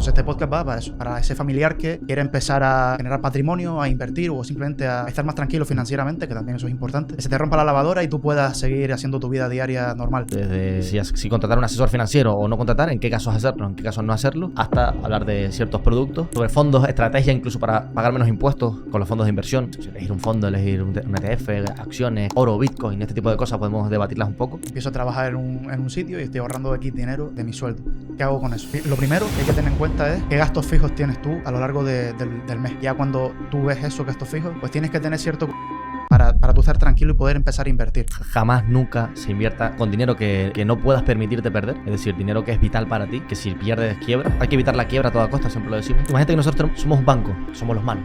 Entonces este podcast va para eso, para ese familiar que quiere empezar a generar patrimonio, a invertir o simplemente a estar más tranquilo financieramente, que también eso es importante. Que se te rompa la lavadora y tú puedas seguir haciendo tu vida diaria normal. Desde si contratar un asesor financiero o no contratar, en qué casos hacerlo, en qué casos no hacerlo, hasta hablar de ciertos productos, sobre fondos, estrategia incluso para pagar menos impuestos con los fondos de inversión. Elegir un fondo, elegir un ETF, acciones, oro, Bitcoin, este tipo de cosas podemos debatirlas un poco. Empiezo a trabajar en un sitio y estoy ahorrando X dinero de mi sueldo. ¿Qué hago con eso? Lo primero que hay que tener en cuenta es qué gastos fijos tienes tú a lo largo del mes. Ya cuando tú ves esos gastos fijos, pues tienes que tener cierto para tú estar tranquilo y poder empezar a invertir. Jamás, nunca se invierta con dinero que no puedas permitirte perder. Es decir, dinero que es vital para ti, que si pierdes quiebra. Hay que evitar la quiebra a toda costa, siempre lo decimos. Imagínate que nosotros somos un banco, somos los malos.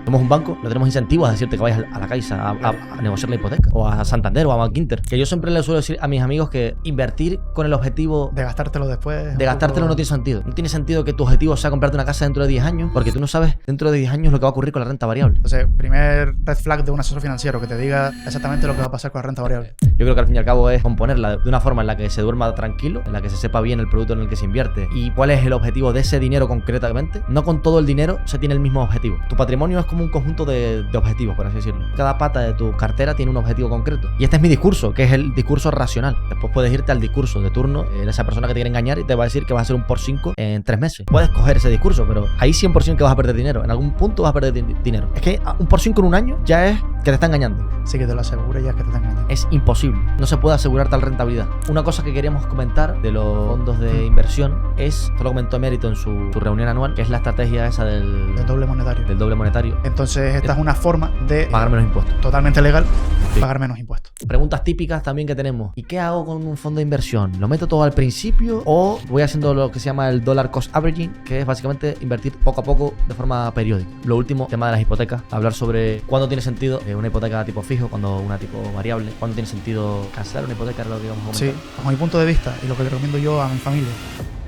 Somos un banco, no tenemos incentivos a decirte que vayas a la Caixa a negociar la hipoteca, o a Santander o a Bankinter. Que yo siempre les suelo decir a mis amigos que invertir con el objetivo de gastártelo después. De gastártelo no tiene sentido. No tiene sentido que tu objetivo sea comprarte una casa dentro de 10 años, porque tú no sabes dentro de 10 años lo que va a ocurrir con la renta variable. Entonces, primer red flag de un asesor financiero, que te diga exactamente lo que va a pasar con la renta variable. Yo creo que al fin y al cabo es componerla de una forma en la que se duerma tranquilo, en la que se sepa bien el producto en el que se invierte y cuál es el objetivo de ese dinero concretamente. No con todo el dinero se tiene el mismo objetivo. Tu patrimonio es como un conjunto de objetivos, por así decirlo. Cada pata de tu cartera tiene un objetivo concreto. Y este es mi discurso, que es el discurso racional. Después puedes irte al discurso de turno de esa persona que te quiere engañar y te va a decir que vas a hacer un por 5 en 3 meses. Puedes coger ese discurso, pero ahí 100% que vas a perder dinero. En algún punto vas a perder dinero. Es que un por 5 en un año ya es que te está engañando. Sí, que te lo aseguro ya es que te está engañando. Es imposible. No se puede asegurar tal rentabilidad. Una cosa que queríamos comentar de los fondos de inversión es, esto lo comentó Emérito en su reunión anual, que es la estrategia esa del doble monetario. Del doble monetario. Entonces esta es una forma de pagar menos impuestos. Totalmente legal, sí. Pagar menos impuestos. Preguntas típicas también que tenemos. ¿Y qué hago con un fondo de inversión? ¿Lo meto todo al principio o voy haciendo lo que se llama el dollar cost averaging, que es básicamente invertir poco a poco de forma periódica? Lo último, tema de las hipotecas. Hablar sobre cuándo tiene sentido una hipoteca tipo fijo, cuando una tipo variable, cuándo tiene sentido cancelar una hipoteca, era lo que íbamos a comentar. Sí, bajo mi punto de vista y lo que le recomiendo yo a mi familia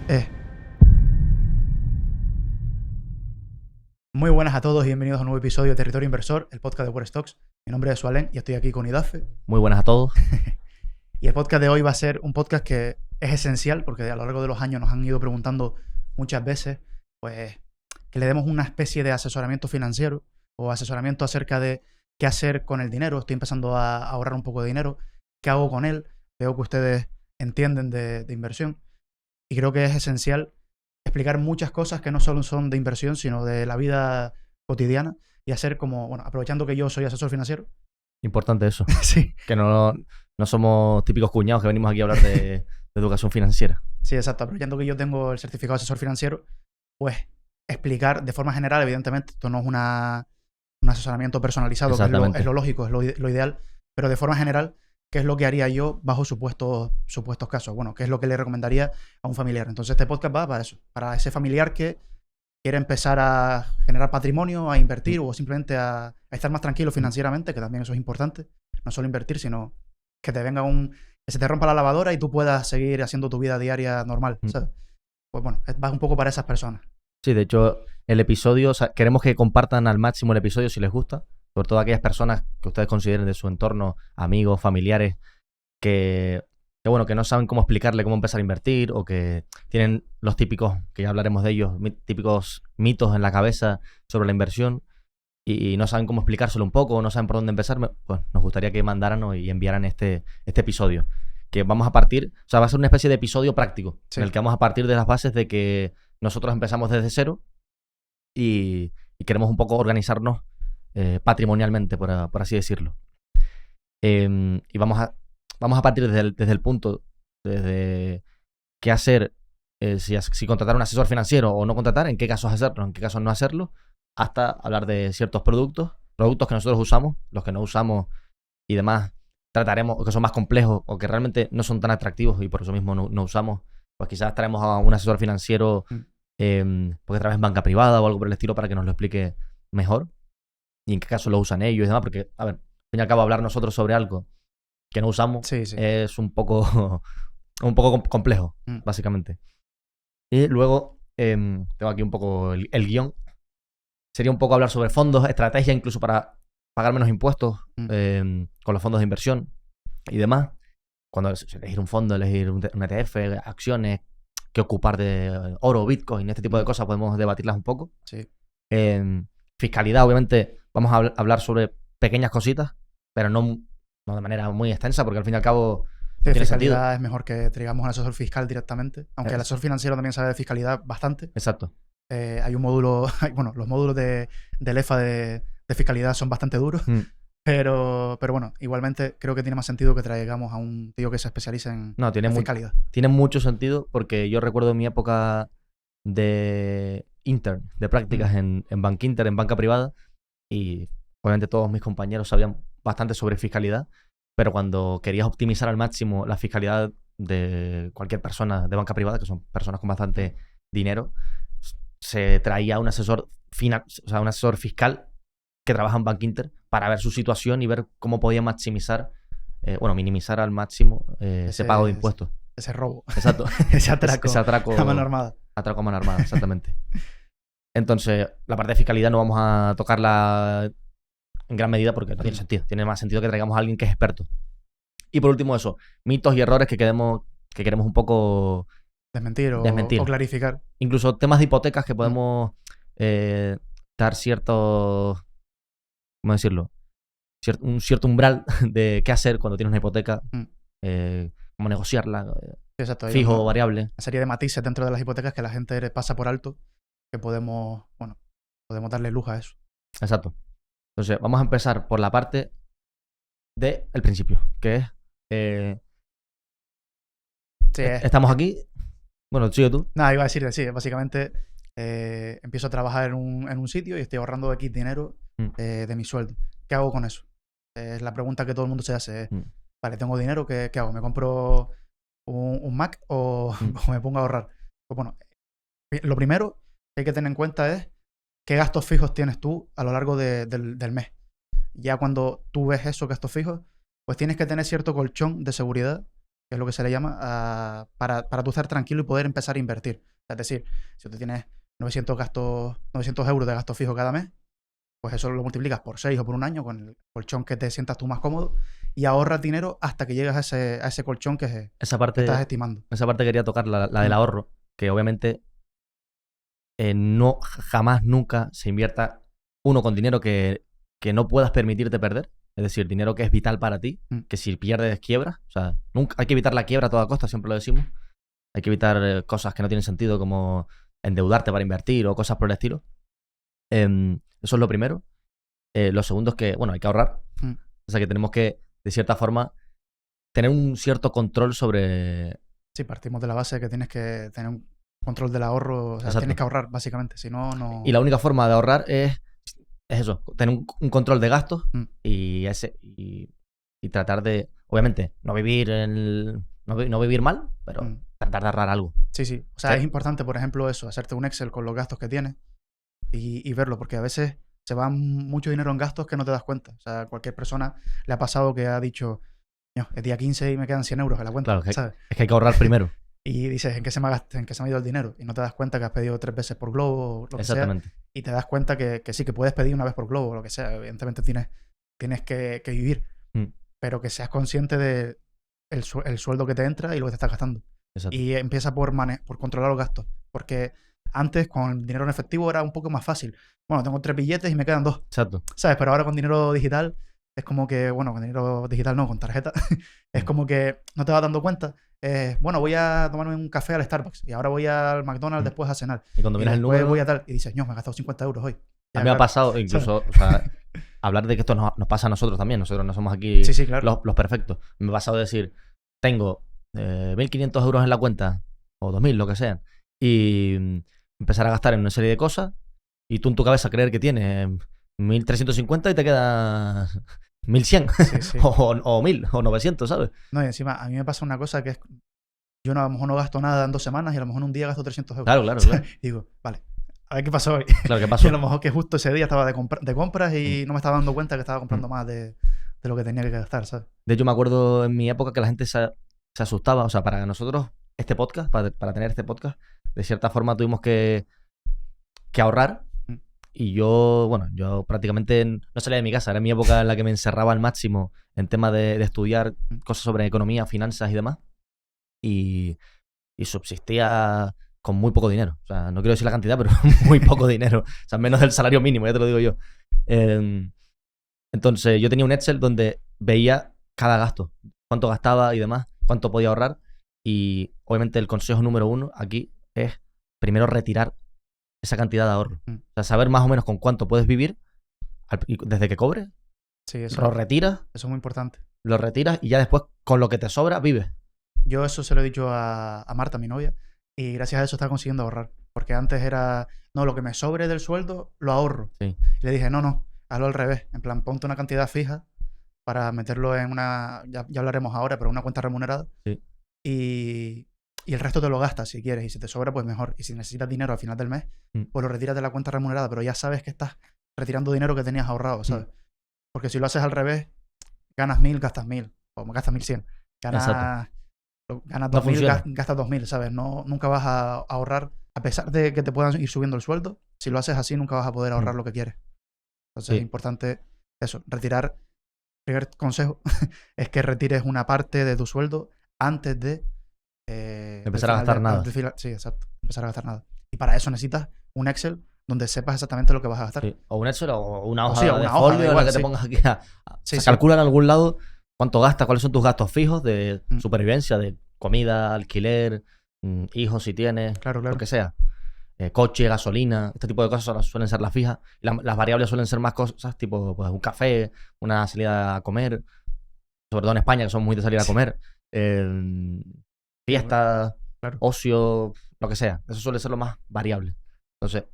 es: muy buenas a todos y bienvenidos a un nuevo episodio de Territorio Inversor, el podcast de War Stocks. Mi nombre es Sualén y estoy aquí con Idafe. Muy buenas a todos. Y el podcast de hoy va a ser un podcast que es esencial porque a lo largo de los años nos han ido preguntando muchas veces, pues, que le demos una especie de asesoramiento financiero o asesoramiento acerca de qué hacer con el dinero. Estoy empezando a ahorrar un poco de dinero. ¿Qué hago con él? Veo que ustedes entienden de inversión y creo que es esencial explicar muchas cosas que no solo son de inversión, sino de la vida cotidiana y hacer como, bueno, aprovechando que yo soy asesor financiero. Importante eso. Sí. Que no somos típicos cuñados que venimos aquí a hablar de educación financiera. Sí, exacto. Aprovechando que yo tengo el certificado de asesor financiero, pues explicar de forma general, evidentemente, esto no es un asesoramiento personalizado, que es lo lógico, es lo ideal, pero de forma general, ¿qué es lo que haría yo bajo supuestos casos? Bueno, ¿qué es lo que le recomendaría a un familiar? Entonces este podcast va para eso, para ese familiar que quiere empezar a generar patrimonio, a invertir o simplemente a estar más tranquilo financieramente, que también eso es importante. No solo invertir, sino que te venga que se te rompa la lavadora y tú puedas seguir haciendo tu vida diaria normal, ¿sabes? Pues bueno, va un poco para esas personas. Sí, de hecho, el episodio, o sea, queremos que compartan al máximo el episodio si les gusta. Sobre todo aquellas personas que ustedes consideren de su entorno, amigos, familiares, que no saben cómo explicarle cómo empezar a invertir o que tienen los típicos, que ya hablaremos de ellos, típicos mitos en la cabeza sobre la inversión y no saben cómo explicárselo un poco o no saben por dónde empezar. Pues nos gustaría que mandaran y enviaran este episodio. Que vamos a partir, o sea, va a ser una especie de episodio práctico, sí, en el que vamos a partir de las bases de que nosotros empezamos desde cero y queremos un poco organizarnos patrimonialmente, por así decirlo. Y vamos a partir desde el punto, desde qué hacer, si contratar un asesor financiero o no contratar, en qué casos hacerlo, en qué casos no hacerlo, hasta hablar de ciertos productos que nosotros usamos, los que no usamos y demás, trataremos, o que son más complejos o que realmente no son tan atractivos y por eso mismo no usamos, pues quizás traemos a un asesor financiero porque trabaja en banca privada o algo por el estilo para que nos lo explique mejor. Y en qué caso lo usan ellos y demás, porque, a ver, al fin y al cabo, hablar nosotros sobre algo que no usamos es un poco complejo, básicamente. Y luego, tengo aquí un poco el guión. Sería un poco hablar sobre fondos, estrategia incluso para pagar menos impuestos con los fondos de inversión y demás. Cuando elegir un fondo, elegir un ETF, acciones, qué ocupar de oro, Bitcoin, este tipo de cosas, podemos debatirlas un poco. Sí. Fiscalidad, obviamente, vamos a hablar sobre pequeñas cositas, pero no de manera muy extensa, porque al fin y al cabo Sí, tiene fiscalidad sentido. es mejor que traigamos un asesor fiscal directamente, aunque el asesor financiero también sabe de fiscalidad bastante. Exacto. Hay un módulo, bueno, los módulos del EFA de fiscalidad son bastante duros, pero bueno, igualmente creo que tiene más sentido que traigamos a un tío que se especialice en fiscalidad. Tiene mucho sentido, porque yo recuerdo mi época de intern, de prácticas en Bank Inter, en banca privada, y obviamente todos mis compañeros sabían bastante sobre fiscalidad, pero cuando querías optimizar al máximo la fiscalidad de cualquier persona de banca privada, que son personas con bastante dinero, se traía un asesor un asesor fiscal que trabaja en Bank Inter para ver su situación y ver cómo podía maximizar, minimizar al máximo ese pago de impuestos. Ese robo. Exacto. ese atraco a mano armada. Atraco a mano armada, exactamente. Entonces, la parte de fiscalidad no vamos a tocarla en gran medida porque no tiene sentido. Tiene más sentido que traigamos a alguien que es experto. Y por último eso, mitos y errores que queremos un poco desmentir o clarificar. Incluso temas de hipotecas que podemos dar ciertos, ¿cómo decirlo? Un cierto umbral de qué hacer cuando tienes una hipoteca, cómo negociarla, exacto, fijo o variable. Una serie de matices dentro de las hipotecas que la gente pasa por alto, que podemos darle luz a eso. Exacto. Entonces, vamos a empezar por la parte del principio, que es... estamos aquí. Bueno, sigue tú. Nada, iba a decir, sí, básicamente empiezo a trabajar en un sitio y estoy ahorrando X dinero de mi sueldo. ¿Qué hago con eso? Es la pregunta que todo el mundo se hace. Vale, tengo dinero, ¿qué hago? ¿Me compro un Mac o me pongo a ahorrar? Pues bueno, lo primero que hay que tener en cuenta es qué gastos fijos tienes tú a lo largo del mes. Ya cuando tú ves esos gastos fijos, pues tienes que tener cierto colchón de seguridad, que es lo que se le llama, para tú estar tranquilo y poder empezar a invertir. Es decir, si tú tienes 900 euros de gasto fijo cada mes, pues eso lo multiplicas por 6 o por un año con el colchón que te sientas tú más cómodo y ahorras dinero hasta que llegas a ese colchón que estás estimando. Esa parte quería tocar, la del ahorro, que obviamente no jamás, nunca se invierta con dinero que no puedas permitirte perder. Es decir, dinero que es vital para ti, que si pierdes quiebras. O sea, nunca hay que evitar la quiebra a toda costa, siempre lo decimos. Hay que evitar cosas que no tienen sentido, como endeudarte para invertir o cosas por el estilo. Eso es lo primero. Lo segundo es que, hay que ahorrar. O sea, que tenemos que, de cierta forma, tener un cierto control sobre... Sí, partimos de la base de que tienes que tener un control del ahorro. O sea, tienes que ahorrar, básicamente. Si no, no... Y la única forma de ahorrar es eso, tener un control de gastos y tratar de, obviamente, no vivir no vivir mal, pero tratar de ahorrar algo. Sí. O sea, es importante, por ejemplo, eso, hacerte un Excel con los gastos que tienes y verlo, porque a veces se va mucho dinero en gastos que no te das cuenta. O sea, cualquier persona le ha pasado que ha dicho, no, es día 15 y me quedan 100 euros en la cuenta. Claro, ¿sabes? Es que hay que ahorrar primero. Y dices, ¿en qué se me ha ido el dinero? Y no te das cuenta que has pedido 3 veces por globo o lo que sea. Y te das cuenta que sí, que puedes pedir una vez por globo o lo que sea. Evidentemente tienes que vivir. Pero que seas consciente de el sueldo que te entra y lo que te estás gastando. Exacto. Y empieza por controlar los gastos. Porque antes con el dinero en efectivo era un poco más fácil. Bueno, tengo 3 billetes y me quedan 2. Exacto. ¿Sabes? Pero ahora con dinero digital es como que, con dinero digital no, con tarjeta, es como que no te vas dando cuenta. Voy a tomarme un café al Starbucks y ahora voy al McDonald's después a cenar. Y cuando miras el número... voy a tal y dices, no, me he gastado 50 euros hoy. A mí me ha pasado incluso, o sea, hablar de que esto nos pasa a nosotros también. Nosotros no somos aquí claro. los perfectos. Me ha pasado decir, tengo 1.500 euros en la cuenta, o 2.000, lo que sea, y empezar a gastar en una serie de cosas, y tú en tu cabeza creer que tienes 1.350 y te queda 1.100 sí. o 1.000 o 900, ¿sabes? No, y encima a mí me pasa una cosa que es, yo a lo mejor no gasto nada en 2 semanas y a lo mejor en un día gasto 300 euros. Claro. Y digo, vale, a ver qué pasó hoy. Claro, ¿qué pasó? Y a lo mejor que justo ese día estaba de compras y no me estaba dando cuenta que estaba comprando más de lo que tenía que gastar, ¿sabes? De hecho, me acuerdo en mi época que la gente se asustaba. O sea, para nosotros, este podcast, para tener este podcast, de cierta forma tuvimos que ahorrar. Y yo prácticamente no salía de mi casa. Era mi época en la que me encerraba al máximo en tema de estudiar cosas sobre economía, finanzas y demás. Y y subsistía con muy poco dinero. O sea, no quiero decir la cantidad, pero muy poco dinero. O sea, menos del salario mínimo, ya te lo digo yo. Entonces, yo tenía un Excel donde veía cada gasto, cuánto gastaba y demás, cuánto podía ahorrar. Y obviamente el consejo número 1 aquí es primero retirar esa cantidad de ahorro. O sea, saber más o menos con cuánto puedes vivir desde que cobres. Sí, eso, lo retiras. Eso es muy importante. Lo retiras y ya después con lo que te sobra vives. Yo eso se lo he dicho a Marta, mi novia, y gracias a eso está consiguiendo ahorrar. Porque antes era, no, lo que me sobre del sueldo lo ahorro. Sí. Y le dije, no, hazlo al revés. En plan, ponte una cantidad fija para meterlo en una, ya hablaremos ahora, pero una cuenta remunerada. Sí. Y el resto te lo gastas si quieres. Y si te sobra, pues mejor. Y si necesitas dinero al final del mes, pues lo retiras de la cuenta remunerada. Pero ya sabes que estás retirando dinero que tenías ahorrado, ¿sabes? Porque si lo haces al revés, ganas 1000, gastas 1000. O gastas 1100. Ganas 2000, gastas 2000, ¿sabes? No, nunca vas a ahorrar. A pesar de que te puedan ir subiendo el sueldo, si lo haces así, nunca vas a poder ahorrar lo que quieres. Entonces es importante eso, retirar. Primer consejo es que retires una parte de tu sueldo antes de empezar a gastar nada. Sí, exacto. Empezar a gastar nada. Y para eso necesitas un Excel donde sepas exactamente lo que vas a gastar. Sí. O un Excel o una hoja una de hoja, folio igual, que te pongas aquí calcula en algún lado cuánto gastas, cuáles son tus gastos fijos de supervivencia, de comida, alquiler, hijos si tienes, lo que sea. Coche, gasolina, este tipo de cosas suelen ser las fijas. Y las variables suelen ser más cosas tipo pues, un café, una salida a comer, sobre todo en España que son muy de salir a comer, fiestas, ocio, lo que sea. Eso suele ser lo más variable. Entonces,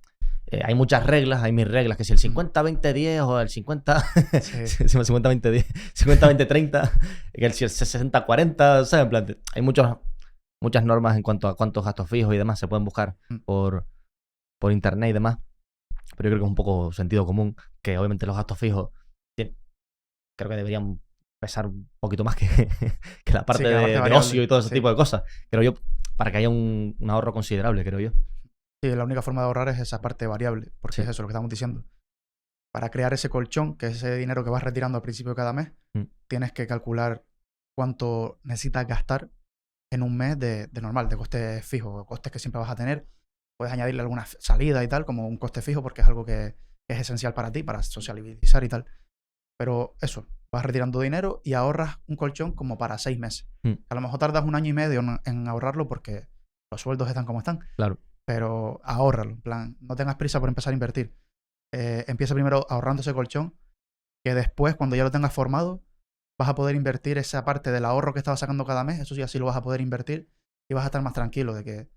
hay muchas reglas, hay 1000 reglas, que si el 50-20-10 o el 50... 50-20-10, 50-20-30, que el 60-40, ¿sabes? En plan, hay muchas normas en cuanto a cuántos gastos fijos y demás se pueden buscar por internet y demás. Pero yo creo que es un poco sentido común que obviamente los gastos fijos creo que deberían pesar un poquito más que la parte de ocio y todo ese tipo de cosas. Creo yo, para que haya un ahorro considerable, creo yo. Sí, la única forma de ahorrar es esa parte variable, porque es eso lo que estamos diciendo. Para crear ese colchón, que es ese dinero que vas retirando al principio de cada mes, tienes que calcular cuánto necesitas gastar en un mes de normal, de costes fijos, costes que siempre vas a tener. Puedes añadirle alguna salida y tal, como un coste fijo, porque es algo que es esencial para ti, para socializar y tal. Pero eso, vas retirando dinero y ahorras un colchón como para 6 meses. A lo mejor tardas 1 año y medio en ahorrarlo porque los sueldos están como están. Claro. Pero ahórralo, en plan, no tengas prisa por empezar a invertir. Empieza primero ahorrando ese colchón, que después, cuando ya lo tengas formado, vas a poder invertir esa parte del ahorro que estabas sacando cada mes. Eso sí, así lo vas a poder invertir y vas a estar más tranquilo de que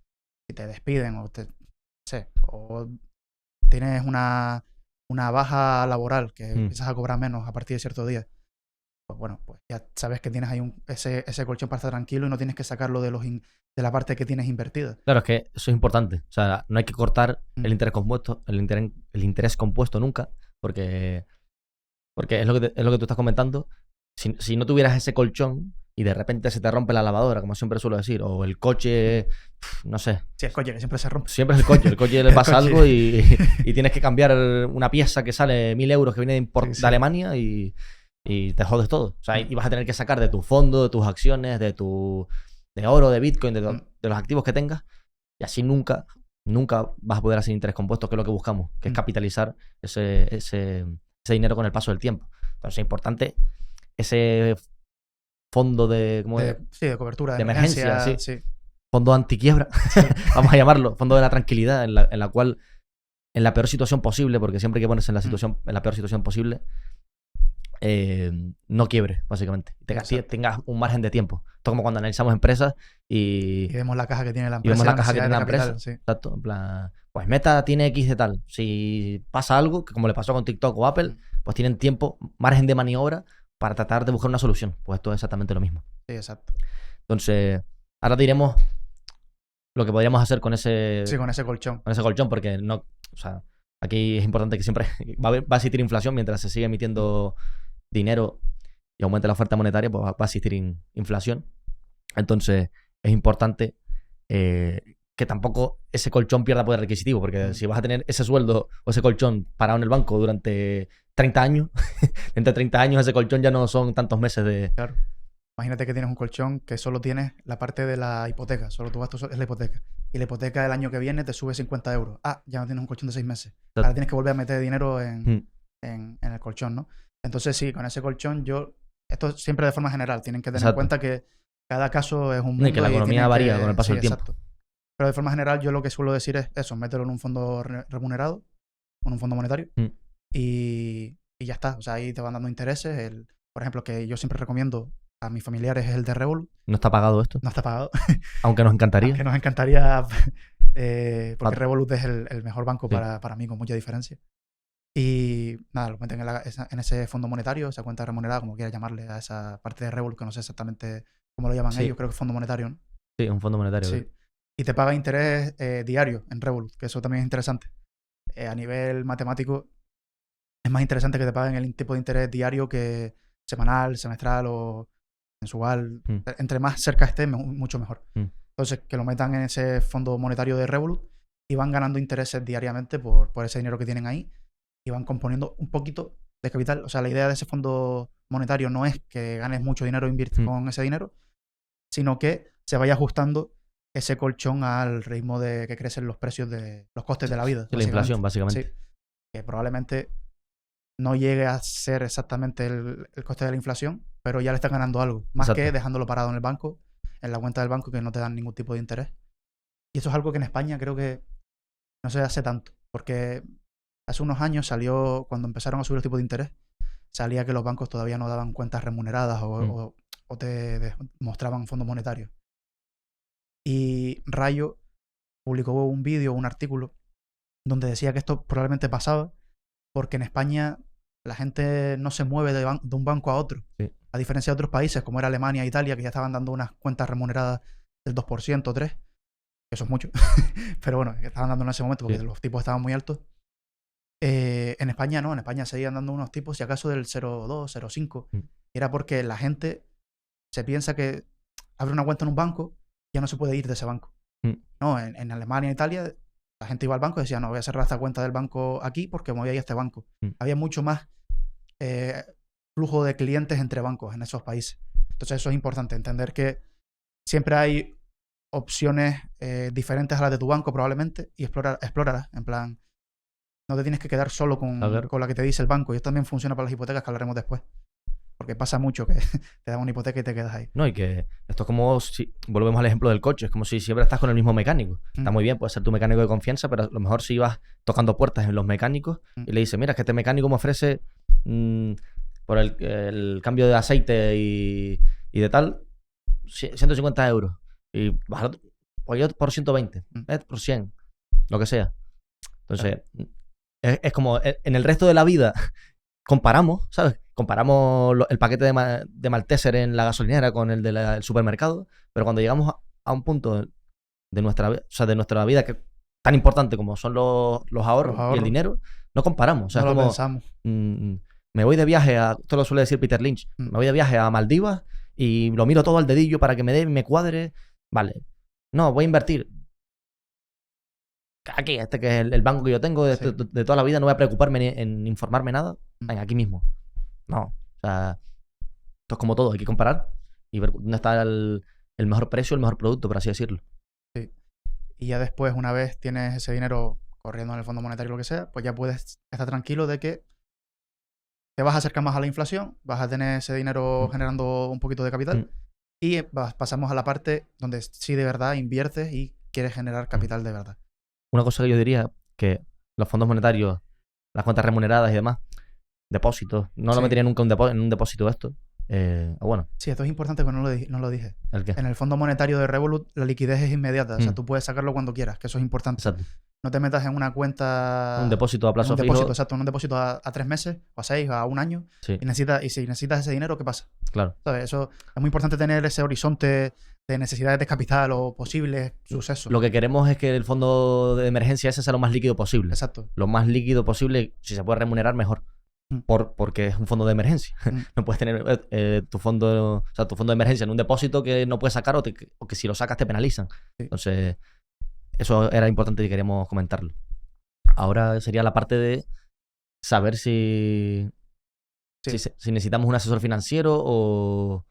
si te despiden o o tienes una baja laboral que empiezas a cobrar menos a partir de cierto día. Pues bueno, pues ya sabes que tienes ahí ese colchón para estar tranquilo y no tienes que sacarlo de la parte que tienes invertida. Claro, es que eso es importante. O sea, no hay que cortar el interés compuesto, el interés compuesto nunca, porque es lo que tú estás comentando. Si no tuvieras ese colchón y de repente se te rompe la lavadora, como siempre suelo decir, o el coche, no sé. Sí, el coche que siempre se rompe. Siempre es el coche le pasa algo y tienes que cambiar una pieza que sale 1000 euros que viene de Alemania y te jodes todo. O sea, y vas a tener que sacar de tu fondo, de tus acciones, de oro, de Bitcoin, de los activos que tengas, y así nunca vas a poder hacer interés compuesto, que es lo que buscamos, que es capitalizar ese dinero con el paso del tiempo. Entonces es importante ese fondo de cobertura, de emergencia, sí. Fondo antiquiebra, vamos a llamarlo, fondo de la tranquilidad, en la cual, en la peor situación posible, porque siempre hay que ponerse en la peor situación posible, no quiebre, básicamente. Tengas un margen de tiempo. Esto como cuando analizamos empresas y vemos la caja que tiene la empresa. Y vemos la caja que tiene la empresa. Sí. Exacto. En plan, pues Meta tiene X de tal. Si pasa algo, que como le pasó con TikTok o Apple, pues tienen tiempo, margen de maniobra para tratar de buscar una solución. Pues esto es exactamente lo mismo. Sí, exacto. Entonces, ahora diremos lo que podríamos hacer con ese... Sí, con ese colchón. Con ese colchón, porque no... O sea, aquí es importante que siempre va a existir inflación mientras se sigue emitiendo dinero y aumente la oferta monetaria, pues va a existir inflación. Entonces, es importante que tampoco ese colchón pierda poder adquisitivo, porque si vas a tener ese sueldo o ese colchón parado en el banco durante 30 años, entre 30 años ese colchón ya no son tantos meses Imagínate que tienes un colchón que solo tienes la parte de la hipoteca, solo tu gasto es la hipoteca. Y la hipoteca el año que viene te sube 50 euros. Ah, ya no tienes un colchón de 6 meses. Ahora tienes que volver a meter dinero en el colchón, ¿no? Entonces sí, con ese colchón esto siempre de forma general, tienen que tener en cuenta que cada caso es un mundo. Y que la economía varía con el paso del tiempo. Exacto. Pero de forma general yo lo que suelo decir es eso, mételo en un fondo remunerado, en un fondo monetario, y ya está. O sea, ahí te van dando intereses. Por ejemplo, que yo siempre recomiendo a mis familiares es el de Revolut. ¿No está pagado esto? No está pagado. Aunque nos encantaría. Aunque nos encantaría, porque Revolut es el mejor banco para mí, con mucha diferencia. Y nada, lo meten en ese fondo monetario, esa cuenta remunerada, como quieras llamarle, a esa parte de Revolut, que no sé exactamente cómo lo llaman ellos, creo que es fondo monetario, ¿no? Sí, un fondo monetario. Sí. Y te paga interés diario en Revolut, que eso también es interesante. A nivel matemático, es más interesante que te paguen el tipo de interés diario que semanal, semestral o mensual. Entre más cerca esté, mucho mejor. Entonces, que lo metan en ese fondo monetario de Revolut y van ganando intereses diariamente por ese dinero que tienen ahí y van componiendo un poquito de capital. O sea, la idea de ese fondo monetario no es que ganes mucho dinero e inviertes con ese dinero, sino que se vaya ajustando ese colchón al ritmo de que crecen los precios de los costes de la vida. La inflación, básicamente. Sí, que probablemente no llegue a ser exactamente el coste de la inflación, pero ya le estás ganando algo. Más que dejándolo parado en el banco, en la cuenta del banco, que no te dan ningún tipo de interés. Y eso es algo que en España creo que no se hace tanto, porque hace unos años salió, cuando empezaron a subir los tipos de interés, salía que los bancos todavía no daban cuentas remuneradas o te mostraban fondos monetarios. Y Rayo publicó un vídeo, un artículo, donde decía que esto probablemente pasaba porque en España la gente no se mueve de un banco a otro. Sí. A diferencia de otros países, como era Alemania e Italia, que ya estaban dando unas cuentas remuneradas del 2%, 3%. Eso es mucho. Pero bueno, estaban dando en ese momento porque los tipos estaban muy altos. En España no, en España seguían dando unos tipos, si acaso del 0,2, 0,5. Y era porque la gente se piensa que abre una cuenta en un banco y ya no se puede ir de ese banco. No, en Alemania e Italia la gente iba al banco y decía, no, voy a cerrar esta cuenta del banco aquí porque me voy a ir a este banco. Había mucho más flujo de clientes entre bancos en esos países. Entonces eso es importante, entender que siempre hay opciones diferentes a las de tu banco probablemente y explórala. En plan, no te tienes que quedar solo con la que te dice el banco. Y esto también funciona para las hipotecas, que hablaremos después. Porque pasa mucho que te dan una hipoteca y te quedas ahí. No, y que esto es como si volvemos al ejemplo del coche, es como si siempre estás con el mismo mecánico. Está muy bien, puede ser tu mecánico de confianza, pero a lo mejor si vas tocando puertas en los mecánicos y le dices, mira, es que este mecánico me ofrece por el cambio de aceite y de tal, 150 euros. Y bajar por 120, por 100, lo que sea. Entonces, es como en el resto de la vida comparamos, ¿sabes? Comparamos el paquete de Malteser en la gasolinera con el del supermercado, pero cuando llegamos a un punto de nuestra vida que tan importante como son los ahorros y el dinero, no comparamos. O sea, no es lo como, pensamos. Me voy de viaje esto lo suele decir Peter Lynch, me voy de viaje a Maldivas y lo miro todo al dedillo para que me cuadre. Vale. No, voy a invertir. Aquí, que es el banco que yo tengo de toda la vida, no voy a preocuparme en informarme nada. Venga, aquí mismo. No. O sea, esto es como todo, hay que comparar y ver dónde está el mejor precio, el mejor producto, por así decirlo. Sí. Y ya después, una vez tienes ese dinero corriendo en el fondo monetario o lo que sea, pues ya puedes estar tranquilo de que te vas a acercar más a la inflación, vas a tener ese dinero generando un poquito de capital y pasamos a la parte donde sí de verdad inviertes y quieres generar capital de verdad. Una cosa que yo diría, que los fondos monetarios, las cuentas remuneradas y demás, depósitos, no lo metería nunca en un depósito esto. Bueno. Sí, esto es importante, pero no lo dije. ¿El qué? En el fondo monetario de Revolut la liquidez es inmediata, o sea, tú puedes sacarlo cuando quieras, que eso es importante. Exacto. No te metas en una cuenta... Un depósito a plazo fijo. Depósito, exacto, un depósito a 3 meses, o a 6, o a 1 año. Sí. Y si necesitas ese dinero, ¿qué pasa? Claro. ¿Sabes? Eso es muy importante, tener ese horizonte de necesidades de capital o posibles sucesos. Lo que queremos es que el fondo de emergencia ese sea lo más líquido posible. Exacto. Lo más líquido posible, si se puede remunerar, mejor. Porque es un fondo de emergencia. No puedes tener tu fondo de emergencia en un depósito que no puedes sacar o que si lo sacas te penalizan. Sí. Entonces, eso era importante y queremos comentarlo. Ahora sería la parte de saber si Sí. Si necesitamos un asesor financiero o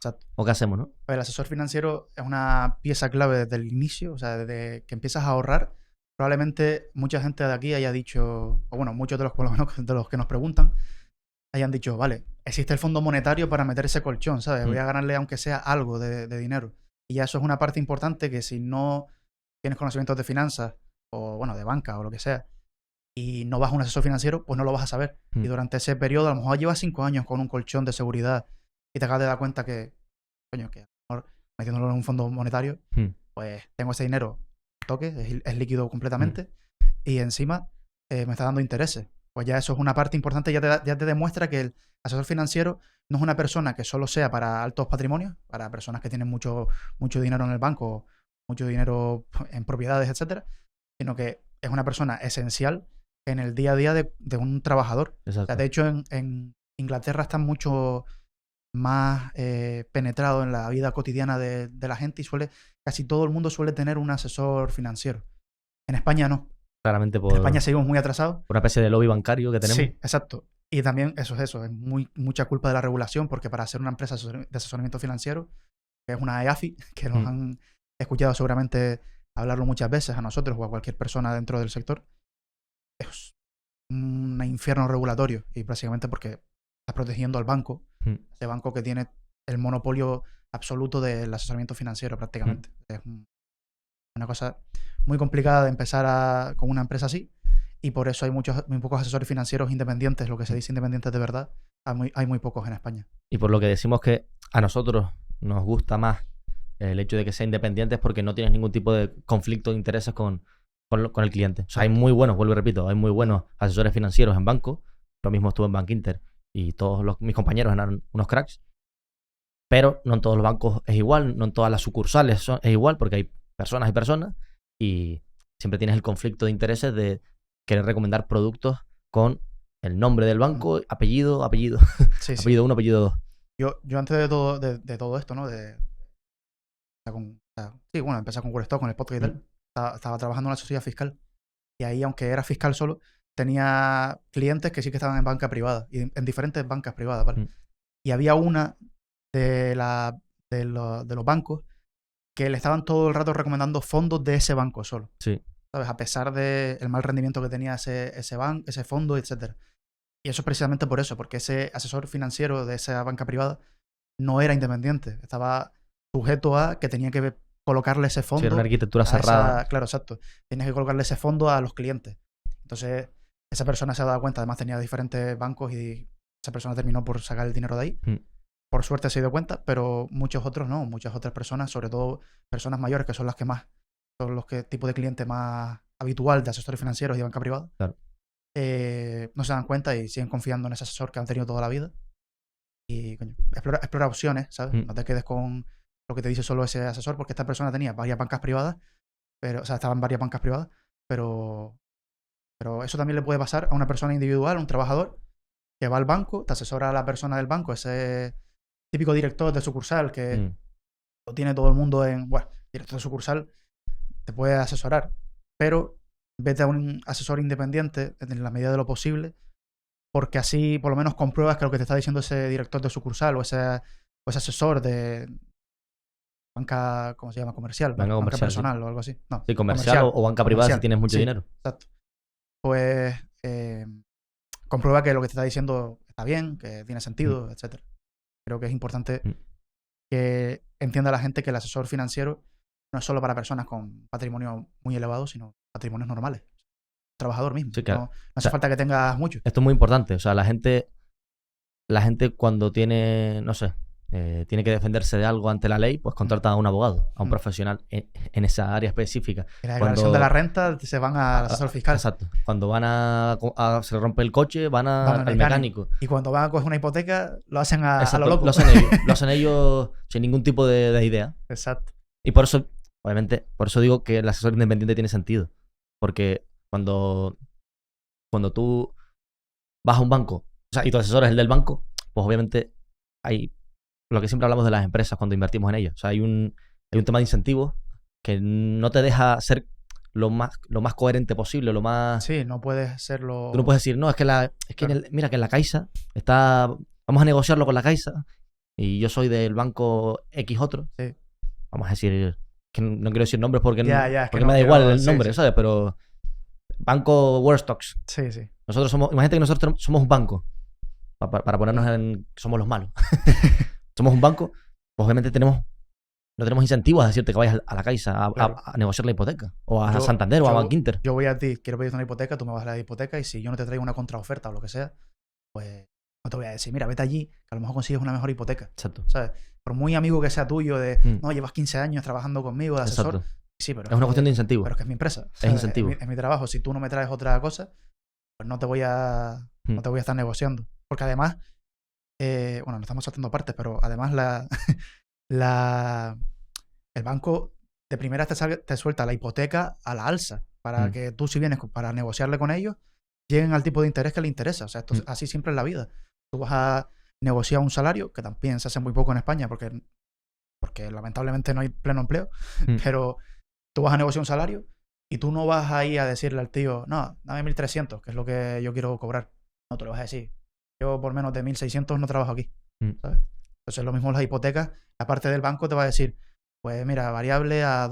qué hacemos, ¿no? Pues el asesor financiero es una pieza clave desde el inicio, o sea, desde que empiezas a ahorrar. Probablemente mucha gente de aquí haya dicho, o bueno, muchos de los, por lo menos de los que nos preguntan, hayan dicho, vale, existe el fondo monetario para meter ese colchón, ¿sabes? Voy a ganarle aunque sea algo de dinero. Y ya eso es una parte importante que si no tienes conocimientos de finanzas o, bueno, de banca o lo que sea, y no vas a un asesor financiero, pues no lo vas a saber. Y durante ese periodo, a lo mejor llevas 5 años con un colchón de seguridad y te acabas de dar cuenta que, coño, que a lo mejor metiéndolo en un fondo monetario, pues tengo ese dinero, toque, es líquido completamente, y encima me está dando intereses. Pues ya eso es una parte importante, ya te demuestra que el asesor financiero no es una persona que solo sea para altos patrimonios, para personas que tienen mucho dinero en el banco, mucho dinero en propiedades, etcétera, sino que es una persona esencial en el día a día de un trabajador. O sea, de hecho, en Inglaterra está mucho más penetrado en la vida cotidiana de la gente y casi todo el mundo suele tener un asesor financiero. En España no. Claramente en España seguimos muy atrasados. Por una especie de lobby bancario que tenemos. Sí, exacto. Y también eso es mucha culpa de la regulación, porque para ser una empresa de asesoramiento financiero, que es una EAFI, que nos han escuchado seguramente hablarlo muchas veces a nosotros o a cualquier persona dentro del sector, es un infierno regulatorio, y básicamente porque estás protegiendo al banco, ese banco que tiene el monopolio absoluto del asesoramiento financiero prácticamente. Es una cosa muy complicada de empezar con una empresa así, y por eso hay muy pocos asesores financieros independientes, lo que se dice independientes de verdad, hay muy pocos en España. Y por lo que decimos que a nosotros nos gusta más el hecho de que sea independiente es porque no tienes ningún tipo de conflicto de intereses con el cliente. O sea, hay muy buenos, vuelvo y repito, hay muy buenos asesores financieros en banco. Lo mismo estuve en Bankinter y todos mis compañeros eran unos cracks. Pero no en todos los bancos es igual, no en todas las sucursales es igual, porque hay personas y personas, y siempre tienes el conflicto de intereses de querer recomendar productos con el nombre del banco, apellido. Sí, apellido 1, apellido 2. Yo antes de todo esto, ¿no? Empecé con Curestock, con el podcast y tal. Estaba trabajando en la sociedad fiscal. Y ahí, aunque era fiscal solo, tenía clientes que sí que estaban en banca privada, y en diferentes bancas privadas, ¿vale? Y había una de los bancos que le estaban todo el rato recomendando fondos de ese banco solo. Sí. ¿Sabes? A pesar del mal rendimiento que tenía ese fondo, etcétera. Y eso es precisamente por eso, porque ese asesor financiero de esa banca privada no era independiente. Estaba sujeto a que tenía que colocarle ese fondo. Sí, era una arquitectura cerrada. Claro, exacto. Tenías que colocarle ese fondo a los clientes. Entonces, esa persona se ha dado cuenta. Además, tenía diferentes bancos y esa persona terminó por sacar el dinero de ahí. Por suerte se dio cuenta, pero muchos otros no. Muchas otras personas, sobre todo personas mayores, que son las que más, son los tipo de cliente más habitual de asesores financieros y de banca privada. Claro. No se dan cuenta y siguen confiando en ese asesor que han tenido toda la vida. Y, coño, explora opciones, ¿sabes? No te quedes con lo que te dice solo ese asesor, porque esta persona tenía varias bancas privadas, estaba en varias bancas privadas, pero eso también le puede pasar a una persona individual, a un trabajador, que va al banco, te asesora a la persona del banco, ese típico director de sucursal que lo tiene todo el mundo director de sucursal, te puede asesorar, pero vete a un asesor independiente en la medida de lo posible, porque así por lo menos compruebas que lo que te está diciendo ese director de sucursal o ese asesor de banca, ¿cómo se llama? Comercial. Banca personal, sí. O algo así. No, sí, comercial o banca privada, si tienes mucho dinero. Exacto. Pues comprueba que lo que te está diciendo está bien, que tiene sentido, etcétera. Creo que es importante que entienda la gente que el asesor financiero no es solo para personas con patrimonio muy elevado, sino patrimonios normales. Trabajador mismo. Sí, claro. No hace falta que tengas mucho. Esto es muy importante. O sea, la gente cuando tiene, no sé, tiene que defenderse de algo ante la ley, pues contrata a un abogado, a un profesional en esa área específica. En la declaración de la renta se van al asesor fiscal. Exacto. Cuando van se le rompe el coche, van al mecánico. Y cuando van a coger una hipoteca, lo hacen a lo loco. Lo hacen ellos sin ningún tipo de idea. Exacto. Y por eso, obviamente, digo que el asesor independiente tiene sentido. Porque cuando tú vas a un banco, o sea, y tu asesor es el del banco, pues obviamente hay lo que siempre hablamos de las empresas cuando invertimos en ellas. O sea, hay un tema de incentivos que no te deja ser lo más coherente posible, lo más... Sí, no puedes serlo... Tú no puedes decir, no, mira que en la Caixa está vamos a negociarlo con la Caixa y yo soy del banco X otro. Sí. Vamos a decir, que no quiero decir nombres porque, porque no me da igual el nombre, sí. ¿sabes? Pero banco Worstox. Sí, sí. Nosotros somos, imagínate que nosotros somos un banco, para ponernos en que somos los malos. Somos un banco, pues obviamente no tenemos incentivos a decirte que vayas a la Caixa a negociar la hipoteca, o a Santander o a Bankinter. Yo voy a ti, quiero pedirte una hipoteca, tú me vas a la hipoteca y si yo no te traigo una contraoferta o lo que sea, pues no te voy a decir, mira, vete allí, que a lo mejor consigues una mejor hipoteca. Exacto. ¿Sabes? Por muy amigo que sea tuyo, no, llevas 15 años trabajando conmigo de asesor. Exacto. Sí, pero es una cuestión de incentivo. Pero es que es mi empresa. Es incentivo. Es mi trabajo. Si tú no me traes otra cosa, pues no te voy a estar negociando. Porque además, bueno, nos estamos saltando partes, pero además el banco de primera te suelta la hipoteca a la alza para que tú, si vienes para negociarle con ellos, lleguen al tipo de interés que le interesa. O sea, esto así siempre es la vida. Tú vas a negociar un salario, que también se hace muy poco en España porque lamentablemente no hay pleno empleo, pero tú vas a negociar un salario y tú no vas a ir a decirle al tío, no, dame 1.300, que es lo que yo quiero cobrar. No, tú le vas a decir, yo por menos de 1.600 no trabajo aquí. ¿Sabes? Entonces lo mismo las hipotecas, la parte del banco te va a decir, pues mira, variable a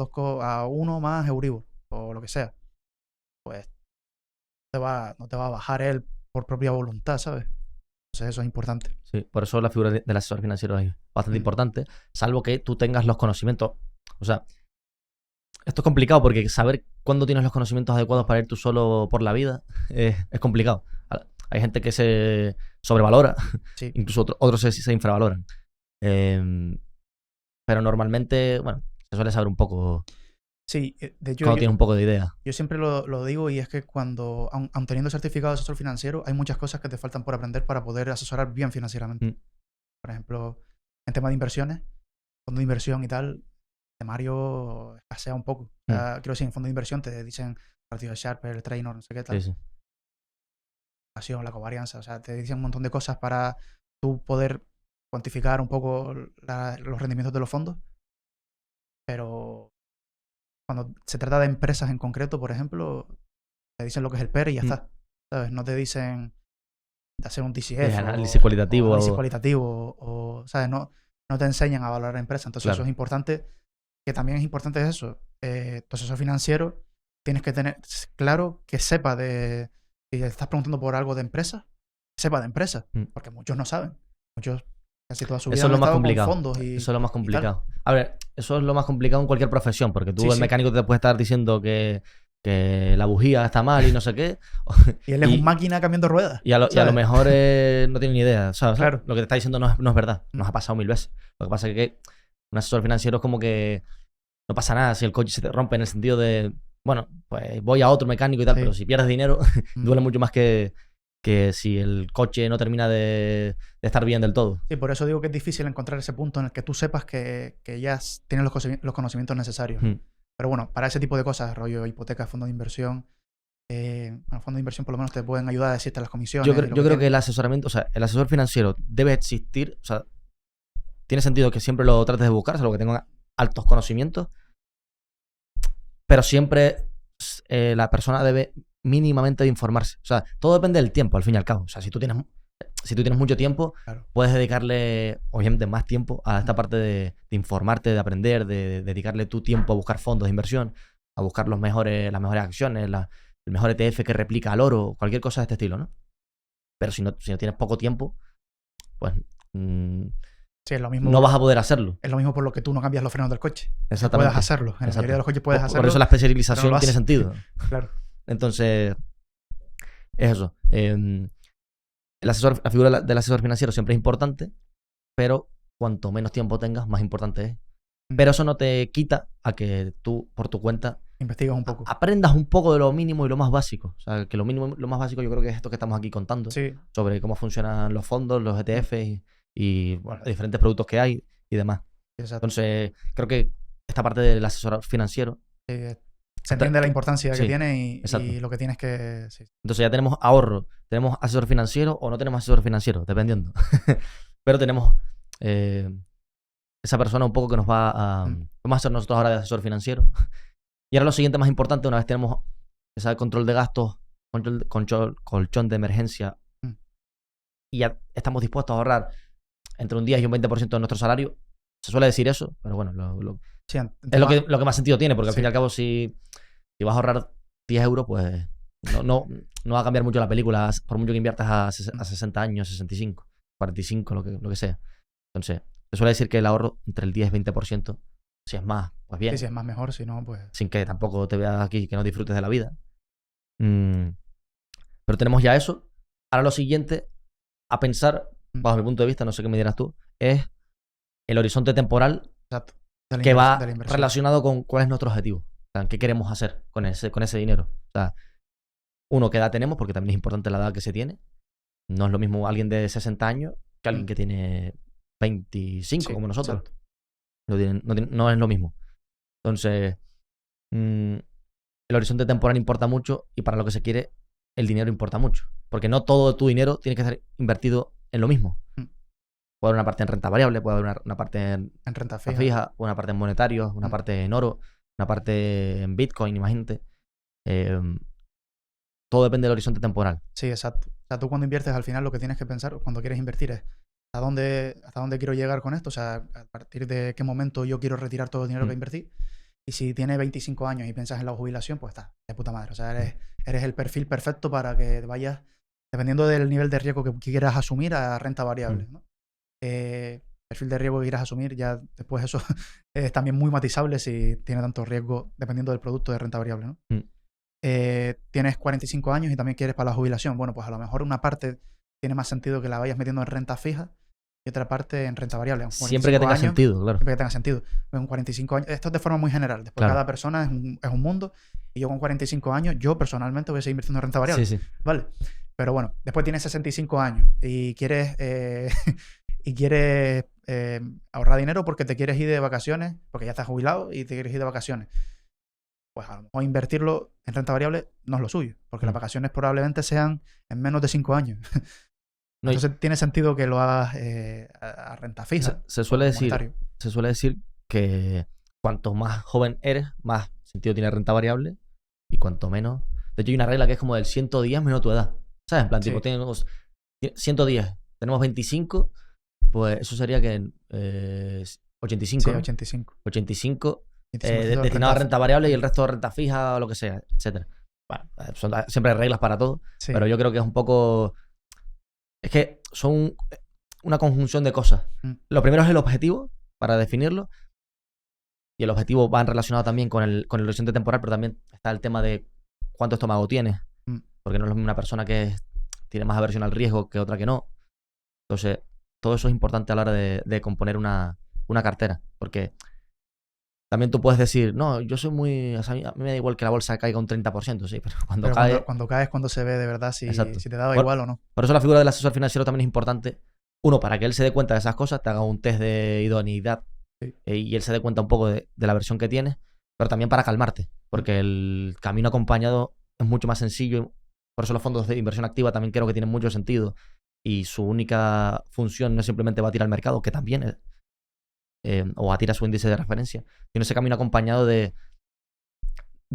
1 más Euribor o lo que sea. Pues no te va a bajar él por propia voluntad, ¿sabes? Entonces eso es importante. Sí, por eso la figura del asesor financiero es bastante importante, salvo que tú tengas los conocimientos. O sea, esto es complicado porque saber cuándo tienes los conocimientos adecuados para ir tú solo por la vida es complicado. Hay gente que se sobrevalora, sí. Incluso otros se infravaloran. Pero normalmente, bueno, se suele saber un poco. Sí, de hecho, cuando tienes un poco de idea. Yo siempre lo digo y es que cuando, aun teniendo certificado de asesor financiero, hay muchas cosas que te faltan por aprender para poder asesorar bien financieramente. Por ejemplo, en tema de inversiones, fondo de inversión y tal, temario escasea un poco. O sea, quiero decir, en fondo de inversión te dicen partido de Sharpe, el trainer, no sé qué tal. Sí. La covarianza, o sea, te dicen un montón de cosas para tú poder cuantificar un poco los rendimientos de los fondos. Pero cuando se trata de empresas en concreto, por ejemplo, te dicen lo que es el PER y ya está. ¿Sabes? No te dicen de hacer un DCF. Análisis cualitativo. Análisis cualitativo. O, ¿sabes? No te enseñan a valorar empresas. Entonces eso es importante. Que también es importante eso. Tu asesor financiero tienes que tener claro que sepa de... Si estás preguntando por algo de empresa, sepa de empresa. Porque muchos no saben. Muchos casi toda su vida han estado con fondos y... Eso es lo más complicado. A ver, eso es lo más complicado en cualquier profesión, porque tú, el mecánico, te puede estar diciendo que la bujía está mal y no sé qué. Y él es un máquina cambiando ruedas. Y a lo mejor no tiene ni idea, ¿sabes? Claro. Lo que te está diciendo no es verdad. Nos ha pasado 1000 veces. Lo que pasa es que un asesor financiero es como que no pasa nada si el coche se te rompe, en el sentido de, bueno, pues voy a otro mecánico y tal, pero si pierdes dinero, duele mucho más que si el coche no termina de estar bien del todo. Sí, por eso digo que es difícil encontrar ese punto en el que tú sepas que ya tienes los conocimientos necesarios. Pero bueno, para ese tipo de cosas, rollo hipoteca, fondo de inversión, fondo de inversión por lo menos te pueden ayudar a decirte las comisiones. Yo creo que el asesoramiento, o sea, el asesor financiero debe existir, o sea, tiene sentido que siempre lo trates de buscar, salvo que tenga altos conocimientos, pero siempre la persona debe mínimamente de informarse. O sea, todo depende del tiempo, al fin y al cabo. O sea, si tú tienes mucho tiempo, puedes dedicarle, obviamente, más tiempo a esta parte de informarte, de aprender, de dedicarle tu tiempo a buscar fondos de inversión, a buscar las mejores acciones, el mejor ETF que replica al oro, cualquier cosa de este estilo, ¿no? Pero si no tienes poco tiempo, pues sí, es lo mismo, no vas a poder hacerlo. Es lo mismo por lo que tú no cambias los frenos del coche. Exactamente. Puedes hacerlo. En la mayoría de los coches puedes hacerlo. Por eso la especialización tiene sentido. Claro. Entonces, es eso. La figura del asesor financiero siempre es importante, pero cuanto menos tiempo tengas, más importante es. Pero eso no te quita a que tú, por tu cuenta, investigas un poco. Aprendas un poco de lo mínimo y lo más básico. O sea, que lo mínimo y lo más básico yo creo que es esto que estamos aquí contando. Sí. Sobre cómo funcionan los fondos, los ETFs y bueno, diferentes productos que hay y demás. Exacto. Entonces, creo que esta parte del asesor financiero... se entiende la importancia que tiene y lo que tienes que... Sí. Entonces ya tenemos ahorro, tenemos asesor financiero o no tenemos asesor financiero, dependiendo. Pero tenemos esa persona un poco que nos va a... Vamos a hacer nosotros ahora de asesor financiero. Y ahora lo siguiente más importante, una vez tenemos ese control de gastos, colchón de emergencia y ya estamos dispuestos a ahorrar entre un 10 y un 20% de nuestro salario. Se suele decir eso, pero bueno, sí, es lo que más sentido tiene, porque al fin y al cabo si vas a ahorrar 10 euros, pues no va a cambiar mucho la película, por mucho que inviertas a 60 años, 65, 45, lo que sea. Entonces, se suele decir que el ahorro entre el 10 y 20%, si es más, pues bien. Sí, si es más mejor, si no, pues... Sin que tampoco te veas aquí que no disfrutes de la vida. Pero tenemos ya eso. Ahora lo siguiente, a pensar, bajo mi punto de vista, no sé qué me dirás tú, es el horizonte temporal. Exacto. Que va relacionado con cuál es nuestro objetivo. O sea, qué queremos hacer con ese dinero. O sea, uno, qué edad tenemos, porque también es importante la edad que se tiene. No es lo mismo alguien de 60 años que alguien que tiene 25, como nosotros. No es lo mismo. Entonces, el horizonte temporal importa mucho y para lo que se quiere, el dinero importa mucho. Porque no todo tu dinero tiene que estar invertido en lo mismo. Puede haber una parte en renta variable, puede haber una parte en renta fija, una parte en monetarios, una parte en oro, una parte en Bitcoin, imagínate. Todo depende del horizonte temporal. Sí, exacto. O sea, tú cuando inviertes, al final lo que tienes que pensar cuando quieres invertir es hasta dónde quiero llegar con esto, o sea, a partir de qué momento yo quiero retirar todo el dinero que invertí. Y si tienes 25 años y piensas en la jubilación, pues está, de puta madre. O sea, eres el perfil perfecto para que vayas, dependiendo del nivel de riesgo que quieras asumir, a renta variable, ¿no? Perfil de riesgo que quieras asumir, ya después eso es también muy matizable si tiene tanto riesgo, dependiendo del producto de renta variable, ¿no? Tienes 45 años y también quieres para la jubilación. Bueno, pues a lo mejor una parte tiene más sentido que la vayas metiendo en renta fija y otra parte en renta variable. Siempre que tenga sentido, claro. Siempre que tenga sentido. En 45 años, esto es de forma muy general. Después cada persona es un mundo y yo con 45 años, yo personalmente voy a seguir invirtiendo en renta variable. Sí. ¿Vale? Pero bueno, después tienes 65 años y quieres... ahorrar dinero porque te quieres ir de vacaciones, porque ya estás jubilado y te quieres ir de vacaciones. Pues a lo mejor invertirlo en renta variable no es lo suyo, porque las vacaciones probablemente sean en menos de 5 años. Entonces tiene sentido que lo hagas a renta fija. Se suele decir que cuanto más joven eres, más sentido tiene renta variable y cuanto menos... De hecho hay una regla que es como del 110 menos tu edad. ¿Sabes? En plan, tipo, tenemos 110, tenemos 25... Pues eso sería que 85. Sí, ¿no? 85. Destinado a renta variable y el resto de renta fija o lo que sea, etcétera. Bueno, siempre hay reglas para todo, pero yo creo que es un poco... Es que son una conjunción de cosas. Lo primero es el objetivo, para definirlo, y el objetivo va relacionado también con el horizonte temporal, pero también está el tema de cuánto estómago tienes, porque no es lo mismo una persona que tiene más aversión al riesgo que otra que no. Entonces... Todo eso es importante a la hora de componer una cartera. Porque también tú puedes decir, no, yo soy muy... O sea, a mí me da igual que la bolsa caiga un 30%, sí, pero cuando cae... Cuando caes, cuando se ve de verdad si te daba igual o no. Por eso la figura del asesor financiero también es importante. Uno, para que él se dé cuenta de esas cosas, te haga un test de idoneidad y él se dé cuenta un poco de la versión que tienes, pero también para calmarte. Porque el camino acompañado es mucho más sencillo. Por eso los fondos de inversión activa también creo que tienen mucho sentido. Y su única función no es simplemente batir al mercado, que también es, o batir a su índice de referencia, sino ese camino acompañado de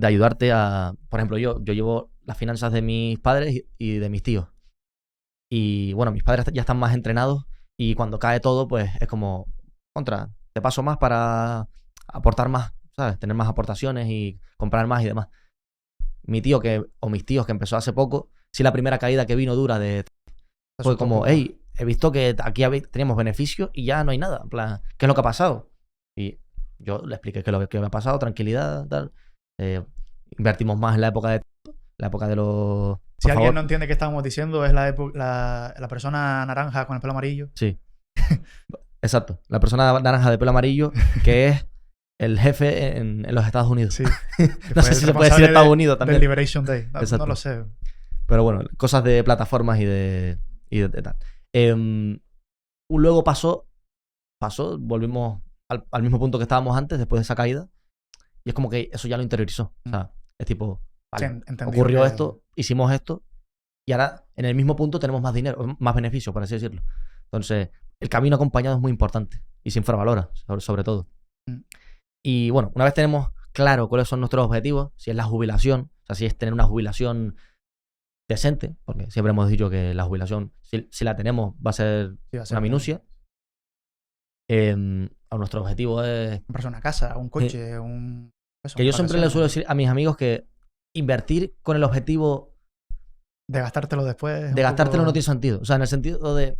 ayudarte a... Por ejemplo, yo llevo las finanzas de mis padres y de mis tíos. Y bueno, mis padres ya están más entrenados y cuando cae todo, pues es como, te paso más para aportar más, ¿sabes? Tener más aportaciones y comprar más y demás. Mi tío o mis tíos que empezó hace poco, si la primera caída que vino dura fue como, hey, he visto que aquí teníamos beneficios y ya no hay nada. En plan, ¿qué es lo que ha pasado? Y yo le expliqué qué es lo que me ha pasado, tranquilidad, tal. Invertimos más en la época de los... Si alguien no entiende qué estábamos diciendo, es la persona naranja con el pelo amarillo. Sí. Exacto. La persona naranja de pelo amarillo que es el jefe en los Estados Unidos. Sí. No sé si se puede decir Estados Unidos también. Del Liberation Day. No lo sé. Pero bueno, cosas de plataformas y de tal. Luego pasó, volvimos al mismo punto que estábamos antes, después de esa caída, y es como que eso ya lo interiorizó. O sea, es tipo, vale, ocurrió esto, hicimos esto, y ahora en el mismo punto tenemos más dinero, más beneficios, por así decirlo. Entonces, el camino acompañado es muy importante, y se infravalora, sobre todo. Y bueno, una vez tenemos claro cuáles son nuestros objetivos, si es la jubilación, o sea, si es tener una jubilación decente, porque siempre hemos dicho que la jubilación, si la tenemos, va a ser una minucia. Nuestro objetivo es... comprarse una casa, un coche, que yo siempre le suelo decir a mis amigos que invertir con el objetivo... de gastártelo después... De gastártelo no tiene sentido. O sea, en el sentido de...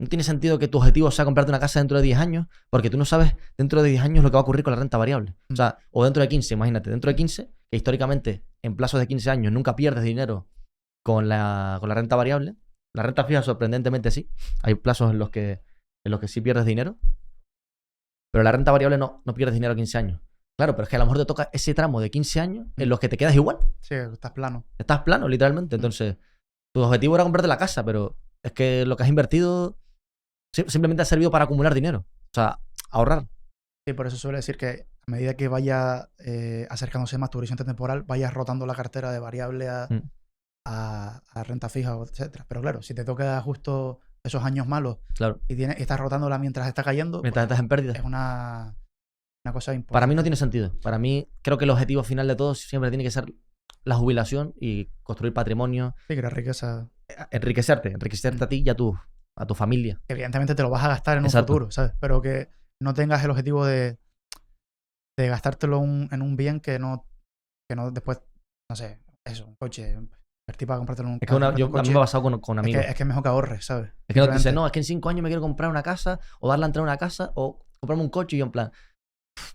No tiene sentido que tu objetivo sea comprarte una casa dentro de 10 años, porque tú no sabes dentro de 10 años lo que va a ocurrir con la renta variable. O sea, o dentro de 15, imagínate, dentro de 15, que históricamente en plazos de 15 años nunca pierdes dinero con la renta variable. La renta fija, sorprendentemente, sí. Hay plazos en los que sí pierdes dinero. Pero la renta variable no pierdes dinero a 15 años. Claro, pero es que a lo mejor te toca ese tramo de 15 años en los que te quedas igual. Sí, estás plano. Estás plano, literalmente. Entonces, tu objetivo era comprarte la casa, pero es que lo que has invertido simplemente ha servido para acumular dinero. O sea, ahorrar. Sí, por eso suele decir que a medida que vaya acercándose más tu horizonte temporal, vayas rotando la cartera de variable a renta fija, etcétera. Pero claro, si te toca justo esos años malos y estás rotándola mientras está cayendo, mientras estás en pérdida, es una cosa importante. Para mí no tiene sentido. Para mí creo que el objetivo final de todo siempre tiene que ser la jubilación y construir patrimonio. Sí, crear riqueza. Enriquecerte a ti y a tu familia. Evidentemente te lo vas a gastar en un futuro, ¿sabes? Pero que no tengas el objetivo de gastártelo en un bien que no después, no sé, eso, un coche, invertir para comprártelo un coche. Es que a mí me ha pasado con amigos. Es que es mejor que ahorres, ¿sabes? Es que no te dicen, no, es que en 5 años me quiero comprar una casa o darle a entrar a una casa o comprarme un coche y yo en plan...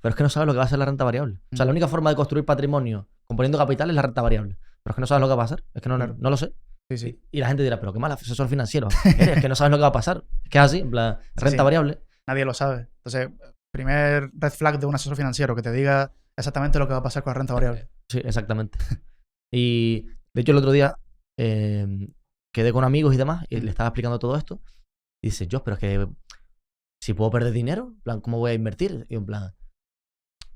Pero es que no sabes lo que va a ser la renta variable. O sea, la única forma de construir patrimonio componiendo capital es la renta variable. Pero es que no sabes lo que va a pasar. Es que no lo sé. Sí. Y la gente dirá, pero qué mal asesor financiero. Es que no sabes lo que va a pasar. Es que es así, en plan, renta variable. Nadie lo sabe. Entonces, primer red flag de un asesor financiero, que te diga exactamente lo que va a pasar con la renta variable. Sí, exactamente. Y de hecho el otro día quedé con amigos y demás y le estaba explicando todo esto. Y dice, pero es que si puedo perder dinero, en plan, ¿cómo voy a invertir? Y en plan,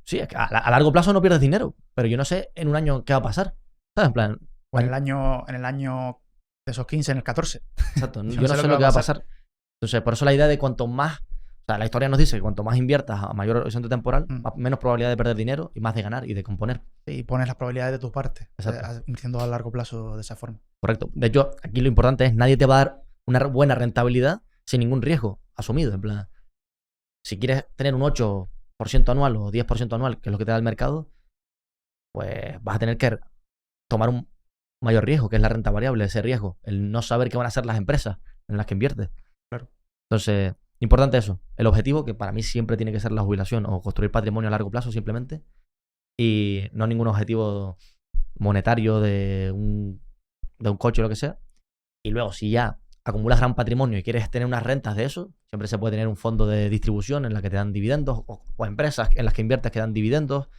sí, es que a largo plazo no pierdes dinero, pero yo no sé en un año qué va a pasar. ¿Sabes? En plan... O en el año de esos 15, en el 14. Exacto. Yo no sé lo que va a pasar. Entonces, por eso la idea de cuanto más... O sea, la historia nos dice que cuanto más inviertas a mayor horizonte temporal, menos probabilidad de perder dinero y más de ganar y de componer. Y pones las probabilidades de tu parte. Invirtiendo a largo plazo de esa forma. Correcto. De hecho, aquí lo importante es nadie te va a dar una buena rentabilidad sin ningún riesgo asumido. En plan, si quieres tener un 8% anual o 10% anual, que es lo que te da el mercado, pues vas a tener que tomar un mayor riesgo, que es la renta variable, ese riesgo, el no saber qué van a hacer las empresas en las que inviertes. Claro. Entonces, importante eso. El objetivo, que para mí siempre tiene que ser la jubilación o construir patrimonio a largo plazo simplemente, y no ningún objetivo monetario de un coche o lo que sea. Y luego, si ya acumulas gran patrimonio y quieres tener unas rentas de eso, siempre se puede tener un fondo de distribución en la que te dan dividendos, o empresas en las que inviertes que dan dividendos,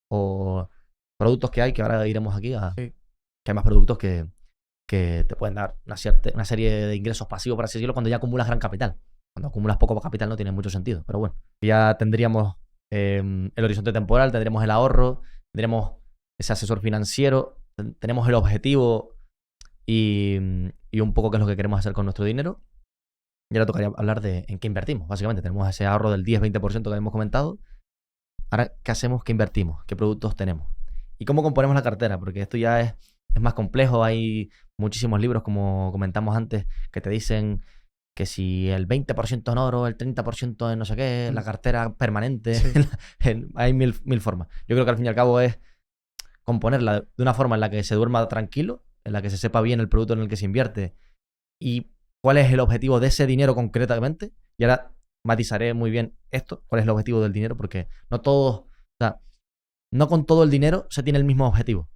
o productos que hay, que ahora iremos aquí que hay más productos que te pueden dar una serie de ingresos pasivos, por así decirlo, cuando ya acumulas gran capital. Cuando acumulas poco capital no tiene mucho sentido. Pero bueno, ya tendríamos el horizonte temporal, tendríamos el ahorro, tendríamos ese asesor financiero, tenemos el objetivo y un poco qué es lo que queremos hacer con nuestro dinero. Y ahora tocaría hablar de en qué invertimos. Básicamente tenemos ese ahorro del 10-20% que habíamos comentado. Ahora, ¿qué hacemos? ¿Qué invertimos? ¿Qué productos tenemos? ¿Y cómo componemos la cartera? Porque esto ya es más complejo. Hay muchísimos libros, como comentamos antes, que te dicen que si el 20% en oro, el 30% en no sé qué, la cartera permanente. Sí. Hay mil formas. Yo creo que al fin y al cabo es componerla de una forma en la que se duerma tranquilo, en la que se sepa bien el producto en el que se invierte y cuál es el objetivo de ese dinero concretamente. Y ahora matizaré muy bien esto, cuál es el objetivo del dinero, porque no con todo el dinero se tiene el mismo objetivo.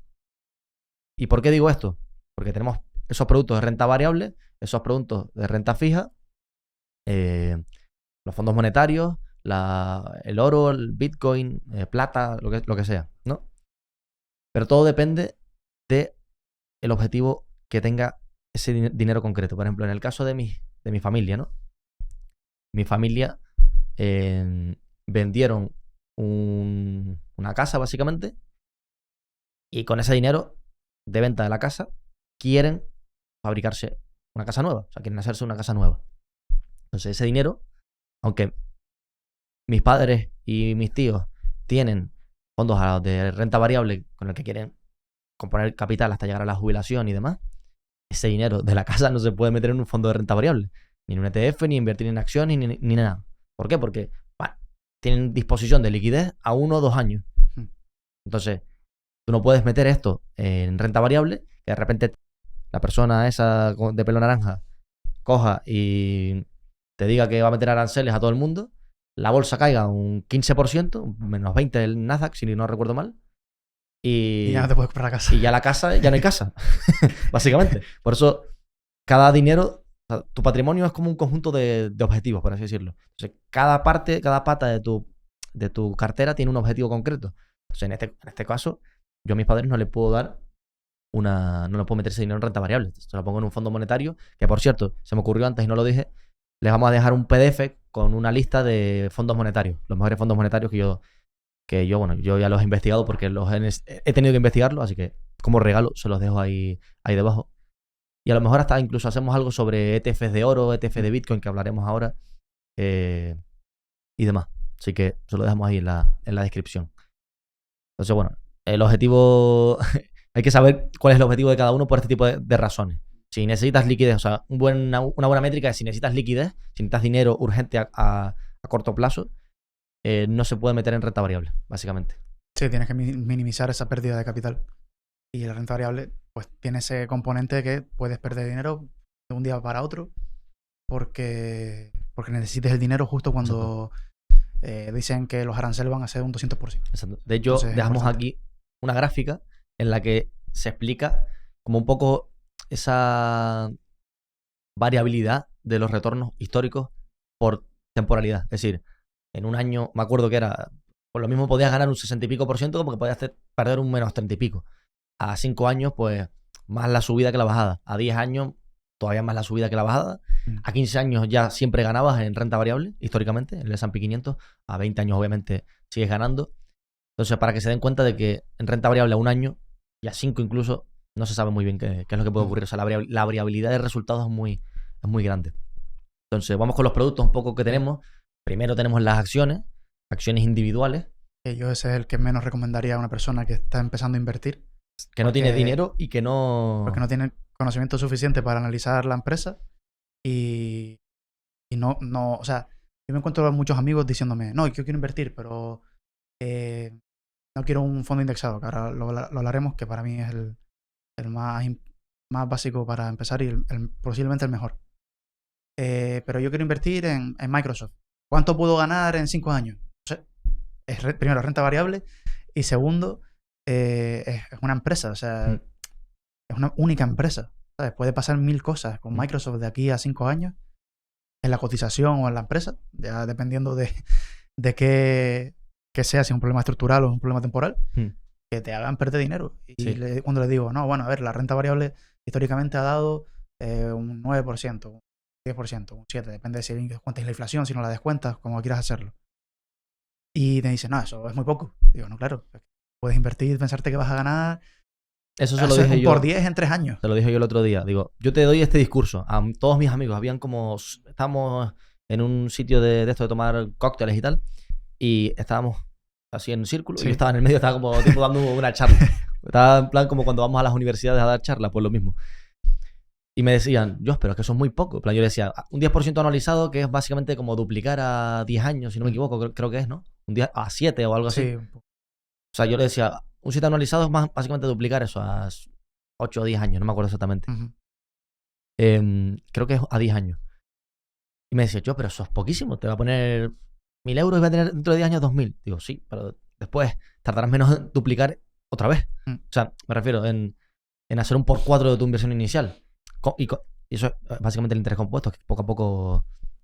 ¿Y por qué digo esto? Porque tenemos esos productos de renta variable, esos productos de renta fija, los fondos monetarios, el oro, el Bitcoin, plata, lo que sea, ¿no? Pero todo depende del objetivo que tenga ese dinero concreto. Por ejemplo, en el caso de mi familia, ¿no? Mi familia vendieron una casa, básicamente, y con ese dinero de venta de la casa quieren fabricarse una casa nueva. O sea, quieren hacerse una casa nueva. Entonces, ese dinero, aunque mis padres y mis tíos tienen fondos de renta variable con el que quieren componer capital hasta llegar a la jubilación y demás, ese dinero de la casa no se puede meter en un fondo de renta variable, ni en un ETF, ni invertir en acciones, ni nada. ¿Por qué? Porque tienen disposición de liquidez a 1 o 2 años. Entonces, tú no puedes meter esto en renta variable, que de repente la persona esa de pelo naranja coja y te diga que va a meter aranceles a todo el mundo, la bolsa caiga un 15%, menos 20 el Nasdaq, si no recuerdo mal, y ya no te puedes comprar la casa. Y ya la casa, ya no hay casa, básicamente. Por eso, cada dinero, o sea, tu patrimonio es como un conjunto de objetivos, por así decirlo. Entonces, cada pata de tu cartera tiene un objetivo concreto. Entonces, en este caso, yo a mis padres no les puedo dar no les puedo meter ese dinero en renta variable. Se lo pongo en un fondo monetario, que por cierto, se me ocurrió antes y no lo dije, les vamos a dejar un PDF con una lista de fondos monetarios, los mejores fondos monetarios que yo ya los he investigado porque he tenido que investigarlos, así que como regalo se los dejo ahí debajo. Y a lo mejor hasta incluso hacemos algo sobre ETFs de oro, ETFs de Bitcoin, que hablaremos ahora, y demás. Así que se lo dejamos ahí en la descripción. Entonces, bueno, el objetivo... hay que saber cuál es el objetivo de cada uno por este tipo de razones. Si necesitas liquidez, o sea, una buena métrica es si necesitas liquidez, si necesitas dinero urgente a corto plazo, no se puede meter en renta variable, básicamente. Sí, tienes que minimizar esa pérdida de capital. Y la renta variable, pues, tiene ese componente que puedes perder dinero de un día para otro porque necesites el dinero justo cuando dicen que los aranceles van a ser un 200%. Exacto. De hecho, dejamos aquí una gráfica en la que se explica como un poco esa variabilidad de los retornos históricos por temporalidad. Es decir, en un año, me acuerdo que era, por lo mismo podías ganar un 60 y pico por ciento como que podías perder un menos 30 y pico. A 5 años, pues, más la subida que la bajada. A 10 años, todavía más la subida que la bajada. A 15 años ya siempre ganabas en renta variable, históricamente, en el S&P 500. A 20 años, obviamente, sigues ganando. Entonces, para que se den cuenta de que en renta variable a un año, y a 5 incluso, no se sabe muy bien qué es lo que puede ocurrir. O sea, la variabilidad de resultados es muy grande. Entonces, vamos con los productos un poco que tenemos. Primero tenemos las acciones individuales. Yo ese es el que menos recomendaría a una persona que está empezando a invertir. Que no tiene dinero y que no... Porque no tiene conocimiento suficiente para analizar la empresa y no, o sea, yo me encuentro muchos amigos diciéndome, no, yo quiero invertir, pero no quiero un fondo indexado, que ahora lo hablaremos, que para mí es el más básico para empezar y posiblemente el mejor. Pero yo quiero invertir en Microsoft. ¿Cuánto puedo ganar en 5 años? O sea, primero, renta variable, y segundo, es una empresa, o sea, es una única empresa, ¿sabes? Puede pasar 1000 cosas con Microsoft de aquí a 5 años, en la cotización o en la empresa, ya dependiendo de qué sea, si es un problema estructural o un problema temporal, que te hagan perder dinero. Y cuando les digo, no, bueno, a ver, la renta variable históricamente ha dado un 9%, un 10%, un 7%, depende de si descuentas la inflación, si no la descuentas, como quieras hacerlo. Y te dicen, no, eso es muy poco. Digo, no, claro, puedes invertir y pensarte que vas a ganar. Eso se lo dije yo. Por 10 en 3 años. Te lo dije yo el otro día. Digo, yo te doy este discurso a todos mis amigos. Estábamos en un sitio de esto de tomar cócteles y tal. Y estábamos así en un círculo. Sí. Y yo estaba en el medio, estaba como tipo dando una charla. Estaba en plan como cuando vamos a las universidades a dar charlas, pues lo mismo. Y me decían, yo espero que eso es muy poco. En plan, yo decía, un 10% anualizado, que es básicamente como duplicar a 10 años, si no me equivoco, creo que es, ¿no? Un día a 7 o algo así. Sí. O sea, yo le decía, un 7 anualizado es básicamente duplicar eso a 8 o 10 años, no me acuerdo exactamente. Creo que es a 10 años. Y me decía, pero eso es poquísimo, te va a poner 1000 euros y va a tener dentro de 10 años 2000. Digo, sí, pero después tardarás menos en duplicar otra vez. O sea, me refiero en hacer un por 4 de tu inversión inicial. Y eso es básicamente el interés compuesto, que poco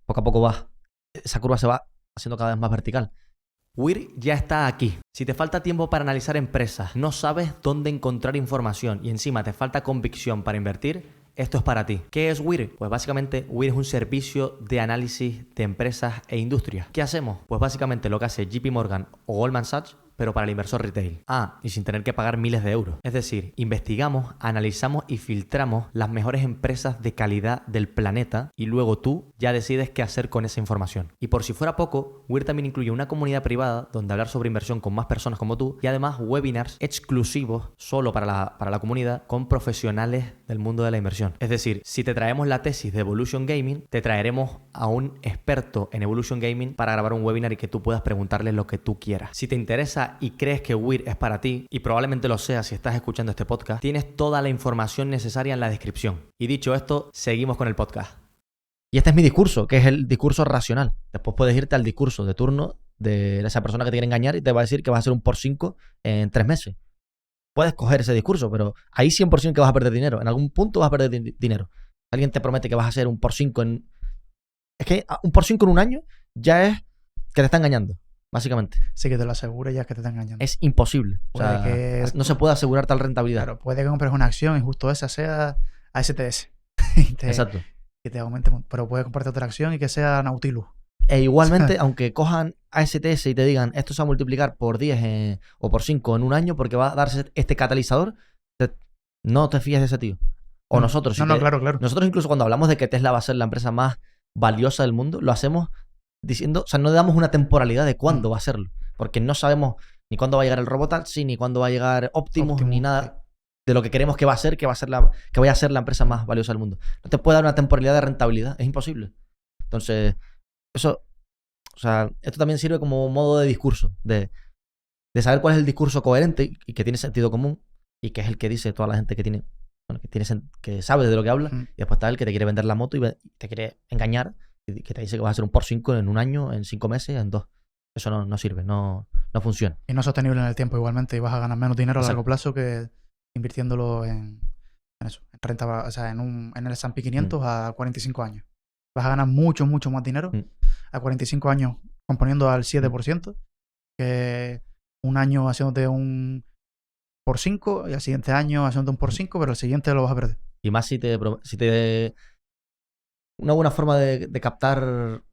a poco esa curva se va haciendo cada vez más vertical. WIR ya está aquí. Si te falta tiempo para analizar empresas, no sabes dónde encontrar información y encima te falta convicción para invertir, esto es para ti. ¿Qué es WIR? Pues básicamente WIR es un servicio de análisis de empresas e industrias. ¿Qué hacemos? Pues básicamente lo que hace JP Morgan o Goldman Sachs, pero para el inversor retail. Y sin tener que pagar miles de euros. Es decir, investigamos, analizamos y filtramos las mejores empresas de calidad del planeta y luego tú ya decides qué hacer con esa información. Y por si fuera poco, WIR también incluye una comunidad privada donde hablar sobre inversión con más personas como tú y además webinars exclusivos solo para la comunidad con profesionales del mundo de la inversión. Es decir, si te traemos la tesis de Evolution Gaming, te traeremos a un experto en Evolution Gaming para grabar un webinar y que tú puedas preguntarle lo que tú quieras. Si te interesa y crees que WIR es para ti, y probablemente lo sea si estás escuchando este podcast, tienes toda la información necesaria en la descripción. Y dicho esto, seguimos con el podcast. Y este es mi discurso, que es el discurso racional. Después puedes irte al discurso de turno de esa persona que te quiere engañar y te va a decir que vas a hacer un por 5 en 3 meses. Puedes coger ese discurso, pero ahí 100% que vas a perder dinero. En algún punto vas a perder dinero. Alguien te promete que vas a hacer un por 5 en... Es que un por 5 en un año ya es que te está engañando, básicamente. Sí, que te lo asegure ya que te está engañando. Es imposible. O sea, no se puede asegurar tal rentabilidad. Claro, puede que compres una acción y justo esa sea ASTS. Exacto. Y te aumente, pero puedes comprarte otra acción y que sea Nautilus. E igualmente, aunque cojan ASTS y te digan esto se va a multiplicar por 10 o por 5 en un año porque va a darse este catalizador, no te fíes de ese tío. O nosotros. Claro. Nosotros incluso cuando hablamos de que Tesla va a ser la empresa más valiosa del mundo, lo hacemos diciendo, o sea, no le damos una temporalidad de cuándo va a serlo. Porque no sabemos ni cuándo va a llegar el robotaxi, ni cuándo va a llegar Optimus, ni nada de lo que queremos que va a ser, que vaya a ser la empresa más valiosa del mundo. No te puede dar una temporalidad de rentabilidad, es imposible. Entonces, eso, o sea, esto también sirve como modo de discurso, de saber cuál es el discurso coherente y que tiene sentido común y que es el que dice toda la gente que tiene, bueno, que sabe de lo que habla, y después está el que te quiere vender la moto y te quiere engañar y que te dice que vas a hacer un por 5 en un año, en 5 meses, en 2. Eso no sirve, no funciona. Y no es sostenible en el tiempo igualmente, y vas a ganar menos dinero a largo plazo que invirtiéndolo en eso, en renta, o sea, en el S&P 500 a 45 años. Vas a ganar mucho más dinero a 45 años componiendo al 7% que un año haciéndote un por 5 y al siguiente año haciéndote un por 5, pero el siguiente lo vas a perder. Y más si te una buena forma de captar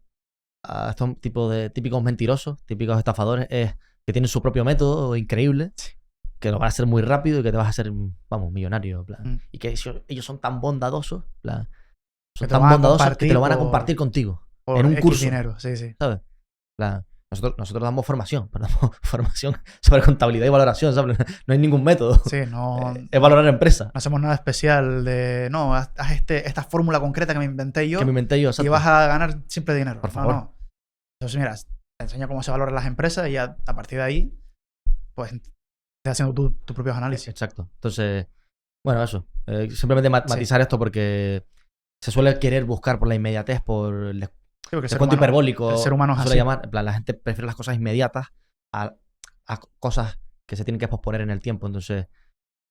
a estos tipos de típicos mentirosos, típicos estafadores, es que tienen su propio método increíble, que lo van a hacer muy rápido y que te vas a hacer, vamos, millonario. Plan. Y que ellos son tan bondadosos, plan, son tan bondadosos que te lo van a compartir contigo. En un curso. Dinero. Sí. ¿Sabes? Nosotros damos formación, pero damos formación sobre contabilidad y valoración, ¿sabes? No hay ningún método. Sí, no. Es valorar empresa. No hacemos nada especial de, no, haz esta fórmula concreta que me inventé yo. Exacto. Y vas a ganar siempre dinero. Por favor. No. Entonces, mira, te enseño cómo se valoran las empresas y a partir de ahí, pues, estás haciendo tus propios análisis. Exacto. Entonces, bueno, eso. Simplemente matizar esto porque se suele querer buscar por la inmediatez, por el descuento hiperbólico. El ser humano es así. Llamar, en plan, la gente prefiere las cosas inmediatas a cosas que se tienen que posponer en el tiempo. Entonces,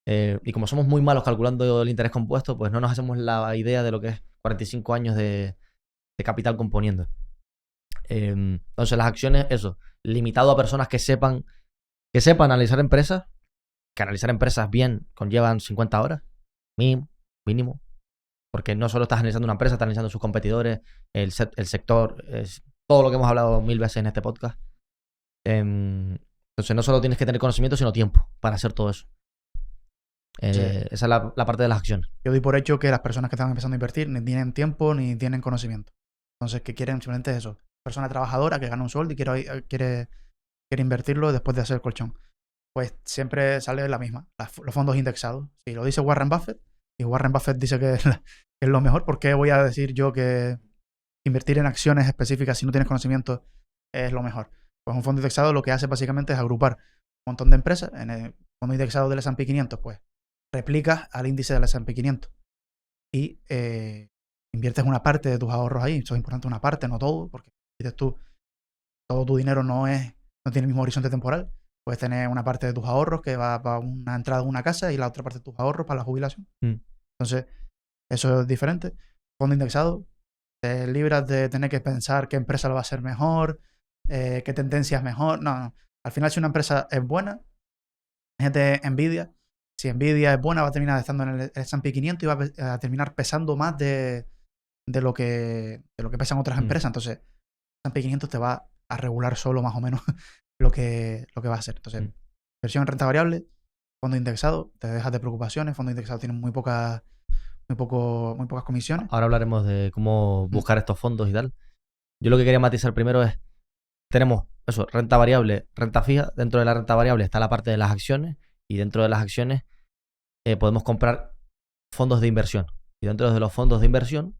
y como somos muy malos calculando el interés compuesto, pues no nos hacemos la idea de lo que es 45 años de capital componiendo. Entonces, las acciones, eso, limitado a personas que sepan analizar empresas, que analizar empresas bien conllevan 50 horas, mínimo. Porque no solo estás analizando una empresa, estás analizando sus competidores, el sector, todo lo que hemos hablado 1000 veces en este podcast. Entonces no solo tienes que tener conocimiento, sino tiempo para hacer todo eso. Esa es la parte de las acciones. Yo doy por hecho que las personas que están empezando a invertir ni tienen tiempo ni tienen conocimiento. Entonces, que quieren simplemente eso. Persona trabajadora que gana un sueldo y quiere invertirlo después de hacer el colchón. Pues siempre sale la misma. Los fondos indexados. Si lo dice Warren Buffett, y Warren Buffett dice que es lo mejor, ¿por qué voy a decir yo que invertir en acciones específicas si no tienes conocimiento es lo mejor? Pues un fondo indexado lo que hace básicamente es agrupar un montón de empresas. En el fondo indexado del S&P 500, pues replicas al índice del S&P 500 y inviertes una parte de tus ahorros ahí. Eso es importante, una parte, no todo, porque dices tú, todo tu dinero no tiene el mismo horizonte temporal. Puedes tener una parte de tus ahorros que va para una entrada de una casa y la otra parte de tus ahorros para la jubilación. Entonces, eso es diferente. Fondo indexado, te libras de tener que pensar qué empresa lo va a hacer mejor, qué tendencia es mejor. No. Al final, si una empresa es buena, gente Nvidia, si Nvidia es buena, va a terminar estando en el S&P 500 y va a terminar pesando más de lo que pesan otras empresas. Entonces, el S&P 500 te va a regular solo más o menos lo que va a hacer. Entonces, inversión en renta variable, fondo indexado, te dejas de preocupaciones. Fondo indexado tiene muy pocas comisiones. Ahora hablaremos de cómo buscar estos fondos y tal. Yo lo que quería matizar primero es, tenemos eso, renta variable, renta fija. Dentro de la renta variable está la parte de las acciones y dentro de las acciones podemos comprar fondos de inversión. Y dentro de los fondos de inversión,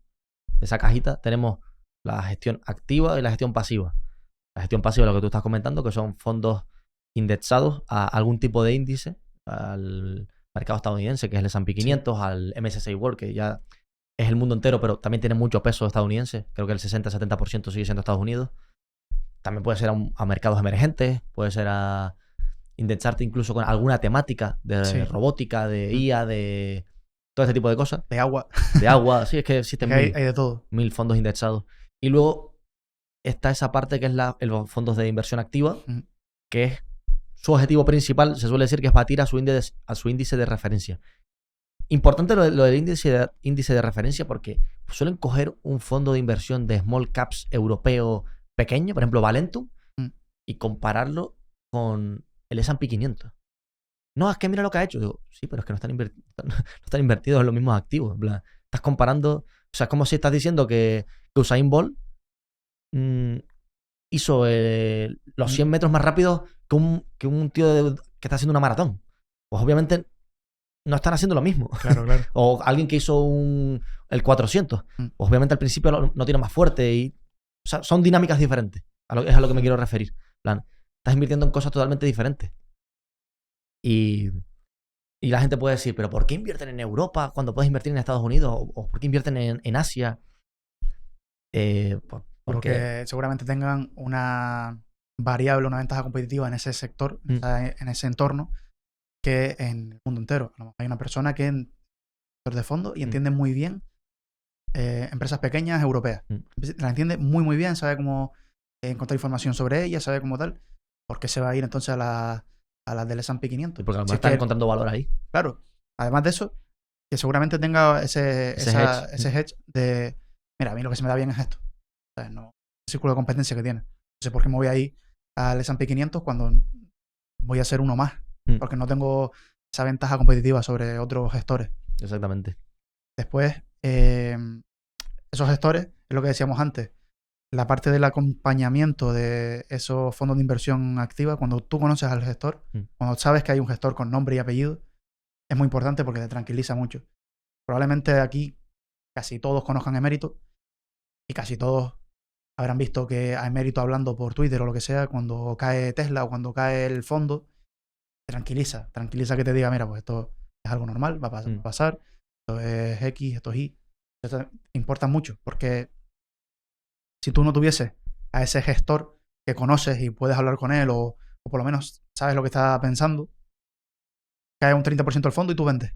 de esa cajita, tenemos la gestión activa y la gestión pasiva. La gestión pasiva es lo que tú estás comentando, que son fondos indexados a algún tipo de índice, al mercado estadounidense, que es el S&P 500, sí, al MSCI World, que ya es el mundo entero, pero también tiene mucho peso estadounidense. Creo que el 60-70% sigue siendo Estados Unidos. También puede ser a mercados emergentes, puede ser a indexarte incluso con alguna temática de robótica, de IA, de todo ese tipo de cosas. De agua. De agua, sí, es que existen hay de todo. 1000 fondos indexados. Y luego está esa parte que es los fondos de inversión activa, que es su objetivo principal, se suele decir que es batir a su índice de referencia. Importante lo del índice de referencia porque suelen coger un fondo de inversión de small caps europeo pequeño, por ejemplo Valentum, y compararlo con el S&P 500. No, es que mira lo que ha hecho. Digo, sí, pero es que no están invertidos en los mismos activos. En plan, estás comparando, o sea, es como si estás diciendo que Usain Bolt hizo los 100 metros más rápidos que un tío que está haciendo una maratón. Pues obviamente no están haciendo lo mismo. Claro, claro. O alguien que hizo el 400. Pues obviamente al principio no tiene más fuerte. O sea, son dinámicas diferentes. Es a lo que me quiero referir. En plan, estás invirtiendo en cosas totalmente diferentes. Y la gente puede decir, ¿pero por qué invierten en Europa cuando puedes invertir en Estados Unidos? ¿O por qué invierten en Asia? Porque seguramente tengan una variable, una ventaja competitiva en ese sector, en ese entorno, que en el mundo entero. A lo mejor hay una persona que en sector de fondo y entiende muy bien empresas pequeñas europeas. La entiende muy, muy bien, sabe cómo encontrar información sobre ellas, sabe cómo tal. ¿Por qué se va a ir entonces a las del S&P 500? Porque a lo mejor están encontrando valor ahí. Claro. Además de eso, que seguramente tenga ese hedge de, mira, a mí lo que se me da bien es esto. O sea, no, el círculo de competencia que tiene. No sé por qué me voy a ir al S&P 500 cuando voy a ser uno más. Porque no tengo esa ventaja competitiva sobre otros gestores. Exactamente. Después, esos gestores, es lo que decíamos antes, la parte del acompañamiento de esos fondos de inversión activa, cuando tú conoces al gestor, cuando sabes que hay un gestor con nombre y apellido, es muy importante porque te tranquiliza mucho. Probablemente aquí casi todos conozcan a Emérito y casi todos habrán visto que a Emérito hablando por Twitter o lo que sea, cuando cae Tesla o cuando cae el fondo, te tranquiliza que te diga, mira, pues esto es algo normal, va a pasar, esto es X, esto es Y. Esto importa mucho porque si tú no tuvieses a ese gestor que conoces y puedes hablar con él o por lo menos sabes lo que está pensando, cae un 30% del fondo y tú vendes.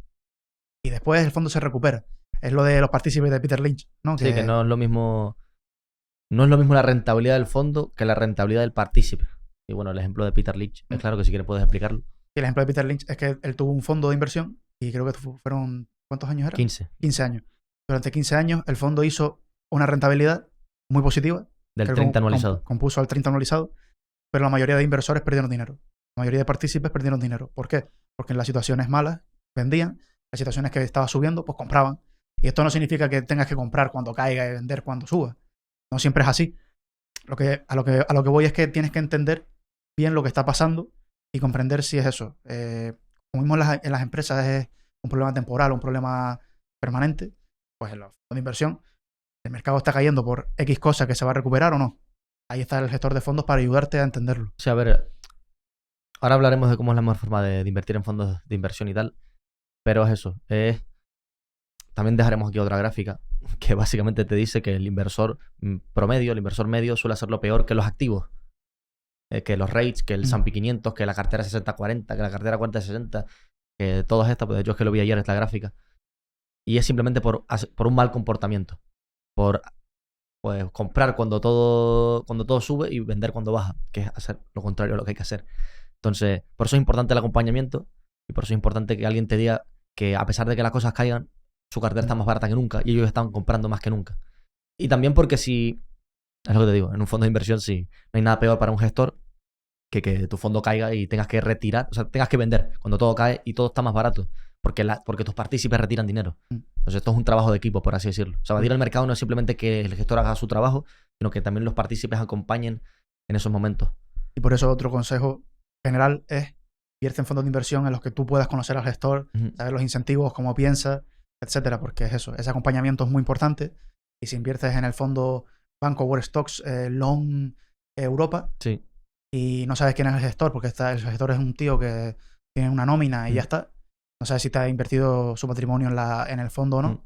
Y después el fondo se recupera. Es lo de los partícipes de Peter Lynch, ¿no? Sí, que no es lo mismo. No es lo mismo la rentabilidad del fondo que la rentabilidad del partícipe. Y bueno, el ejemplo de Peter Lynch, es claro que si quieres puedes explicarlo. Y el ejemplo de Peter Lynch es que él tuvo un fondo de inversión y creo que fueron, ¿cuántos años era? 15. 15 años. Durante 15 años el fondo hizo una rentabilidad muy positiva. Del 30 anualizado. Compuso al 30 anualizado, pero la mayoría de inversores perdieron dinero. La mayoría de partícipes perdieron dinero. ¿Por qué? Porque en las situaciones malas vendían, las situaciones que estaba subiendo, pues compraban. Y esto no significa que tengas que comprar cuando caiga y vender cuando suba. No siempre es así. A lo que voy es que tienes que entender bien lo que está pasando y comprender si es eso. Como vimos en las empresas es un problema temporal, un problema permanente, pues en los fondos de inversión el mercado está cayendo por X cosa que se va a recuperar o no. Ahí está el gestor de fondos para ayudarte a entenderlo. Sí, a ver, ahora hablaremos de cómo es la mejor forma de invertir en fondos de inversión y tal, pero es eso. También dejaremos aquí otra gráfica que básicamente te dice que el inversor promedio, el inversor medio suele hacerlo peor que los activos. Que los rates, que el S&P 500, que la cartera 60-40, que la cartera 40-60, que todas estas, pues de hecho es que lo vi ayer esta gráfica. Y es simplemente por un mal comportamiento. Por pues comprar cuando todo sube y vender cuando baja, que es hacer lo contrario a lo que hay que hacer. Entonces, por eso es importante el acompañamiento y por eso es importante que alguien te diga que a pesar de que las cosas caigan, su cartera está más barata que nunca y ellos están comprando más que nunca. Y también porque si, es lo que te digo, en un fondo de inversión sí, no hay nada peor para un gestor que tu fondo caiga y tengas que retirar, o sea, tengas que vender cuando todo cae y todo está más barato. Porque tus partícipes retiran dinero. Entonces esto es un trabajo de equipo, por así decirlo. O sea, batir el mercado no es simplemente que el gestor haga su trabajo, sino que también los partícipes acompañen en esos momentos. Y por eso otro consejo general es invierte en fondos de inversión en los que tú puedas conocer al gestor, saber los incentivos, cómo piensa, etcétera, porque es eso, ese acompañamiento es muy importante. Y si inviertes en el fondo Vancouver Stocks Long Europa, sí, y no sabes quién es el gestor, porque el gestor es un tío que tiene una nómina y ya está. No sabes si te ha invertido su patrimonio en el fondo o no.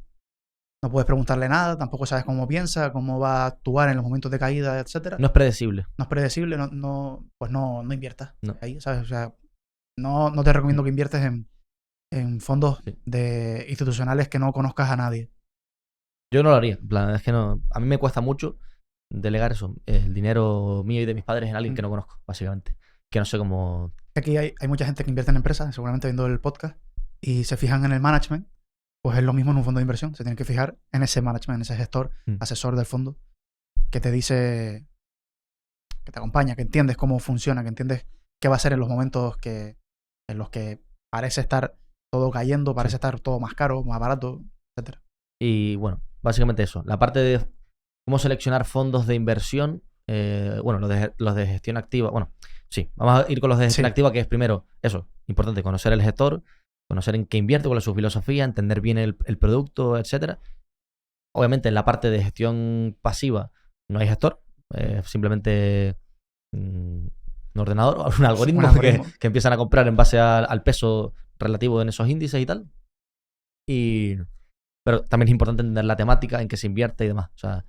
No puedes preguntarle nada, tampoco sabes cómo piensa, cómo va a actuar en los momentos de caída, etcétera. No es predecible. No es predecible, pues no inviertas. No. Ahí, ¿sabes? O sea, no te recomiendo que inviertes en fondos institucionales que no conozcas a nadie. Yo no lo haría. En plan, es que no. A mí me cuesta mucho delegar eso, el dinero mío y de mis padres en alguien que no conozco, básicamente. Que no sé cómo. Aquí hay mucha gente que invierte en empresas, seguramente viendo el podcast, y se fijan en el management. Pues es lo mismo en un fondo de inversión. Se tienen que fijar en ese management, en ese gestor, asesor del fondo, que te dice, que te acompaña, que entiendes cómo funciona, que entiendes qué va a ser en los momentos en los que parece estar todo cayendo, parece estar todo más caro, más barato, etcétera. Y bueno, básicamente eso. La parte de cómo seleccionar fondos de inversión, bueno, los de gestión activa. Bueno, sí, vamos a ir con los de gestión activa, que es primero, eso, importante, conocer el gestor, conocer en qué invierte, cuál es su filosofía, entender bien el producto, etcétera. Obviamente en la parte de gestión pasiva no hay gestor, simplemente un ordenador o un algoritmo que empiezan a comprar en base al peso relativo en esos índices y tal. Pero también es importante entender la temática en que se invierte y demás. O sea,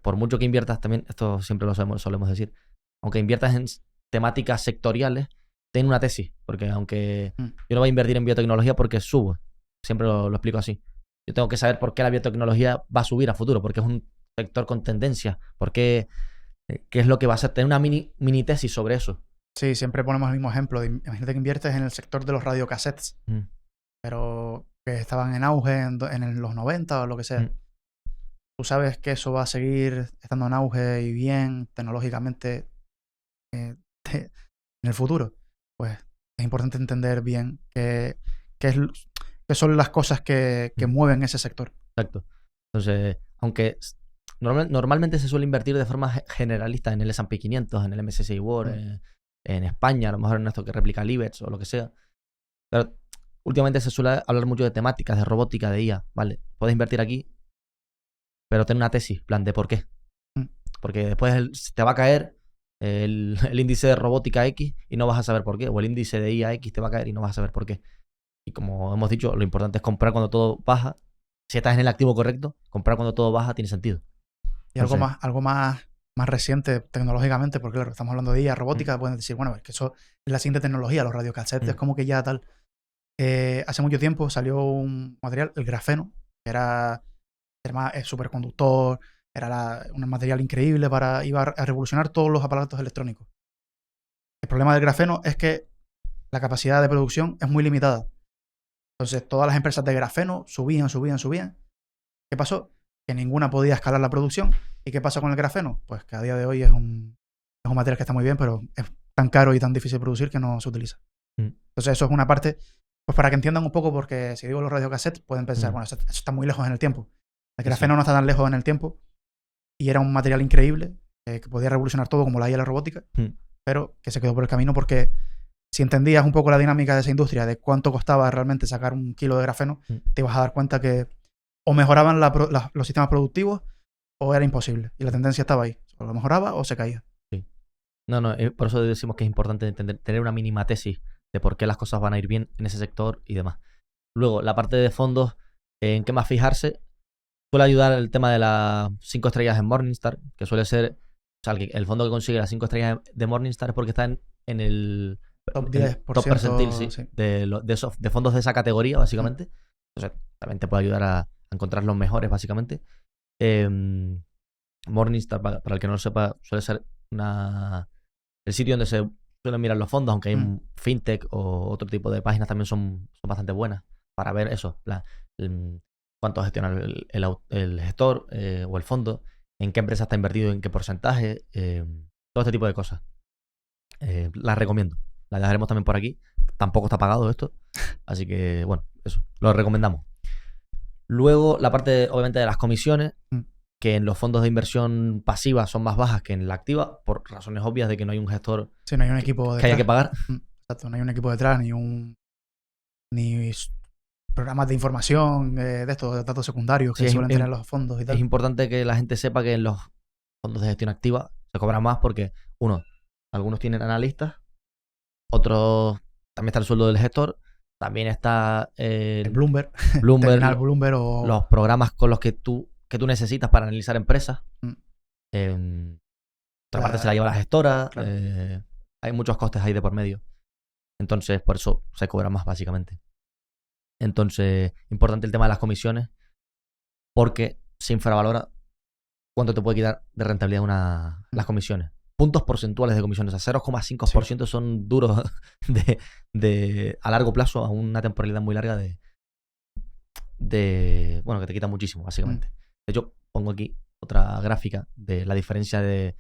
por mucho que inviertas también, esto siempre lo solemos decir, aunque inviertas en temáticas sectoriales, ten una tesis, porque aunque yo no voy a invertir en biotecnología porque subo, siempre lo explico así. Yo tengo que saber por qué la biotecnología va a subir a futuro, porque es un sector con tendencia, porque qué es lo que va a hacer, tener una mini tesis sobre eso. Sí, siempre ponemos el mismo ejemplo. Imagínate que inviertes en el sector de los radiocassettes, pero que estaban en auge en los 90 o lo que sea. Tú sabes que eso va a seguir estando en auge y bien tecnológicamente en el futuro. Pues es importante entender bien qué son las cosas que mueven ese sector. Exacto. Entonces, aunque normalmente se suele invertir de forma generalista en el S&P 500, en el MSCI World, en España, a lo mejor en esto que replica el IBEX o lo que sea. Pero últimamente se suele hablar mucho de temáticas, de robótica, de IA, ¿vale? Puedes invertir aquí, pero ten una tesis, plan de por qué. Porque después te va a caer el índice de robótica X y no vas a saber por qué. O el índice de IA X te va a caer y no vas a saber por qué. Y como hemos dicho, lo importante es comprar cuando todo baja. Si estás en el activo correcto, comprar cuando todo baja tiene sentido. Y algo más reciente tecnológicamente, porque claro, estamos hablando de IA, robótica, pueden decir, bueno, es que eso es la siguiente tecnología, los radiocassettes, es como que ya tal. Hace mucho tiempo salió un material, el grafeno, que era superconductor, era un material increíble iba a revolucionar todos los aparatos electrónicos. El problema del grafeno es que la capacidad de producción es muy limitada. Entonces todas las empresas de grafeno subían. ¿Qué pasó? Que ninguna podía escalar la producción. ¿Y qué pasa con el grafeno? Pues que a día de hoy es un material que está muy bien, pero es tan caro y tan difícil de producir que no se utiliza. Entonces eso es una parte, pues para que entiendan un poco, porque si digo los radiocassettes pueden pensar, bueno, eso está muy lejos en el tiempo. El grafeno no está tan lejos en el tiempo y era un material increíble que podía revolucionar todo como la IA y la robótica, pero que se quedó por el camino porque si entendías un poco la dinámica de esa industria, de cuánto costaba realmente sacar un kilo de grafeno, te ibas a dar cuenta que o mejoraban los sistemas productivos o era imposible. Y la tendencia estaba ahí. O lo mejoraba o se caía. Sí. No, por eso decimos que es importante tener una mínima tesis de por qué las cosas van a ir bien en ese sector y demás. Luego, la parte de fondos, en qué más fijarse, suele ayudar el tema de las 5 estrellas en Morningstar, que suele ser, o sea, el fondo que consigue las 5 estrellas de Morningstar es porque está en el top 10%, top percentil, sí. De fondos de esa categoría, básicamente. Entonces, también te puede ayudar a encontrar los mejores, básicamente. Morningstar, para el que no lo sepa, suele ser el sitio donde se suelen mirar los fondos, aunque hay un fintech o otro tipo de páginas también son bastante buenas para ver eso, cuánto gestiona el gestor o el fondo, en qué empresa está invertido, en qué porcentaje, todo este tipo de cosas. Las recomiendo. Las dejaremos también por aquí. Tampoco está pagado esto, así que bueno, eso, lo recomendamos. Luego la parte obviamente de las comisiones, que en los fondos de inversión pasiva son más bajas que en la activa, por razones obvias de que no hay un gestor no hay un equipo que haya que pagar. Exacto, no hay un equipo detrás, ni programas de información, de estos datos secundarios que suelen tener los fondos y tal. Es importante que la gente sepa que en los fondos de gestión activa se cobra más porque, algunos tienen analistas, otros también está el sueldo del gestor, también está el Bloomberg, Bloomberg o los programas con los que tú necesitas para analizar empresas. Otra parte se la lleva la gestora. Claro. Hay muchos costes ahí de por medio. Entonces, por eso se cobra más, básicamente. Entonces, importante el tema de las comisiones, porque se infravalora cuánto te puede quitar de rentabilidad las comisiones. Puntos porcentuales de comisiones, a 0,5% son duros a largo plazo, a una temporalidad muy larga que te quita muchísimo, básicamente. De hecho, pongo aquí otra gráfica de la diferencia de,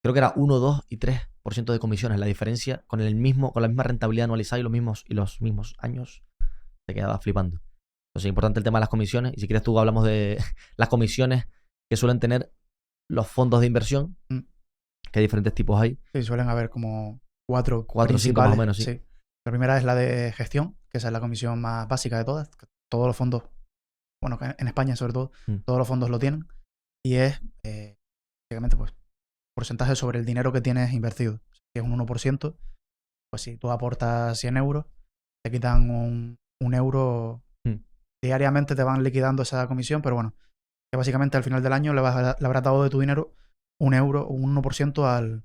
creo que era 1, 2 y 3% de comisiones. La diferencia con la misma rentabilidad anualizada y los mismos años, te quedaba flipando. Entonces, es importante el tema de las comisiones. Y si quieres tú hablamos de las comisiones que suelen tener los fondos de inversión, que diferentes tipos hay. Sí, suelen haber como 4 o 5 más o menos, sí. La primera es la de gestión, que esa es la comisión más básica de todas. Todos los fondos, bueno, en España sobre todo, todos los fondos lo tienen. Y es, básicamente, pues, porcentaje sobre el dinero que tienes invertido. Si es un 1%, pues si tú aportas 100 euros, te quitan un euro. Diariamente te van liquidando esa comisión, pero bueno, que básicamente al final del año le habrás dado de tu dinero un euro o un 1%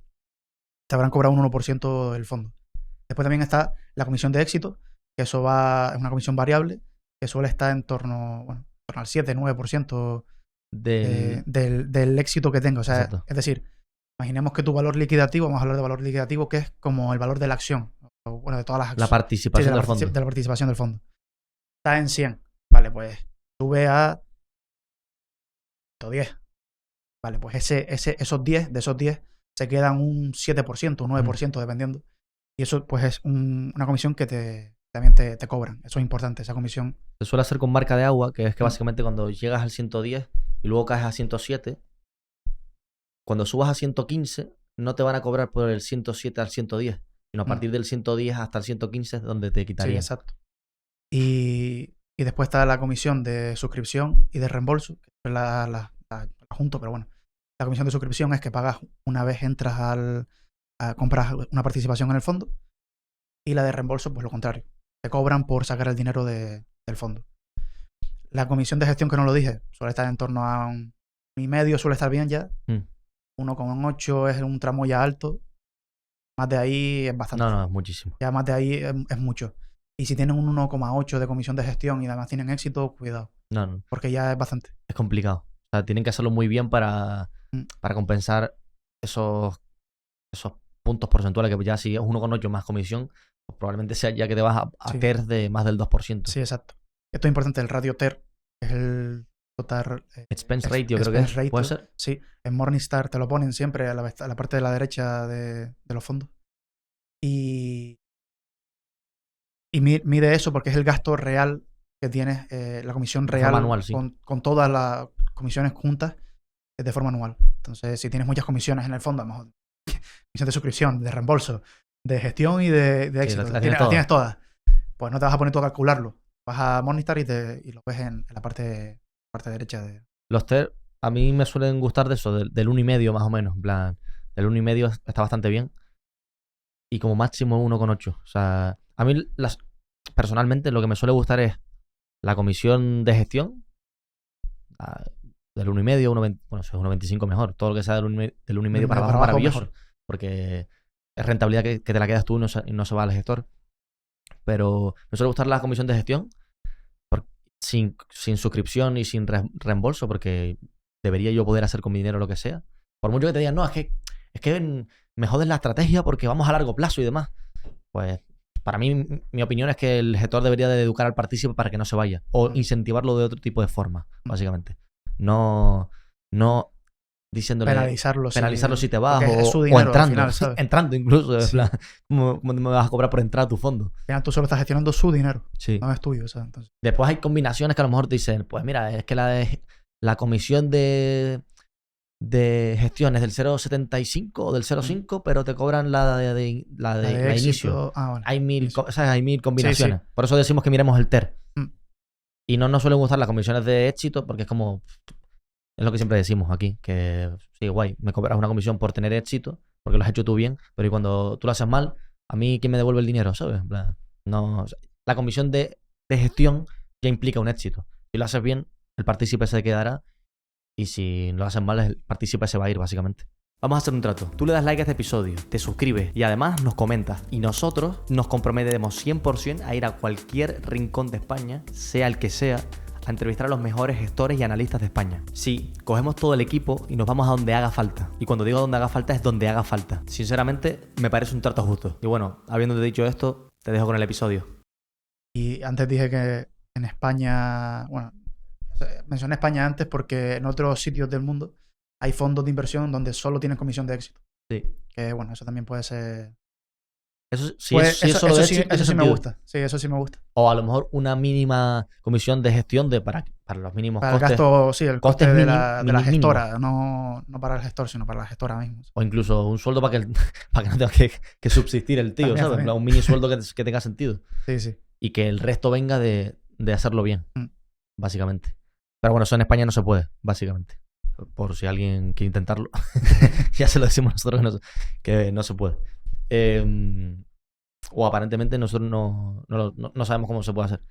te habrán cobrado un 1% del fondo. Después también está la comisión de éxito, que eso es una comisión variable, que suele estar en torno al 7-9% del éxito que tenga. O sea, es decir, imaginemos que tu valor liquidativo, vamos a hablar de valor liquidativo, que es como el valor de la acción, de todas las acciones. La participación del fondo. De la participación del fondo. Está en 100. Vale, pues sube a 110. Vale, pues esos 10, de esos 10 se quedan un 7%, un 9%, dependiendo. Y eso pues es una comisión que también te cobran. Eso es importante, esa comisión. Se suele hacer con marca de agua, que es que básicamente cuando llegas al 110 y luego caes a 107, cuando subas a 115 no te van a cobrar por el 107 al 110, sino a partir del 110 hasta el 115 es donde te quitarían. Sí, exacto. Y después está la comisión de suscripción y de reembolso, que es la junto, pero bueno. La comisión de suscripción es que pagas una vez entras compras una participación en el fondo, y la de reembolso, pues lo contrario. Te cobran por sacar el dinero del fondo. La comisión de gestión, que no lo dije, suele estar en torno a 1,5, suele estar bien ya. 1,8 es un tramo ya alto. Más de ahí es bastante. No, es muchísimo. Ya más de ahí es mucho. Y si tienen un 1,8 de comisión de gestión y además tienen éxito, cuidado. No. Porque ya es bastante. Es complicado. O sea, tienen que hacerlo muy bien para compensar esos puntos porcentuales, que ya si es 1,8 más comisión, pues probablemente sea ya que te vas a TER de más del 2%. Sí, exacto. Esto es importante, el ratio TER, es el total... expense ratio, creo que es. Ratio, ¿puede ser? Sí, en Morningstar te lo ponen siempre a la parte de la derecha de los fondos. Y mide eso porque es el gasto real que tienes, la comisión real anual, sí. con todas las comisiones juntas de forma anual. Entonces, si tienes muchas comisiones en el fondo, a lo mejor comisión de suscripción, de reembolso, de gestión y de éxito, las tienes todas, pues no te vas a poner tú a calcularlo. Vas a Morningstar y lo ves en la parte derecha de... Los TER a mí me suelen gustar de eso, del 1,5 más o menos. En plan, del 1,5 está bastante bien. Y como máximo 1,8. O sea, a mí personalmente lo que me suele gustar es la comisión de gestión. Del 1,5, bueno, si es 1,25 mejor. Todo lo que sea del 1,5 para abajo es maravilloso. Mejor. Porque es rentabilidad que te la quedas tú y no se va al gestor. Pero me suele gustar la comisión de gestión sin suscripción y sin reembolso, porque debería yo poder hacer con mi dinero lo que sea. Por mucho que te digan, no, es que me jodes la estrategia porque vamos a largo plazo y demás. Pues para mí, mi opinión es que el gestor debería de educar al partícipe para que no se vaya. O incentivarlo de otro tipo de forma, básicamente. No diciéndole penalizarlo si te vas o entrando. Entrando incluso. Sí. ¿Cómo me vas a cobrar por entrar a tu fondo? Al final tú solo estás gestionando su dinero. Sí. No es tuyo. Entonces. Después hay combinaciones que a lo mejor te dicen, pues mira, es que la comisión de gestión es del 0,75 o del 0,5, pero te cobran la de inicio. Bueno, hay 1000 combinaciones. Sí. Por eso decimos que miremos el TER. Y no nos suelen gustar las comisiones de éxito porque es como... Es lo que siempre decimos aquí, que sí, guay, me cobras una comisión por tener éxito, porque lo has hecho tú bien, pero y cuando tú lo haces mal, a mí, ¿quién me devuelve el dinero? ¿Sabes? En plan, no, la comisión de gestión ya implica un éxito. Si lo haces bien, el partícipe se quedará, y si lo haces mal, el partícipe se va a ir, básicamente. Vamos a hacer un trato. Tú le das like a este episodio, te suscribes y además nos comentas. Y nosotros nos comprometemos 100% a ir a cualquier rincón de España, sea el que sea, a entrevistar a los mejores gestores y analistas de España. Sí, cogemos todo el equipo y nos vamos a donde haga falta. Y cuando digo donde haga falta, es donde haga falta. Sinceramente, me parece un trato justo. Y bueno, habiéndote dicho esto, te dejo con el episodio. Y antes dije que en España... Bueno, mencioné España antes porque en otros sitios del mundo hay fondos de inversión donde solo tienen comisión de éxito. Sí. Que bueno, eso también puede ser... Eso sí, pues eso sí me gusta. Sí, eso sí me gusta. O a lo mejor una mínima comisión de gestión para los mínimos para costes. El gasto, sí, el coste de la gestora. No para el gestor, sino para la gestora mismo. O incluso un sueldo para que no tenga que subsistir el tío, también, ¿sabes? Un mini sueldo que tenga sentido. Sí, sí. Y que el resto venga de hacerlo bien, básicamente. Pero bueno, eso en España no se puede, básicamente. Por si alguien quiere intentarlo. Ya se lo decimos nosotros que no se puede. O aparentemente nosotros no sabemos cómo se puede hacer.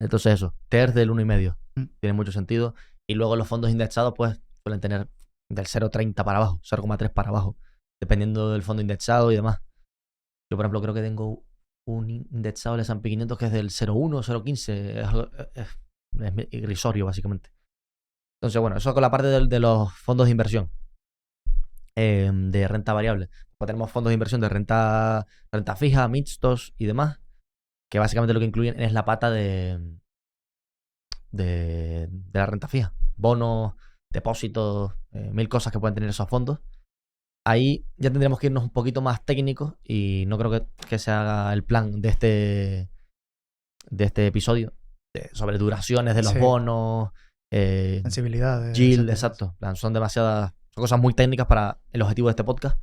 Entonces eso, TERS del 1,5. Tiene mucho sentido. Y luego los fondos indexados pues suelen tener del 0,30 para abajo, 0,3 para abajo, dependiendo del fondo indexado y demás. Yo, por ejemplo, creo que tengo un indexado del S&P 500 que es del 0,1 o 0,15. Es irrisorio, básicamente. Entonces, bueno, eso con la parte de los fondos de inversión. De renta variable. Pues tenemos fondos de inversión de renta fija, mixtos y demás, que básicamente lo que incluyen es la pata de la renta fija. Bonos, depósitos, 1000 cosas que pueden tener esos fondos. Ahí ya tendremos que irnos un poquito más técnicos y no creo que se haga el plan de este episodio sobre duraciones de los bonos, sensibilidades, yield, exacto. Son demasiadas... Son cosas muy técnicas para el objetivo de este podcast.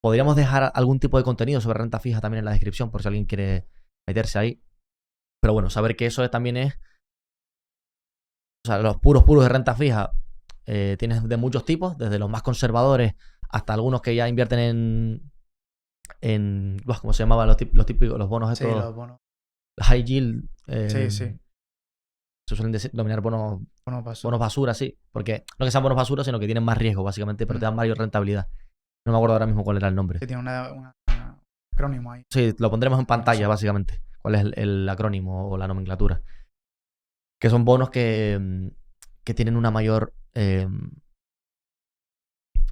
Podríamos dejar algún tipo de contenido sobre renta fija también en la descripción por si alguien quiere meterse ahí. Pero bueno, saber que eso también es... O sea, los puros de renta fija tienes de muchos tipos, desde los más conservadores hasta algunos que ya invierten en ¿cómo se llamaban los típicos, los bonos estos? Sí, los bonos. High yield. Sí. Se suelen denominar bonos basura, sí. Porque no que sean bonos basura, sino que tienen más riesgo, básicamente, pero te dan mayor rentabilidad. No me acuerdo ahora mismo cuál era el nombre. Sí, tiene un acrónimo ahí. Sí, lo pondremos en pantalla, básicamente. Cuál es el acrónimo o la nomenclatura. Que son bonos que tienen una mayor...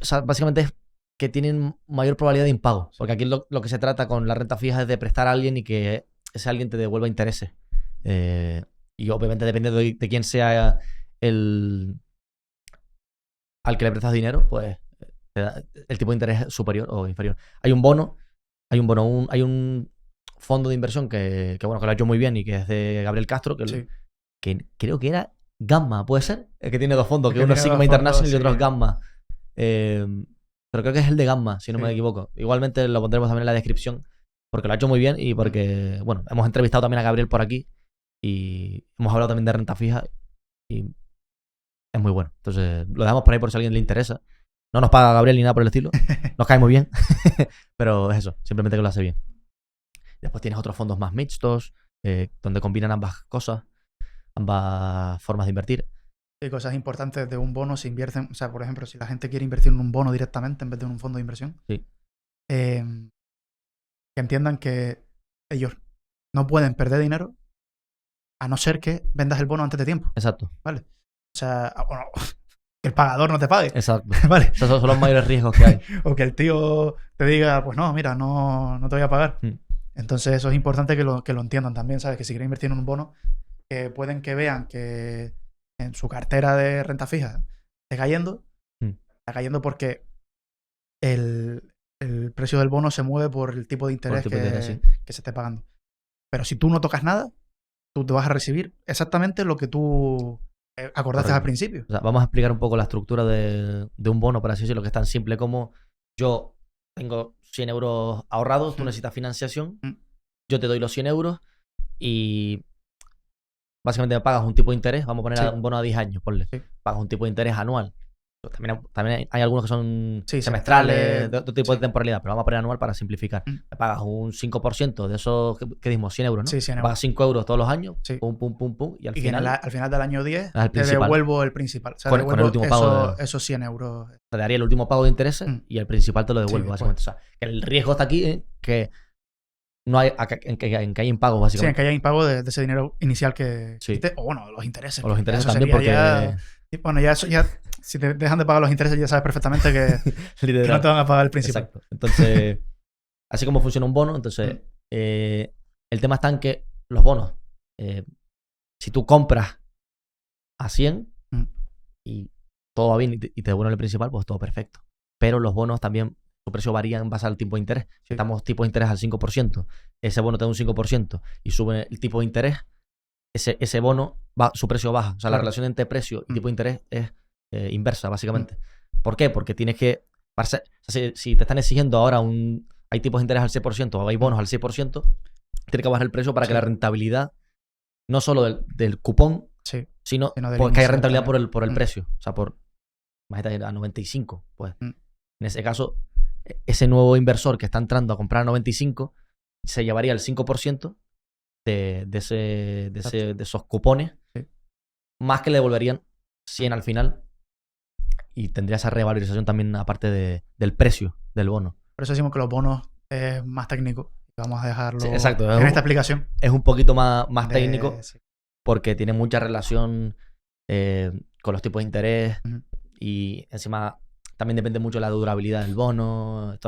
o sea, básicamente es que tienen mayor probabilidad de impago. Porque aquí lo que se trata con la renta fija es de prestar a alguien y que ese alguien te devuelva intereses. Y obviamente dependiendo de quién sea al que le prestas dinero, pues el tipo de interés es superior o inferior. Hay un fondo de inversión que lo ha hecho muy bien y que es de Gabriel Castro, que creo que era Gamma, ¿puede ser? Es que tiene dos fondos, que uno es Sigma International y otro es Gamma. Pero creo que es el de Gamma, si no me equivoco. Igualmente lo pondremos también en la descripción, porque lo ha hecho muy bien y porque, bueno, hemos entrevistado también a Gabriel por aquí. Y hemos hablado también de renta fija y es muy bueno. Entonces lo dejamos por ahí por si a alguien le interesa. No nos paga Gabriel ni nada por el estilo. Nos cae muy bien. Pero es eso, simplemente que lo hace bien. Después tienes otros fondos más mixtos, donde combinan ambas cosas, ambas formas de invertir. Sí, cosas importantes de un bono se invierten. O sea, por ejemplo, si la gente quiere invertir en un bono directamente en vez de en un fondo de inversión, sí. Que entiendan que ellos no pueden perder dinero a no ser que vendas el bono antes de tiempo. Exacto. ¿Vale? O sea, bueno, que el pagador no te pague. Exacto. ¿Vale? Esos son los mayores riesgos que hay. O que el tío te diga, pues no, mira, no te voy a pagar. Entonces eso es importante que lo entiendan también, ¿sabes? Que si quieren invertir en un bono, que pueden que vean que en su cartera de renta fija está cayendo. Está cayendo porque el precio del bono se mueve por el tipo de interés que se esté pagando. Pero si tú no tocas nada, tú te vas a recibir exactamente lo que tú acordaste al principio. O sea, vamos a explicar un poco la estructura de un bono, para así decirlo, que es tan simple como yo tengo 100 euros ahorrados, tú necesitas financiación yo te doy los 100 euros y básicamente me pagas un tipo de interés. Vamos a poner un bono a 10 años, ponle. Sí. Pagas un tipo de interés anual. También hay algunos que son semestrales, de otro tipo de temporalidad, pero vamos a poner anual para simplificar. Me pagas un 5% de esos, ¿qué dijimos? 100 euros, ¿no? Sí, 100 euros. Pagas 5 euros todos los años, pum, pum, pum, pum, y al final del año 10 te devuelvo el principal. O sea, con el último pago esos 100 euros. Te daría el último pago de intereses y el principal te lo devuelvo, básicamente. O sea, que el riesgo está aquí que no hay en que hay impagos, básicamente. Sí, en que haya impago de ese dinero inicial que... O bueno, los intereses. O los intereses también porque... Bueno, ya eso ya... Si te dejan de pagar los intereses, ya sabes perfectamente que no te van a pagar el principal. Exacto. Entonces, así como funciona un bono, entonces, el tema está en que los bonos, si tú compras a 100 y todo va bien y te devuelven el principal, pues todo perfecto. Pero los bonos también, su precio varía en base al tipo de interés. Si estamos tipo de interés al 5%, ese bono te da un 5% y sube el tipo de interés, ese bono, su precio baja. O sea, la relación entre precio y tipo de interés es inversa, básicamente. ¿Por qué? Porque tienes que... O sea, si te están exigiendo ahora hay tipos de interés al 6% o hay bonos al 6%, tienes que bajar el precio para que la rentabilidad, no solo del cupón, sino que haya rentabilidad por el precio. O sea, imagínate, a 95, pues. En ese caso, ese nuevo inversor que está entrando a comprar a 95 se llevaría el 5% de esos cupones, más que le devolverían 100 al final. Y tendría esa revalorización también aparte del precio del bono. Por eso decimos que los bonos es más técnico. Vamos a dejarlo en esta explicación. Es un poquito más técnico porque tiene mucha relación con los tipos de interés y encima también depende mucho de la durabilidad del bono,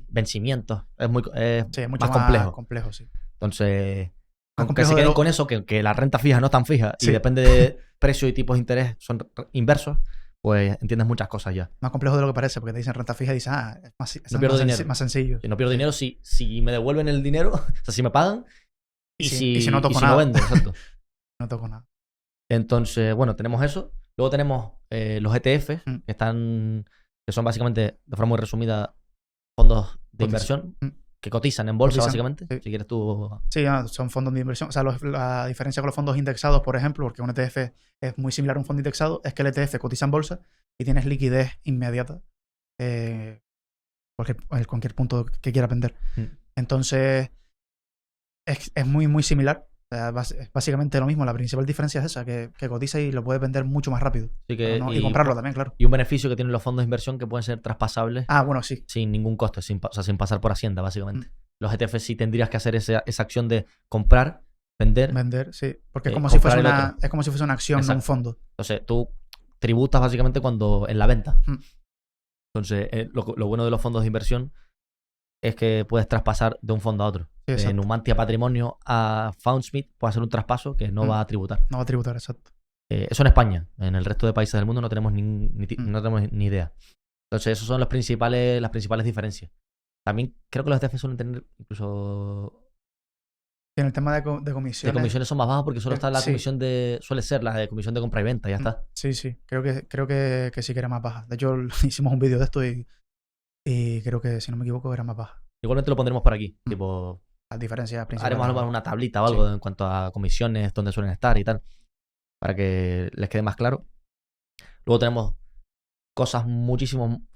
vencimientos. Es mucho más complejo. Sí. Entonces, aunque se queden con eso, que la renta fija no es tan fija y depende de precio y tipos de interés son inversos, pues entiendes muchas cosas ya. Más complejo de lo que parece, porque te dicen renta fija y dices, no pierdo dinero. Más sencillo. Si no pierdo dinero, si me devuelven el dinero, o sea, si me pagan, y si no toco nada. No vendo, exacto. No toco nada. Entonces, bueno, tenemos eso. Luego tenemos los ETFs, que son básicamente, de forma muy resumida, fondos de inversión que cotizan en bolsa, básicamente. Sí. Si quieres tú... Sí, son fondos de inversión. O sea, la diferencia con los fondos indexados, por ejemplo, porque un ETF es muy similar a un fondo indexado, es que el ETF cotiza en bolsa y tienes liquidez inmediata cualquier punto que quiera vender. Entonces, es muy, muy similar. O sea, es básicamente lo mismo. La principal diferencia es esa, que cotiza y lo puedes vender mucho más rápido. Y comprarlo también, claro. Y un beneficio que tienen los fondos de inversión que pueden ser traspasables. Bueno, sí. Sin ningún costo, sin pasar por Hacienda, básicamente. Los ETF sí tendrías que hacer esa acción de comprar, vender. Vender, sí. Porque es como si fuese una acción de un fondo. Entonces, tú tributas básicamente en la venta. Entonces, lo bueno de los fondos de inversión es que puedes traspasar de un fondo a otro. Sí, de Numantia Patrimonio a Foundsmith puedes hacer un traspaso que no va a tributar. No va a tributar, exacto. Eso en España. En el resto de países del mundo no tenemos no tenemos ni idea. Entonces, esas son las principales diferencias. También creo que los ETF suelen tener incluso... En el tema de comisiones... De comisiones son más bajas porque solo está la comisión de... Suele ser la de comisión de compra y venta, ya está. Sí. Creo que sí que era más baja. De hecho, hicimos un vídeo de esto y creo que, si no me equivoco, era más baja. Igualmente lo pondremos por aquí. Tipo... Las diferencias principales. Haremos una tablita o algo en cuanto a comisiones, dónde suelen estar y tal. Para que les quede más claro. Luego tenemos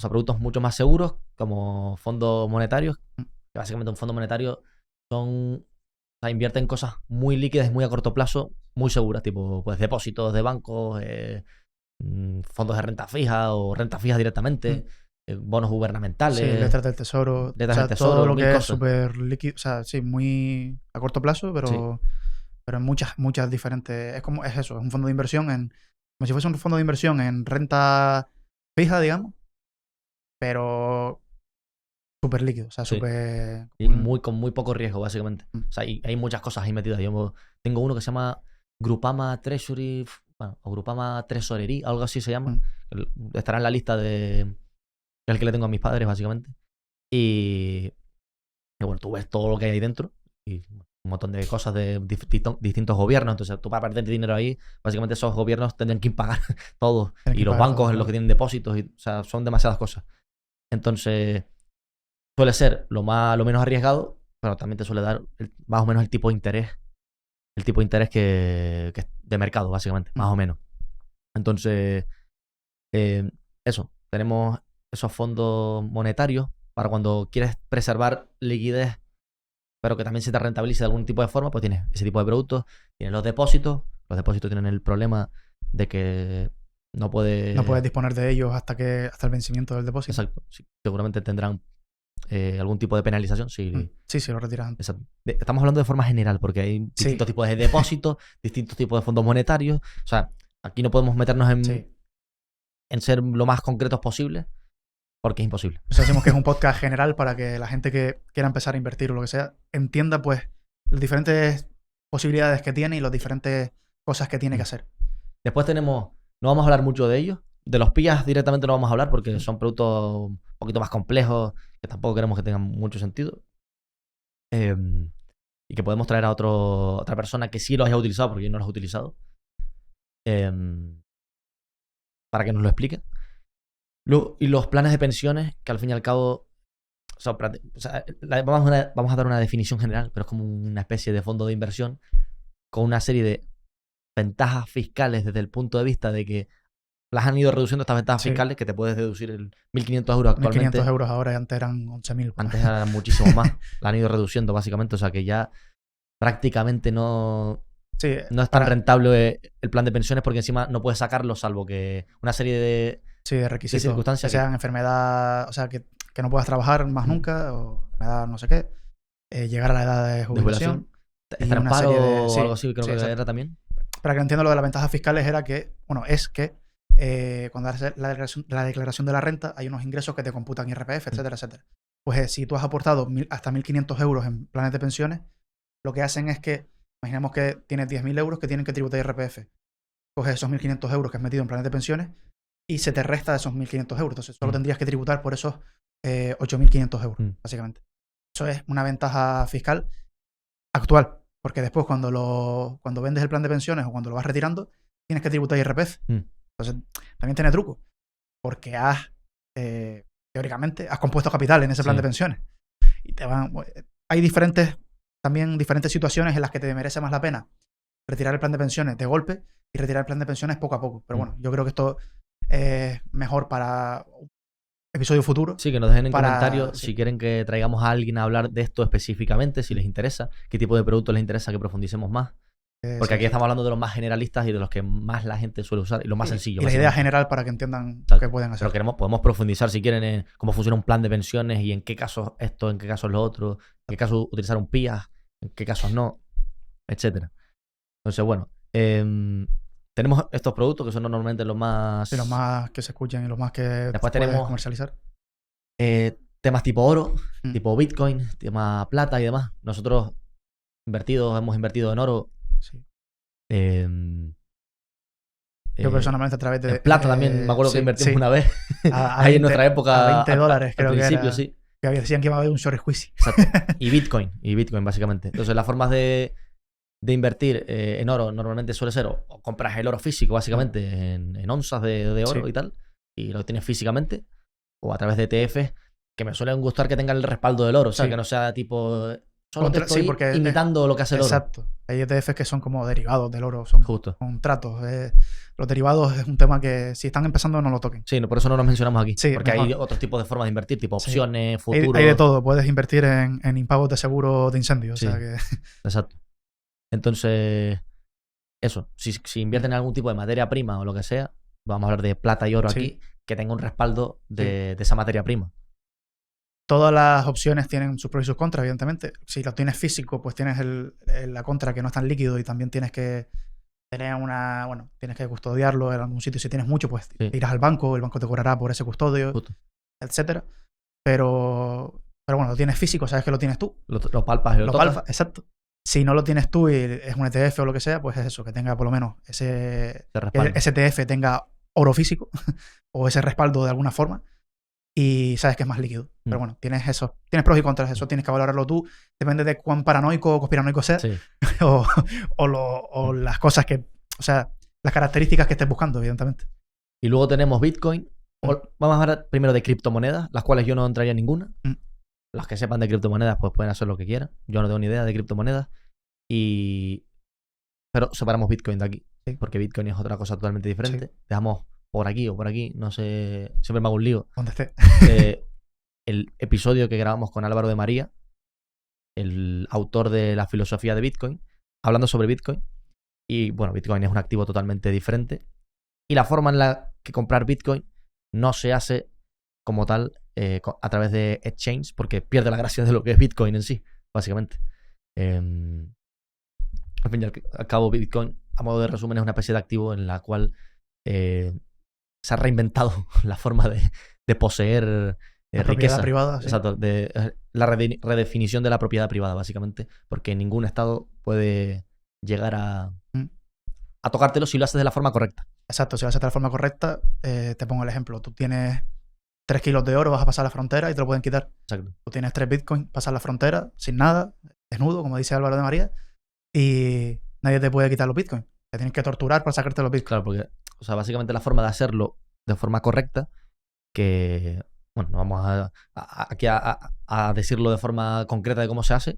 productos mucho más seguros, como fondos monetarios. Que básicamente un fondo monetario invierte en cosas muy líquidas y muy a corto plazo, muy seguras, tipo pues depósitos de bancos, fondos de renta fija o renta fija directamente, bonos gubernamentales. Sí, letras del tesoro. Todo lo que es súper líquido. O sea, sí, muy a corto plazo, pero en muchas diferentes... Es eso, es un fondo de inversión como si fuese un fondo de inversión en renta fija, digamos, pero súper líquido, o sea, súper... Y con muy poco riesgo, básicamente. O sea, y hay muchas cosas ahí metidas. Yo tengo uno que se llama Grupama Treasury, o Grupama Tresorería, algo así se llama. Estará en la lista es el que le tengo a mis padres, básicamente. Y bueno, tú ves todo lo que hay ahí dentro y un montón de cosas de distintos gobiernos. Entonces, tú para perder dinero ahí, básicamente esos gobiernos tendrían que impagar todo. Y los bancos en los que tienen depósitos. O sea, son demasiadas cosas. Entonces, suele ser lo menos arriesgado, pero también te suele dar más o menos el tipo de interés. El tipo de interés que es de mercado, básicamente, más o menos. Entonces, eso. Tenemos esos fondos monetarios para cuando quieres preservar liquidez, pero que también se te rentabilice de algún tipo de forma, pues tienes ese tipo de productos. Tienes los depósitos. Los depósitos tienen el problema de que no puedes disponer de ellos hasta el vencimiento del depósito. Exacto. Sí, seguramente tendrán algún tipo de penalización. Sí, lo retiras antes. Exacto. Estamos hablando de forma general porque hay distintos tipos de depósitos, distintos tipos de fondos monetarios. O sea, aquí no podemos meternos en ser lo más concretos posible porque es imposible. O sea, decimos que es un podcast general para que la gente que quiera empezar a invertir o lo que sea entienda pues las diferentes posibilidades que tiene y las diferentes cosas que tiene que hacer. Después no vamos a hablar mucho de ellos. De los PIAs directamente no vamos a hablar porque son productos un poquito más complejos que tampoco queremos que tengan mucho sentido. Y que podemos traer a otra persona que sí los haya utilizado, porque yo no los he utilizado, para que nos lo explique. Y los planes de pensiones, que al fin y al cabo vamos a dar una definición general, pero es como una especie de fondo de inversión con una serie de ventajas fiscales desde el punto de vista de que las han ido reduciendo estas ventajas fiscales, que te puedes deducir el 1.500 euros actualmente. 1.500 euros ahora, antes eran 11.000. Antes eran muchísimo más. La han ido reduciendo básicamente, o sea que ya prácticamente no es tan rentable el plan de pensiones porque encima no puedes sacarlo salvo que una serie de requisitos, de circunstancias. Que sean enfermedad, o sea, que no puedas trabajar más nunca, o enfermedad no sé qué, llegar a la edad de jubilación. Estar en paro o algo así, creo que era también. Para que entiendo lo de las ventajas fiscales era que, es que cuando haces la declaración de la renta hay unos ingresos que te computan IRPF, etcétera, etcétera. Pues si tú has aportado hasta 1.500 euros en planes de pensiones, lo que hacen es que, imaginemos que tienes 10.000 euros que tienen que tributar IRPF. Coges esos 1.500 euros que has metido en planes de pensiones y se te resta esos 1.500 euros. Entonces solo tendrías que tributar por esos 8.500 euros, básicamente. Eso es una ventaja fiscal actual, porque después cuando vendes el plan de pensiones o cuando lo vas retirando, tienes que tributar IRPF. Entonces también tiene truco, porque teóricamente has compuesto capital en ese plan de pensiones. Y hay diferentes situaciones en las que te merece más la pena retirar el plan de pensiones de golpe y retirar el plan de pensiones poco a poco. Pero bueno, yo creo que esto es mejor para un episodio futuro. Sí, que nos dejen en comentarios si quieren que traigamos a alguien a hablar de esto específicamente, si les interesa, qué tipo de productos les interesa que profundicemos más. Porque aquí estamos hablando de los más generalistas y de los que más la gente suele usar y lo más sencillo. Y la idea general para que entiendan qué pueden hacer. Pero podemos profundizar si quieren en cómo funciona un plan de pensiones y en qué casos esto, en qué casos lo otro, en qué casos utilizar un PIA, en qué casos no, etcétera. Entonces, bueno, tenemos estos productos que son normalmente los más... Sí, los más que se escuchan y los más que después tenemos comercializar. Temas tipo oro, tipo Bitcoin, tema plata y demás. Nosotros hemos invertido en oro. Sí. Yo personalmente a través de... En plata también, me acuerdo que invertimos una vez. Ahí en nuestra época. A $20 creo que era. Sí. Que decían que iba a haber un short squeeze. Exacto. Y Bitcoin básicamente. Entonces las formas de invertir en oro normalmente suele ser o compras el oro físico básicamente en onzas de oro y tal, y lo tienes físicamente, o a través de ETFs que me suelen gustar que tengan el respaldo del oro, o sea, que no sea tipo... Solo te estoy imitando lo que hace el oro. Exacto. Hay ETFs que son como derivados del oro, son contratos. Los derivados es un tema que si están empezando no lo toquen. Sí, por eso no los mencionamos aquí. Sí, porque hay otros tipos de formas de invertir, tipo opciones, futuros. Hay de todo. Puedes invertir en impagos de seguro de incendio. O sea que... Exacto. Entonces, eso. Si invierten en algún tipo de materia prima o lo que sea, vamos a hablar de plata y oro aquí, que tenga un respaldo de esa materia prima. Todas las opciones tienen sus pros y sus contras, evidentemente. Si lo tienes físico, pues tienes la contra que no es tan líquido y también tienes que tener tienes que custodiarlo en algún sitio. Si tienes mucho, pues irás al banco, el banco te cobrará por ese custodio, etcétera. Pero bueno, lo tienes físico, sabes que lo tienes tú. Lo palpas y lo tocas. Exacto. Si no lo tienes tú y es un ETF o lo que sea, pues es eso, que tenga por lo menos ese ETF tenga oro físico o ese respaldo de alguna forma. Y sabes que es más líquido. Pero bueno, tienes pros y contras. Eso tienes que valorarlo tú. Depende de cuán paranoico o conspiranoico seas. Sí. o las cosas que... O sea, las características que estés buscando, evidentemente. Y luego tenemos Bitcoin. Vamos a hablar primero de criptomonedas, las cuales yo no entraría en ninguna. los que sepan de criptomonedas pues pueden hacer lo que quieran. Yo no tengo ni idea de criptomonedas. Pero separamos Bitcoin de aquí. Sí. Porque Bitcoin es otra cosa totalmente diferente. Sí. Dejamos por aquí o por aquí, no sé, siempre me hago un lío. Donde esté. El episodio que grabamos con Álvaro de María, el autor de la filosofía de Bitcoin, hablando sobre Bitcoin. Y bueno, Bitcoin es un activo totalmente diferente. Y la forma en la que comprar Bitcoin no se hace como tal a través de exchange, porque pierde la gracia de lo que es Bitcoin en sí, básicamente. Al fin y al cabo, Bitcoin, a modo de resumen, es una especie de activo en la cual se ha reinventado la forma de poseer la riqueza privada. Sí. Exacto, la redefinición de la propiedad privada, básicamente, porque ningún estado puede llegar a tocártelo si lo haces de la forma correcta. Exacto, si lo haces de la forma correcta, te pongo el ejemplo. Tú tienes 3 kilos de oro, vas a pasar la frontera y te lo pueden quitar. Exacto. Tú tienes 3 bitcoins, pasas la frontera sin nada, desnudo, como dice Álvaro de María, y nadie te puede quitar los bitcoins. Te tienen que torturar para sacarte los bitcoins. Claro, porque, o sea, básicamente la forma de hacerlo de forma correcta, que, bueno, no vamos aquí a decirlo de forma concreta de cómo se hace,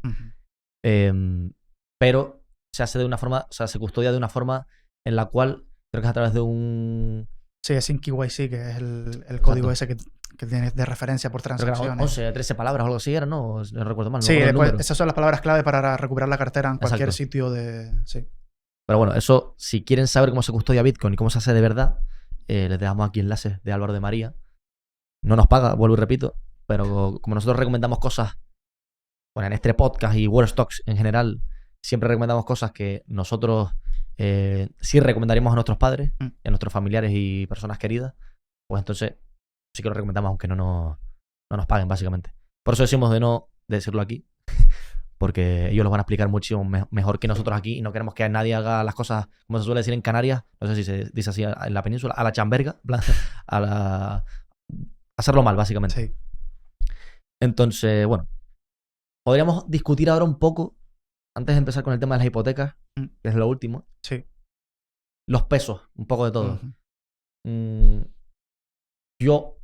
pero se hace de una forma, o sea, se custodia de una forma en la cual, creo que es a través de un... Sí, es sin KYC, que es el código ese que tienes de referencia por transacciones. 11, 13 palabras o algo así era, ¿no? No recuerdo mal. No sí, después, esas son las palabras clave para recuperar la cartera en cualquier sitio de... Sí. Pero bueno, eso, si quieren saber cómo se custodia Bitcoin y cómo se hace de verdad, les dejamos aquí enlaces de Álvaro de María. No nos paga, vuelvo y repito, pero como nosotros recomendamos cosas, bueno, en este podcast y World Stocks en general, siempre recomendamos cosas que nosotros sí recomendaríamos a nuestros padres, a nuestros familiares y personas queridas, pues entonces sí que lo recomendamos aunque no nos paguen, básicamente. Por eso decimos de no decirlo aquí, porque ellos lo van a explicar mucho mejor que nosotros aquí y no queremos que nadie haga las cosas, como se suele decir en Canarias, no sé si se dice así en la península, a la chamberga, hacerlo mal, básicamente. Sí. Entonces, bueno, podríamos discutir ahora un poco, antes de empezar con el tema de las hipotecas, que es lo último. Sí. Los pesos, un poco de todo. Yo,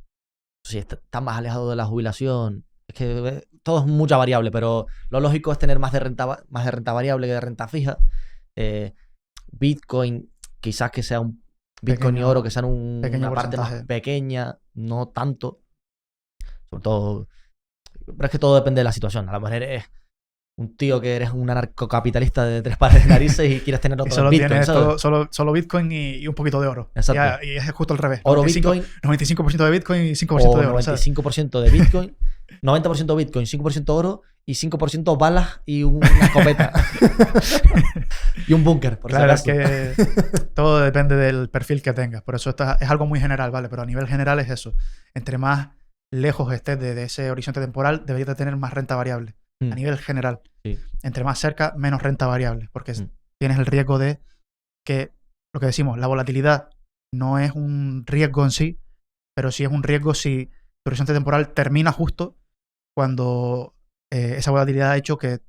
si estás más alejado de la jubilación, es que todo es mucha variable, pero lo lógico es tener más de renta variable que de renta fija. Bitcoin, quizás que sea un Bitcoin y oro, que sean una parte más pequeña, no tanto. Sobre todo, pero es que todo depende de la situación. A lo mejor eres un tío que eres un anarcocapitalista de 3 pares de narices y quieres tener otro y solo Bitcoin, tienes solo Bitcoin y un poquito de oro. Exacto. Y es justo al revés. Oro, Bitcoin. 95% de Bitcoin y 5% de oro. 95% de Bitcoin, 90% Bitcoin, 5% oro y 5% balas y una escopeta. Y un búnker, por claro, es que todo depende del perfil que tengas. Por eso es algo muy general, ¿vale? Pero a nivel general es eso. Entre más lejos estés de ese horizonte temporal, deberías de tener más renta variable. A nivel general. Sí. Entre más cerca, menos renta variable. Porque tienes el riesgo de que, lo que decimos, la volatilidad no es un riesgo en sí, pero sí es un riesgo si tu horizonte temporal termina justo cuando esa volatilidad ha hecho que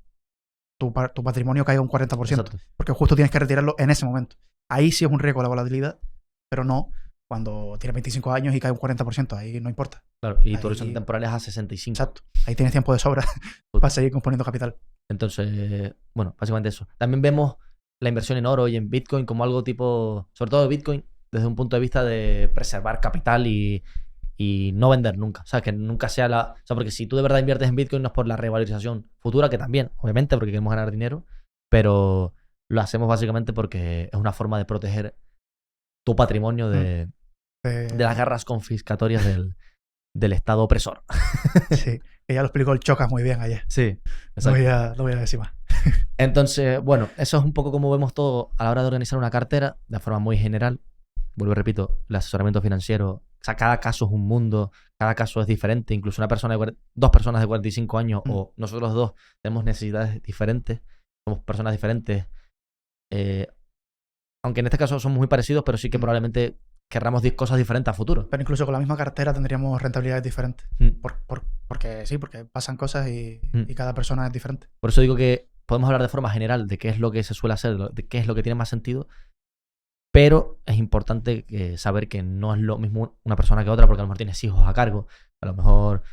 tu patrimonio caiga un 40%. Exacto. Porque justo tienes que retirarlo en ese momento. Ahí sí es un riesgo la volatilidad, pero no cuando tienes 25 años y cae un 40%. Ahí no importa. Claro, y tu horizonte temporal es a 65. Exacto. Ahí tienes tiempo de sobra para seguir componiendo capital. Entonces, bueno, básicamente eso. También vemos la inversión en oro y en Bitcoin como algo tipo, sobre todo Bitcoin, desde un punto de vista de preservar capital y no vender nunca. O sea, que nunca sea o sea, porque si tú de verdad inviertes en Bitcoin no es por la revalorización futura, que también, obviamente, porque queremos ganar dinero, pero lo hacemos básicamente porque es una forma de proteger tu patrimonio de las garras confiscatorias del Estado opresor. Sí, que ya lo explicó el Chocas muy bien ayer. Sí, exacto. No voy a decir más. Entonces, bueno, eso es un poco como vemos todo a la hora de organizar una cartera, de forma muy general. Vuelvo y repito, el asesoramiento financiero, o sea, cada caso es un mundo, cada caso es diferente. Incluso dos personas de 45 años o nosotros dos tenemos necesidades diferentes, somos personas diferentes. Aunque en este caso somos muy parecidos, pero sí que probablemente querramos cosas diferentes a futuro. Pero incluso con la misma cartera tendríamos rentabilidades diferentes. Porque sí, porque pasan cosas y cada persona es diferente. Por eso digo que podemos hablar de forma general de qué es lo que se suele hacer, de qué es lo que tiene más sentido, pero es importante saber que no es lo mismo una persona que otra, porque a lo mejor tienes hijos a cargo, a lo mejor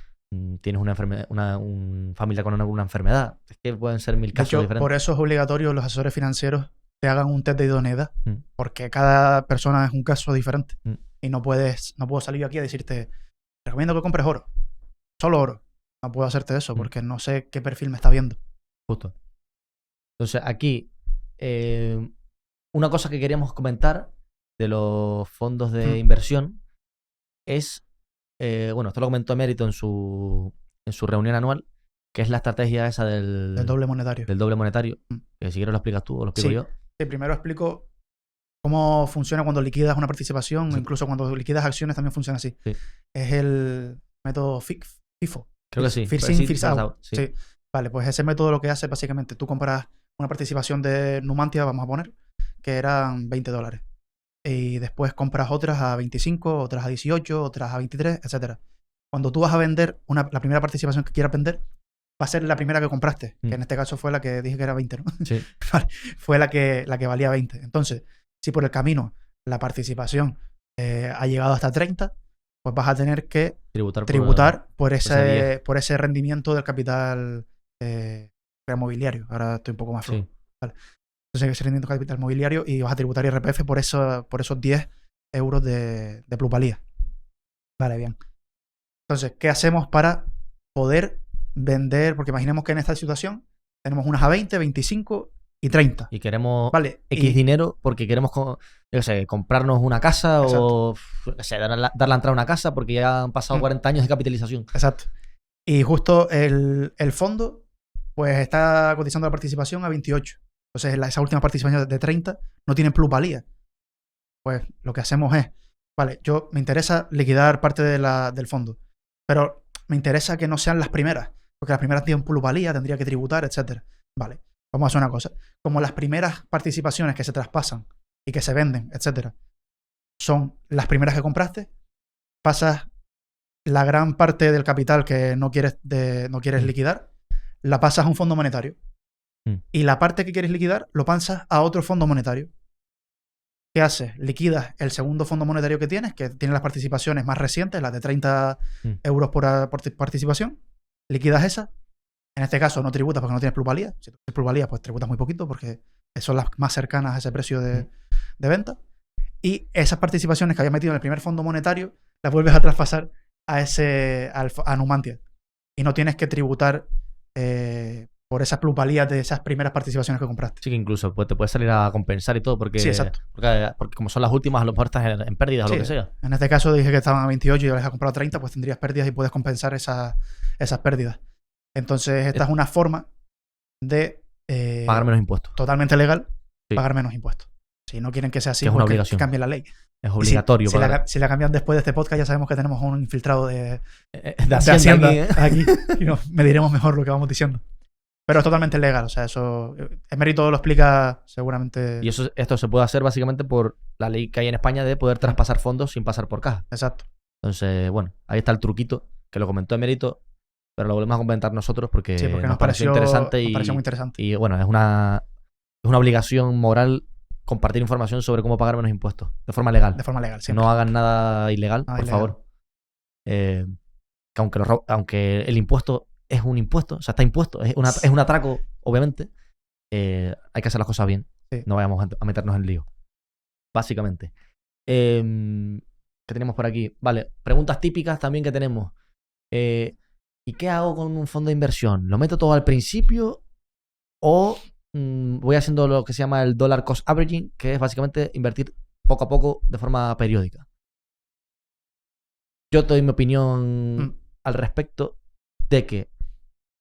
tienes una enfermedad, un familiar con alguna enfermedad. Es que pueden ser 1000 casos diferentes. Por eso es obligatorio los asesores financieros te hagan un test de idoneidad, porque cada persona es un caso diferente. Y no puedo salir yo aquí a decirte, recomiendo que compres oro, solo oro. No puedo hacerte eso porque no sé qué perfil me está viendo. Justo. Entonces, aquí, una cosa que queríamos comentar de los fondos de inversión es, bueno, esto lo comentó Emérito en su reunión anual, que es la estrategia esa del doble monetario. Del doble monetario. Que si quieres lo explicas tú o lo explico yo. Sí, primero explico cómo funciona cuando liquidas una participación, incluso cuando liquidas acciones también funciona así. Sí. Es el método FIFO. Creo que sí. First in, first out. Sí. Vale, pues ese método lo que hace básicamente, tú compras una participación de Numantia, vamos a poner, que eran $20. Y después compras otras a 25, otras a 18, otras a 23, etc. Cuando tú vas a vender la primera participación que quieras vender, va a ser la primera que compraste, que en este caso fue la que dije que era 20, ¿no? Sí. Vale, fue la que valía 20. Entonces, si por el camino la participación ha llegado hasta 30, pues vas a tener que tributar por ese rendimiento del capital mobiliario. Ahora estoy un poco más flojo. Sí. Vale. Entonces, ese rendimiento del capital mobiliario y vas a tributar IRPF por esos 10 euros de plusvalía. Vale, bien. Entonces, ¿qué hacemos para poder vender? Porque imaginemos que en esta situación tenemos unas a 20, 25 y 30. Y queremos X dinero porque queremos, yo qué sé, comprarnos una casa. Exacto. O dar la entrada a una casa porque ya han pasado 40 años de capitalización. Exacto. Y justo el fondo pues está cotizando la participación a 28. Entonces esa última participación de 30 no tienen plusvalía. Pues lo que hacemos es, vale, me interesa liquidar parte del fondo, pero me interesa que no sean las primeras, porque las primeras tienen plusvalía, tendría que tributar, etc. Vale, vamos a hacer una cosa. Como las primeras participaciones que se traspasan y que se venden, etc., son las primeras que compraste, pasas la gran parte del capital que no quieres liquidar, la pasas a un fondo monetario. Y la parte que quieres liquidar lo pasas a otro fondo monetario. ¿Qué haces? Liquidas el segundo fondo monetario que tienes, que tiene las participaciones más recientes, las de 30 euros por participación. Liquidas esa. En este caso no tributas porque no tienes plusvalía. Si tienes plusvalía, pues tributas muy poquito porque son las más cercanas a ese precio de venta. Y esas participaciones que habías metido en el primer fondo monetario las vuelves a traspasar a Numantia. Y no tienes que tributar por esas plusvalías de esas primeras participaciones que compraste. Sí, que incluso te puede salir a compensar y todo, porque, sí, exacto. Porque como son las últimas, a lo mejor estás en pérdidas o lo que sea. En este caso dije que estaban a 28 y les has comprado a 30, pues tendrías pérdidas y puedes compensar esas pérdidas. Entonces, esta es una forma de pagar menos impuestos. Totalmente legal, pagar menos impuestos. Si no quieren que sea así, que es una obligación. Que cambien la ley. Es obligatorio. Si la cambian después de este podcast, ya sabemos que tenemos un infiltrado de Hacienda aquí y nos mediremos mejor lo que vamos diciendo. Pero es totalmente legal, o sea, eso Emérito lo explica seguramente. Y esto se puede hacer básicamente por la ley que hay en España de poder traspasar fondos sin pasar por caja. Exacto. Entonces, bueno, ahí está el truquito que lo comentó Emérito, pero lo volvemos a comentar nosotros porque nos pareció interesante nos pareció muy interesante. Y bueno, es una obligación moral compartir información sobre cómo pagar menos impuestos de forma legal. De forma legal, siempre. No hagan nada ilegal, por favor. Que aunque el impuesto es un impuesto, o sea, está impuesto, es un atraco, obviamente, hay que hacer las cosas bien. Sí. No vayamos a meternos en lío. Básicamente. ¿Qué tenemos por aquí? Vale, preguntas típicas también que tenemos. ¿Y qué hago con un fondo de inversión? ¿Lo meto todo al principio o voy haciendo lo que se llama el dollar cost averaging, que es básicamente invertir poco a poco de forma periódica? Yo te doy mi opinión al respecto de que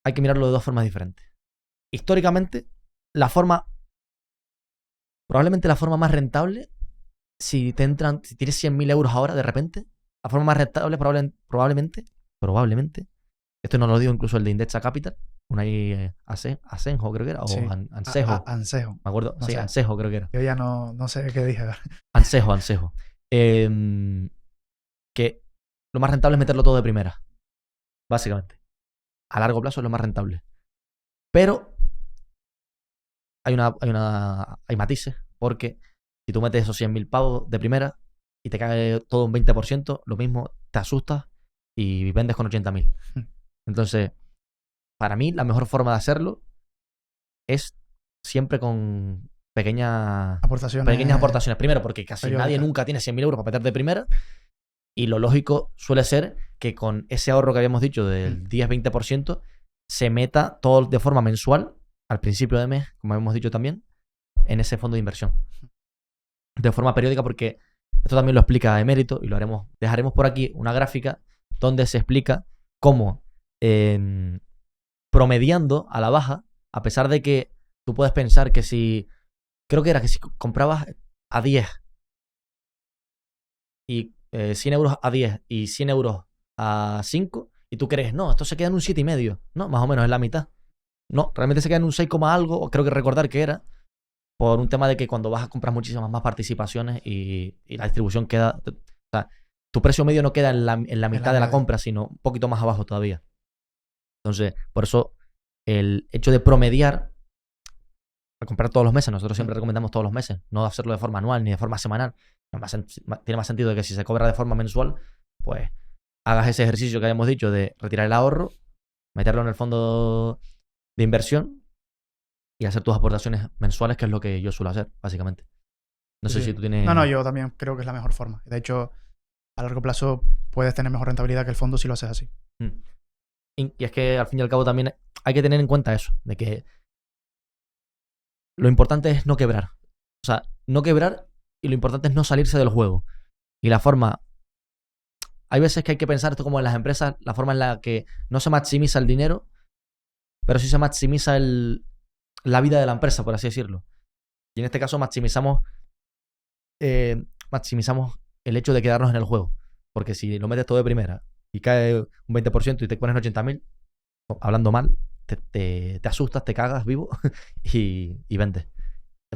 hay que mirarlo de dos formas diferentes. Históricamente, probablemente la forma más rentable, si tienes 100.000 euros ahora de repente, la forma más rentable probablemente, esto no lo digo incluso el de Indexa Capital, una ahí Asenjo creo que era, o sí. Ansejo. Ansejo. Me acuerdo, no sí, sé. Ansejo creo que era. Yo ya no sé qué dije. Ansejo. Que lo más rentable es meterlo todo de primera, básicamente. A largo plazo es lo más rentable. Pero hay matices, porque si tú metes esos 100.000 pavos de primera y te cae todo un 20%, lo mismo te asustas y vendes con 80.000. Entonces, para mí, la mejor forma de hacerlo es siempre con pequeñas aportaciones. Primero, porque casi nadie nunca tiene 100.000 euros para meter de primera. Y lo lógico suele ser que con ese ahorro que habíamos dicho del 10-20% se meta todo de forma mensual, al principio de mes, como hemos dicho también, en ese fondo de inversión. De forma periódica, porque esto también lo explica Emérito y lo haremos. Dejaremos por aquí una gráfica donde se explica cómo promediando a la baja, a pesar de que tú puedes pensar que si, creo que era que si comprabas a 10 y 100 euros a 10 y 100 euros a 5, y tú crees, no, esto se queda en un 7,5, no, más o menos es la mitad. No, realmente se queda en un 6, algo, o creo que recordar que era, por un tema de que cuando vas a comprar muchísimas más participaciones y la distribución queda, o sea, tu precio medio no queda en la mitad de la compra, sino un poquito más abajo todavía. Entonces, por eso el hecho de promediar a comprar todos los meses, nosotros siempre recomendamos todos los meses, no hacerlo de forma anual ni de forma semanal. Tiene más sentido de que si se cobra de forma mensual, pues hagas ese ejercicio que habíamos dicho de retirar el ahorro, meterlo en el fondo de inversión y hacer tus aportaciones mensuales, que es lo que yo suelo hacer, básicamente. No sé si tú tienes... No, yo también creo que es la mejor forma. De hecho, a largo plazo puedes tener mejor rentabilidad que el fondo si lo haces así. Y es que al fin y al cabo también hay que tener en cuenta eso, de que lo importante es no quebrar. O sea, no quebrar, y lo importante es no salirse del juego. Y la forma... Hay veces que hay que pensar esto como en las empresas, la forma en la que no se maximiza el dinero, pero sí se maximiza la vida de la empresa, por así decirlo. Y en este caso maximizamos el hecho de quedarnos en el juego. Porque si lo metes todo de primera y cae un 20% y te pones 80.000, hablando mal, te asustas, te cagas vivo y vendes.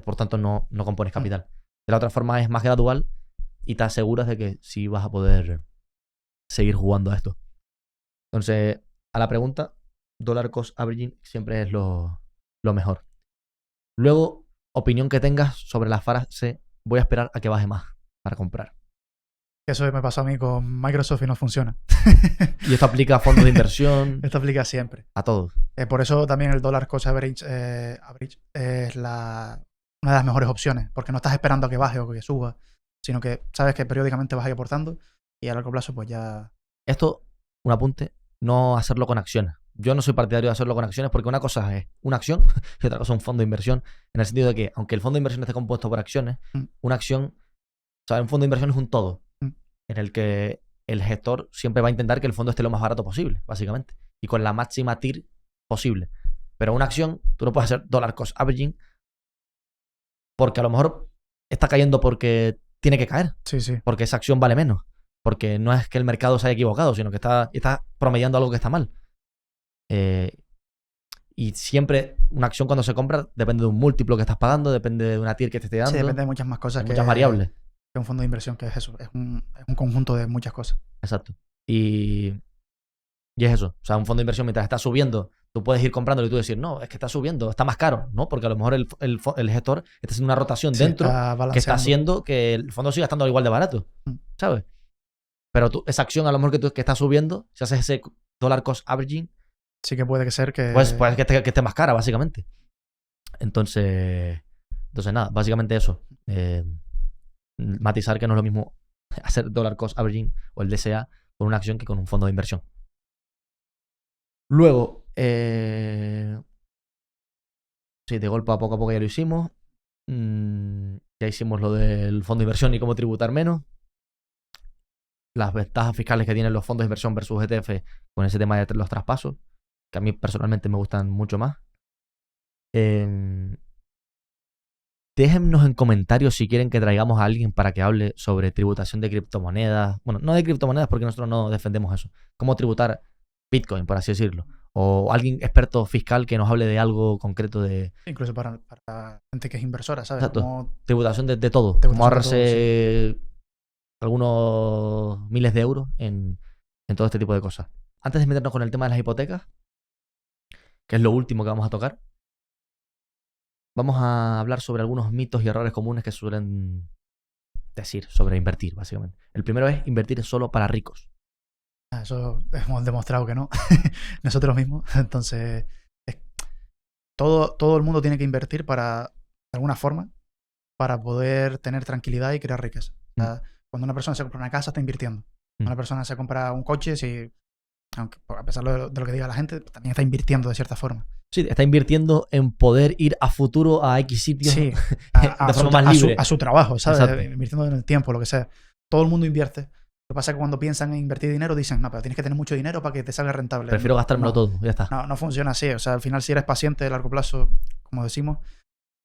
Por tanto, no compones capital. De la otra forma es más gradual y te aseguras de que sí vas a poder seguir jugando a esto. Entonces, a la pregunta, dollar cost averaging siempre es lo mejor. Luego, opinión que tengas sobre la frase, voy a esperar a que baje más para comprar. Eso me pasó a mí con Microsoft y no funciona. Y esto aplica a fondos de inversión. Esto aplica siempre. A todos. Por eso también el dollar cost average es una de las mejores opciones, porque no estás esperando a que baje o que suba, sino que sabes que periódicamente vas a ir aportando y a largo plazo pues ya... Esto, un apunte, no hacerlo con acciones. Yo no soy partidario de hacerlo con acciones porque una cosa es una acción y otra cosa es un fondo de inversión, en el sentido de que aunque el fondo de inversión esté compuesto por acciones, una acción, o sea, un fondo de inversión es un todo, en el que el gestor siempre va a intentar que el fondo esté lo más barato posible, básicamente, y con la máxima TIR posible. Pero una acción, tú no puedes hacer dollar cost averaging porque a lo mejor está cayendo porque tiene que caer. Sí. Porque esa acción vale menos. Porque no es que el mercado se haya equivocado, sino que está promediando algo que está mal. Y siempre una acción cuando se compra depende de un múltiplo que estás pagando, depende de una TIR que te esté dando. Sí, depende de muchas más cosas. Muchas variables. Que un fondo de inversión, que es eso. Es un conjunto de muchas cosas. Exacto. Y es eso. O sea, un fondo de inversión mientras está subiendo, tú puedes ir comprándolo y tú decir, no, es que está subiendo, está más caro, ¿no? Porque a lo mejor el gestor está haciendo una rotación dentro que está haciendo que el fondo siga estando igual de barato, ¿sabes? Pero esa acción a lo mejor que está subiendo, si haces ese dollar cost averaging, sí que puede ser que... Pues puede que esté más cara, básicamente. Entonces nada, básicamente eso. Matizar que no es lo mismo hacer dollar cost averaging o el DCA con una acción que con un fondo de inversión. Luego, sí, de golpe a poco ya lo hicimos. Ya hicimos lo del fondo de inversión y cómo tributar menos. Las ventajas fiscales que tienen los fondos de inversión versus ETF con ese tema de los traspasos, que a mí personalmente me gustan mucho más. Déjennos en comentarios si quieren que traigamos a alguien para que hable sobre tributación de criptomonedas. Bueno, no de criptomonedas porque nosotros no defendemos eso. Cómo tributar Bitcoin, por así decirlo. O alguien experto fiscal que nos hable de algo concreto de... Incluso para gente que es inversora, ¿sabes? Exacto. Como... Tributación de todo. Como ahorrarse algunos miles de euros en todo este tipo de cosas. Antes de meternos con el tema de las hipotecas, que es lo último que vamos a tocar, vamos a hablar sobre algunos mitos y errores comunes que suelen decir sobre invertir, básicamente. El primero es invertir es solo para ricos. Eso hemos demostrado que no, nosotros mismos. Entonces, todo el mundo tiene que invertir de alguna forma, para poder tener tranquilidad y crear riqueza. O sea, cuando una persona se compra una casa, está invirtiendo. Cuando una persona se compra un coche, sí, aunque a pesar de lo que diga la gente, también está invirtiendo de cierta forma. Sí, está invirtiendo en poder ir a futuro a X sitios, sí, de forma más libre. A su trabajo, ¿sabes? Exacto. Invirtiendo en el tiempo, lo que sea. Todo el mundo invierte. Lo que pasa es que cuando piensan en invertir dinero, dicen, no, pero tienes que tener mucho dinero para que te salga rentable. Prefiero gastármelo todo, ya está. No funciona así. O sea, al final, si eres paciente de largo plazo, como decimos,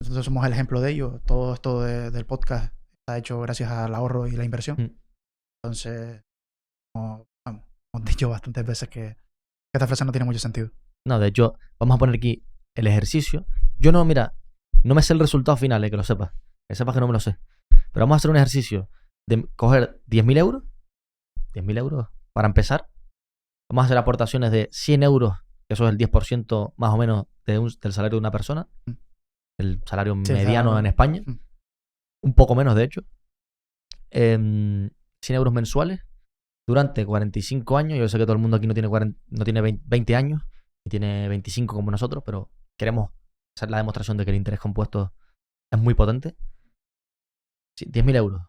nosotros somos el ejemplo de ello. Todo esto del podcast está hecho gracias al ahorro y la inversión. Entonces, hemos dicho bastantes veces que esta frase no tiene mucho sentido. No, de hecho, vamos a poner aquí el ejercicio. Yo no, mira, no me sé el resultado final, que lo sepas. Que sepas que no me lo sé. Pero vamos a hacer un ejercicio de coger 10.000 euros. 10.000 euros para empezar. Vamos a hacer aportaciones de 100 euros, que eso es el 10% más o menos del salario de una persona. El salario mediano en España. Un poco menos, de hecho. 100 euros mensuales durante 45 años. Yo sé que todo el mundo aquí no tiene 20 años y tiene 25 como nosotros, pero queremos hacer la demostración de que el interés compuesto es muy potente. 10.000 euros.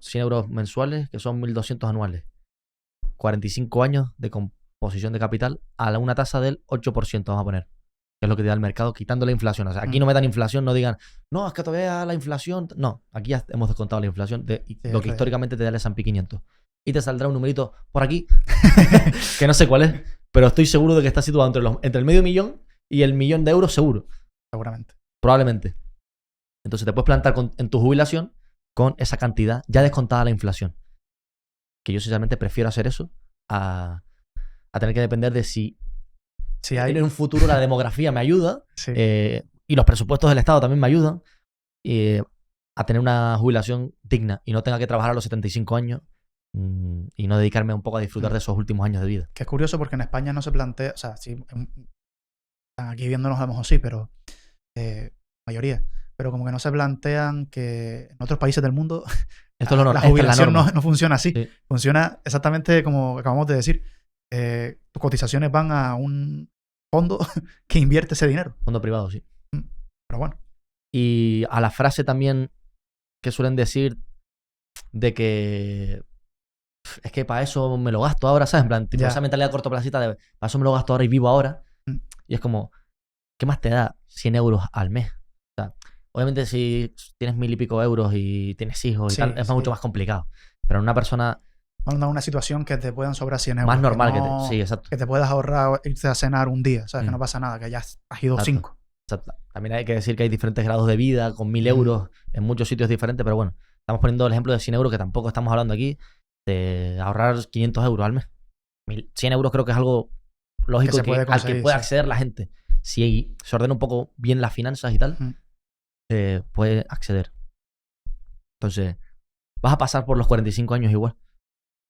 100 euros mensuales, que son 1.200 anuales. 45 años de composición de capital a una tasa del 8%, vamos a poner. Que es lo que te da el mercado, quitando la inflación. O sea, aquí no metan inflación, no digan, no, es que todavía la inflación... No, aquí ya hemos descontado la inflación de lo que históricamente te da el S&P 500. Y te saldrá un numerito por aquí, que no sé cuál es, pero estoy seguro de que está situado entre el medio millón y el millón de euros seguro. Seguramente. Probablemente. Entonces te puedes plantar en tu jubilación con esa cantidad ya descontada la inflación. Que yo sinceramente prefiero hacer eso a tener que depender de si en un futuro la demografía me ayuda, sí. Y los presupuestos del Estado también me ayudan a tener una jubilación digna y no tenga que trabajar a los 75 años y no dedicarme un poco a disfrutar de esos últimos años de vida. Que es curioso porque en España no se plantea, o sea, sí, están aquí viéndonos a lo mejor sí, pero mayoría. Pero como que no se plantean que en otros países del mundo la jubilación no funciona así. Sí. Funciona exactamente como acabamos de decir. Tus cotizaciones van a un fondo que invierte ese dinero. Fondo privado, sí. Pero bueno. Y a la frase también que suelen decir de que es que para eso me lo gasto ahora, ¿sabes? En plan, tipo esa mentalidad cortoplacista de para eso me lo gasto ahora y vivo ahora. Y es como, ¿qué más te da 100 euros al mes? O sea, obviamente si tienes 1.000 y pico euros y tienes hijos y tal, es mucho más complicado. Pero en una persona... una situación que te puedan sobrar 100 euros. Más normal sí, exacto. Que te puedas ahorrar irte a cenar un día, ¿sabes? Que no pasa nada, que ya has ido 5. Exacto. También hay que decir que hay diferentes grados de vida con 1.000 euros en muchos sitios diferentes, pero bueno, estamos poniendo el ejemplo de 100 euros, que tampoco estamos hablando aquí de ahorrar 500 euros al mes. 100 euros creo que es algo lógico al que puede acceder la gente. Si se ordena un poco bien las finanzas y tal, puede acceder. Entonces, vas a pasar por los 45 años igual.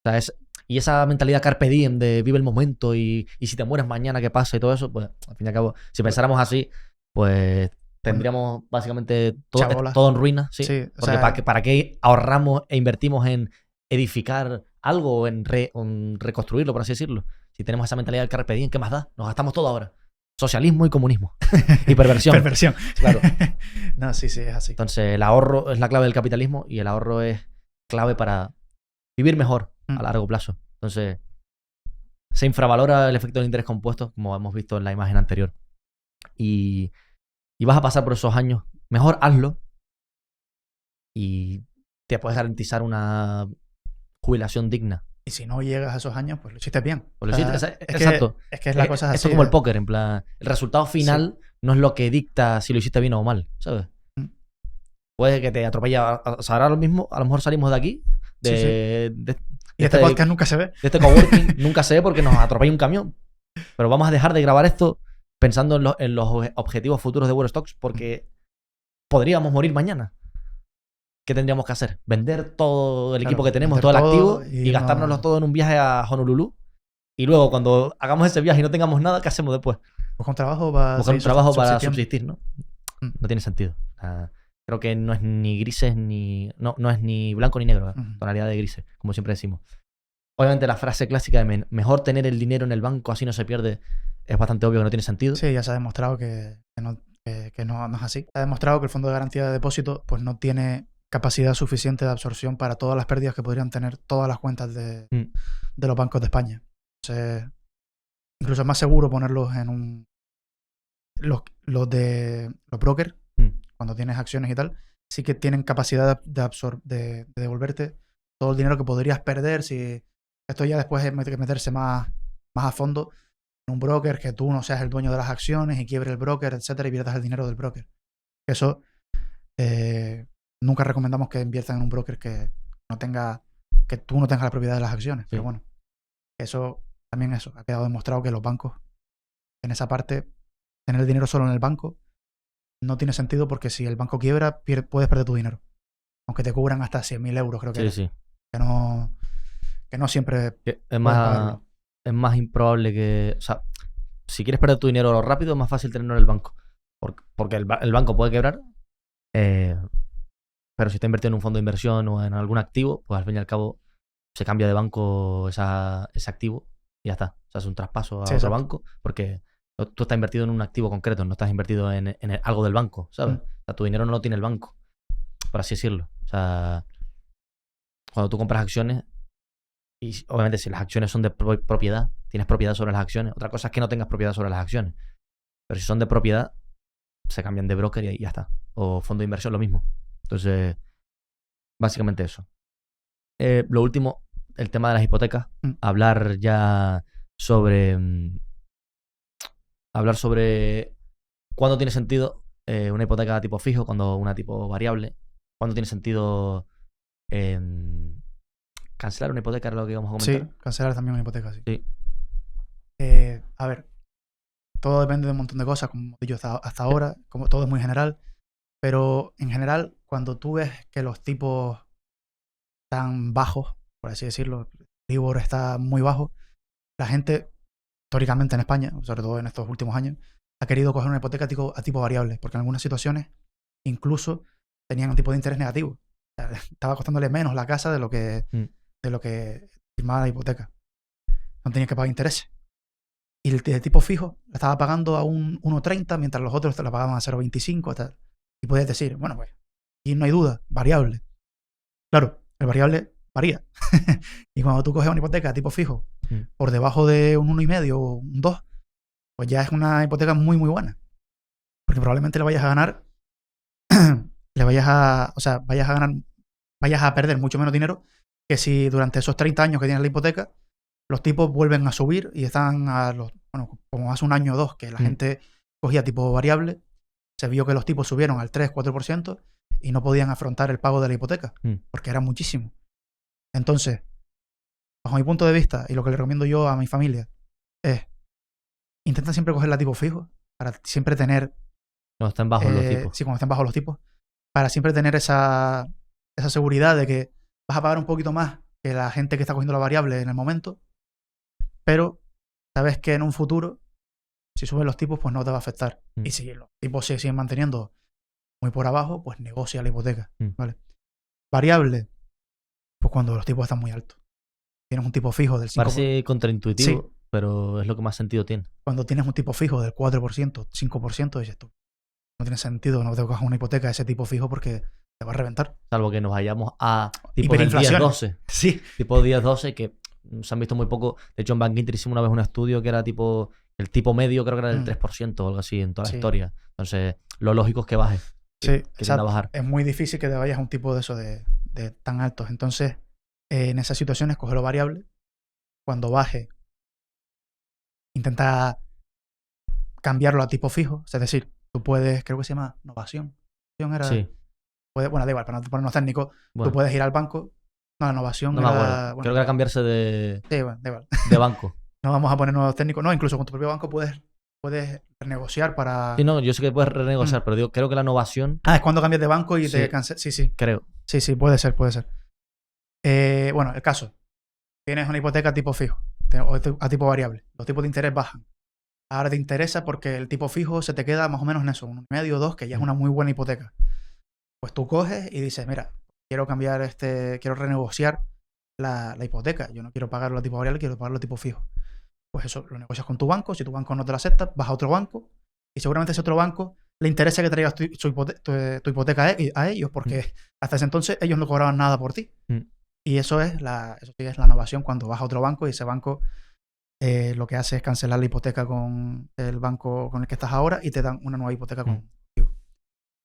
O sea, y esa mentalidad carpe diem de vive el momento y si te mueres mañana, ¿qué pasa? Y todo eso, pues al fin y al cabo, si pensáramos así, pues tendríamos básicamente todo en ruina. ¿Sí? Sí, porque ¿para qué ahorramos e invertimos en edificar algo o en reconstruirlo, por así decirlo? Si tenemos esa mentalidad del carpe diem, ¿qué más da? Nos gastamos todo ahora. Socialismo y comunismo. Y perversión. Perversión. Claro. No, sí, es así. Entonces, el ahorro es la clave del capitalismo y el ahorro es clave para vivir mejor a largo plazo. Entonces, se infravalora el efecto del interés compuesto, como hemos visto en la imagen anterior. Y vas a pasar por esos años. Mejor hazlo y te puedes garantizar una jubilación digna. Y si no llegas a esos años, pues lo hiciste bien. Exacto. Es que es la cosa así. Esto es como el póker, en plan, el resultado final no es lo que dicta si lo hiciste bien o mal, ¿sabes? Puede que te atropelle. O sea, ahora mismo, a lo mejor salimos de aquí, y este podcast nunca se ve. De este coworking nunca se ve porque nos atropella un camión. Pero vamos a dejar de grabar esto pensando en los objetivos futuros de Worldstocks porque podríamos morir mañana. ¿Qué tendríamos que hacer? Vender todo el equipo que tenemos, todo el activo y gastárnoslo todo en un viaje a Honolulu. Y luego, cuando hagamos ese viaje y no tengamos nada, ¿qué hacemos después? Buscar un trabajo para subsistir, ¿no? No tiene sentido. Creo que no es ni grises ni... No es ni blanco ni negro. Tonalidad de grises, como siempre decimos. Obviamente la frase clásica de mejor tener el dinero en el banco, así no se pierde, es bastante obvio que no tiene sentido. Sí, ya se ha demostrado que no es así. Se ha demostrado que el Fondo de Garantía de Depósito pues no tiene capacidad suficiente de absorción para todas las pérdidas que podrían tener todas las cuentas de los bancos de España. Entonces, incluso es más seguro ponerlos en los brokers, cuando tienes acciones y tal, sí que tienen capacidad de devolverte todo el dinero que podrías perder si esto ya después es meterse más a fondo en un broker, que tú no seas el dueño de las acciones y quiebre el broker, etcétera, y pierdas el dinero del broker. Eso nunca recomendamos que inviertan en un broker que tú no tengas la propiedad de las acciones. Sí. Pero bueno, eso ha quedado demostrado que los bancos, en esa parte, tener el dinero solo en el banco no tiene sentido, porque si el banco quiebra, puedes perder tu dinero. Aunque te cubran hasta 100.000 euros, creo que sí. Que no siempre es más improbable que... O sea, si quieres perder tu dinero rápido, es más fácil tenerlo en el banco. Porque el banco puede quebrar, pero si está invertido en un fondo de inversión o en algún activo, pues al fin y al cabo se cambia de banco ese activo y ya está. O sea, es un traspaso a otro banco, porque tú estás invertido en un activo concreto, no estás invertido en algo del banco, ¿sabes? O sea, tu dinero no lo tiene el banco, por así decirlo. O sea, cuando tú compras acciones, y obviamente si las acciones son de propiedad, tienes propiedad sobre las acciones. Otra cosa es que no tengas propiedad sobre las acciones. Pero si son de propiedad, se cambian de broker y ya está. O fondo de inversión, lo mismo. Entonces, básicamente eso. Lo último, el tema de las hipotecas. Hablar sobre cuándo tiene sentido una hipoteca tipo fijo, cuando una tipo variable. Cuándo tiene sentido cancelar una hipoteca, era lo que íbamos a comentar. Sí, cancelar también una hipoteca, sí. Sí. A ver, todo depende de un montón de cosas, como hemos dicho hasta ahora, como todo es muy general, pero en general, cuando tú ves que los tipos están bajos, por así decirlo, el Euribor está muy bajo, la gente, históricamente en España, sobre todo en estos últimos años, ha querido coger una hipoteca a tipo variable, porque en algunas situaciones incluso tenían un tipo de interés negativo. O sea, estaba costándole menos la casa de lo que firmaba la hipoteca. No tenía que pagar intereses. Y el tipo fijo la estaba pagando a un 1,30, mientras los otros te la pagaban a 0,25. Tal. Y podías decir, bueno, pues, y no hay duda, variable. Claro, el variable varía. Y cuando tú coges una hipoteca tipo fijo por debajo de un 1,5 o un 2, pues ya es una hipoteca muy, muy buena. Porque probablemente le vayas a ganar, vayas a perder mucho menos dinero que si durante esos 30 años que tienes la hipoteca, los tipos vuelven a subir y están como hace un año o dos que la gente cogía tipo variable, se vio que los tipos subieron al 3-4% y no podían afrontar el pago de la hipoteca, porque era muchísimo. Entonces, bajo mi punto de vista, y lo que le recomiendo yo a mi familia, es intenta siempre coger la tipo fijo, para siempre tener... Cuando estén bajos los tipos. Sí, cuando estén bajos los tipos, para siempre tener esa seguridad de que vas a pagar un poquito más que la gente que está cogiendo la variable en el momento, pero sabes que en un futuro, si suben los tipos, pues no te va a afectar. Y si los tipos se siguen manteniendo muy por abajo, pues negocia la hipoteca. ¿Vale? Variable, pues cuando los tipos están muy altos. Tienes un tipo fijo del 5%. Parece contraintuitivo, sí, pero es lo que más sentido tiene. Cuando tienes un tipo fijo del 4%, 5%, dices tú, no tiene sentido, no te cojas una hipoteca de ese tipo fijo porque te va a reventar. Salvo que nos vayamos a tipo del 10-12. Sí. Tipo 10-12, que se han visto muy poco. De hecho, en Bank Inter hicimos una vez un estudio que era tipo... El tipo medio creo que era del 3% o algo así en toda la historia. Entonces, lo lógico es que baje. Que tienda a bajar. Es muy difícil que te vayas a un tipo de eso de tan altos. Entonces, en esas situaciones, cógelo variable. Cuando baje, intenta cambiarlo a tipo fijo. Es decir, tú puedes, creo que se llama novación. Sí. Bueno, da igual, para no ponernos técnicos, tú puedes ir al banco. No, la novación creo que era cambiarse de... Sí, bueno, da igual. De banco. No vamos a ponernos técnicos. No, incluso con tu propio banco puedes renegociar para... Sí, no, yo sé que puedes renegociar, pero digo, creo que la novación... es cuando cambias de banco y te cancelas. Sí. Creo. Sí, puede ser. Bueno, el caso. Tienes una hipoteca tipo fijo o a tipo variable. Los tipos de interés bajan. Ahora te interesa porque el tipo fijo se te queda más o menos en eso, 1,5 o 2, que ya es una muy buena hipoteca. Pues tú coges y dices, mira, quiero cambiar quiero renegociar la hipoteca. Yo no quiero pagarlo a tipo variable, quiero pagarlo a tipo fijo. Pues eso, lo negocias con tu banco. Si tu banco no te lo acepta, vas a otro banco y seguramente ese otro banco le interesa que traigas tu hipoteca a ellos, porque hasta ese entonces ellos no cobraban nada por ti. Y eso sí es la innovación cuando vas a otro banco y ese banco lo que hace es cancelar la hipoteca con el banco con el que estás ahora y te dan una nueva hipoteca contigo.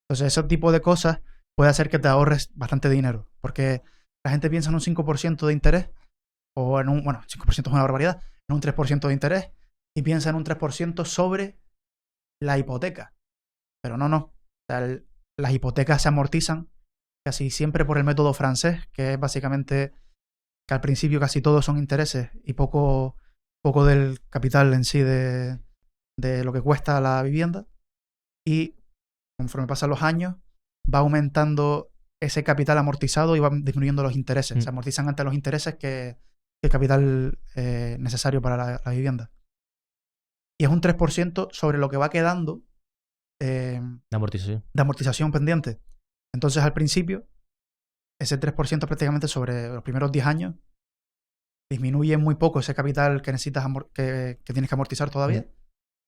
Entonces, ese tipo de cosas puede hacer que te ahorres bastante dinero, porque la gente piensa en un 5% de interés, o en 5% es una barbaridad, en un 3% de interés, y piensa en un 3% sobre la hipoteca. Pero no. O sea, las hipotecas se amortizan casi siempre por el método francés, que es básicamente que al principio casi todos son intereses y poco del capital en sí de lo que cuesta la vivienda. Y conforme pasan los años, va aumentando ese capital amortizado y van disminuyendo los intereses. Se amortizan antes los intereses que el capital necesario para la vivienda. Y es un 3% sobre lo que va quedando de amortización pendiente. Entonces, al principio, ese 3% prácticamente sobre los primeros 10 años disminuye muy poco ese capital que necesitas que tienes que amortizar todavía.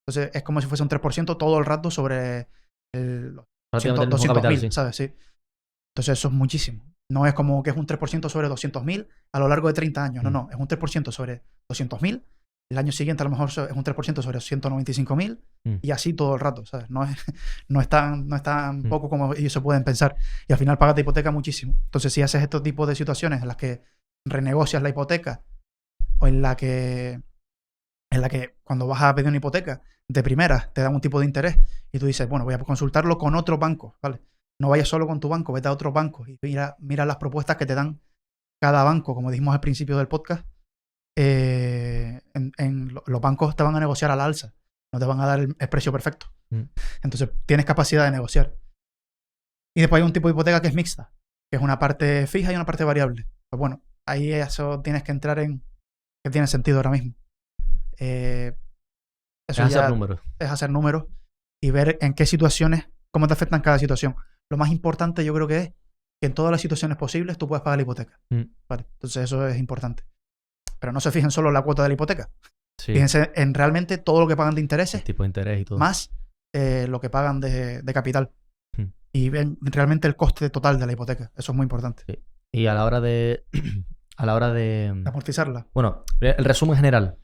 Entonces, es como si fuese un 3% todo el rato sobre los 200.000, ¿sabes? Sí. Entonces, eso es muchísimo. No es como que es un 3% sobre 200.000 a lo largo de 30 años. No. Es un 3% sobre 200.000. El año siguiente a lo mejor es un 3% sobre 195.000 y así todo el rato, ¿sabes? No es tan poco como ellos se pueden pensar. Y al final pagas de hipoteca muchísimo. Entonces, si haces estos tipos de situaciones en las que renegocias la hipoteca o en la que cuando vas a pedir una hipoteca de primeras te dan un tipo de interés y tú dices, bueno, voy a consultarlo con otro banco, ¿vale? No vayas solo con tu banco, vete a otro banco y mira las propuestas que te dan cada banco, como dijimos al principio del podcast. Los bancos te van a negociar al alza, no te van a dar el precio perfecto. Entonces tienes capacidad de negociar. Y después hay un tipo de hipoteca que es mixta, que es una parte fija y una parte variable. Pues bueno, ahí eso tienes que entrar en qué tiene sentido ahora mismo. Eso es hacer números. Es hacer números y ver en qué situaciones, cómo te afectan cada situación. Lo más importante yo creo que es que en todas las situaciones posibles tú puedes pagar la hipoteca. ¿Vale? Entonces eso es importante. Pero no se fijen solo en la cuota de la hipoteca. Sí. Fíjense en realmente todo lo que pagan de intereses. El tipo de interés y todo. Más lo que pagan de capital. Y ven realmente el coste total de la hipoteca. Eso es muy importante. Sí. Y a la hora de amortizarla. Bueno, el resumen general.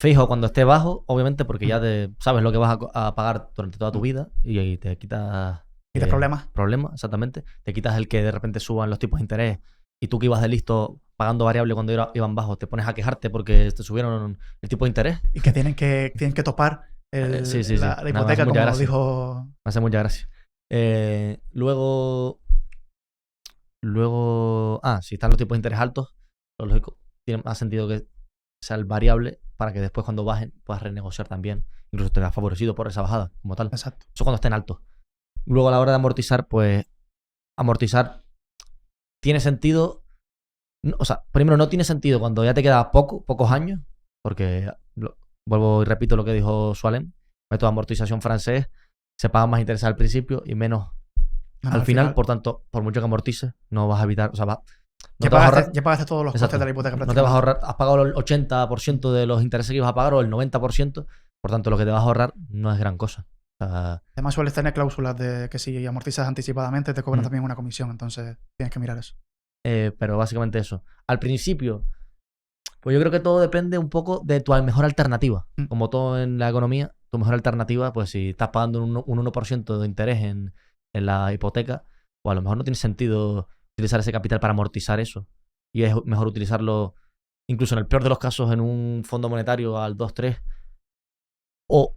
Fijo cuando esté bajo, obviamente, porque ya sabes lo que vas a pagar durante toda tu vida y te quitas... ¿Quitas problemas? Problemas, exactamente. Te quitas el que de repente suban los tipos de interés y tú que ibas de listo pagando variable cuando iban bajos, te pones a quejarte porque te subieron el tipo de interés. Y que tienen que topar la hipoteca, como lo dijo... Me hace mucha gracia. Luego, si están los tipos de interés altos, lo lógico, tiene más sentido que sea el variable para que después cuando bajen puedas renegociar también. Incluso te veas favorecido por esa bajada como tal. Exacto. Eso cuando estén altos. Luego a la hora de amortizar, pues amortizar tiene sentido. O sea, primero no tiene sentido cuando ya te queda pocos años, porque vuelvo y repito lo que dijo Sualem, método de amortización francés, se pagan más intereses al principio y menos al final. Por tanto, por mucho que amortices, no vas a evitar, o sea, ya pagaste todos los costes de la hipoteca. No te vas a ahorrar, has pagado el 80% de los intereses que ibas a pagar o el 90%, por tanto lo que te vas a ahorrar no es gran cosa. Además sueles tener cláusulas de que si amortizas anticipadamente te cobran también una comisión, entonces tienes que mirar eso. Pero básicamente eso. Al principio, pues yo creo que todo depende un poco de tu mejor alternativa. Como todo en la economía, tu mejor alternativa, pues si estás pagando un 1% de interés en la hipoteca, pues a lo mejor no tiene sentido utilizar ese capital para amortizar eso. Y es mejor utilizarlo, incluso en el peor de los casos, en un fondo monetario al 2-3. O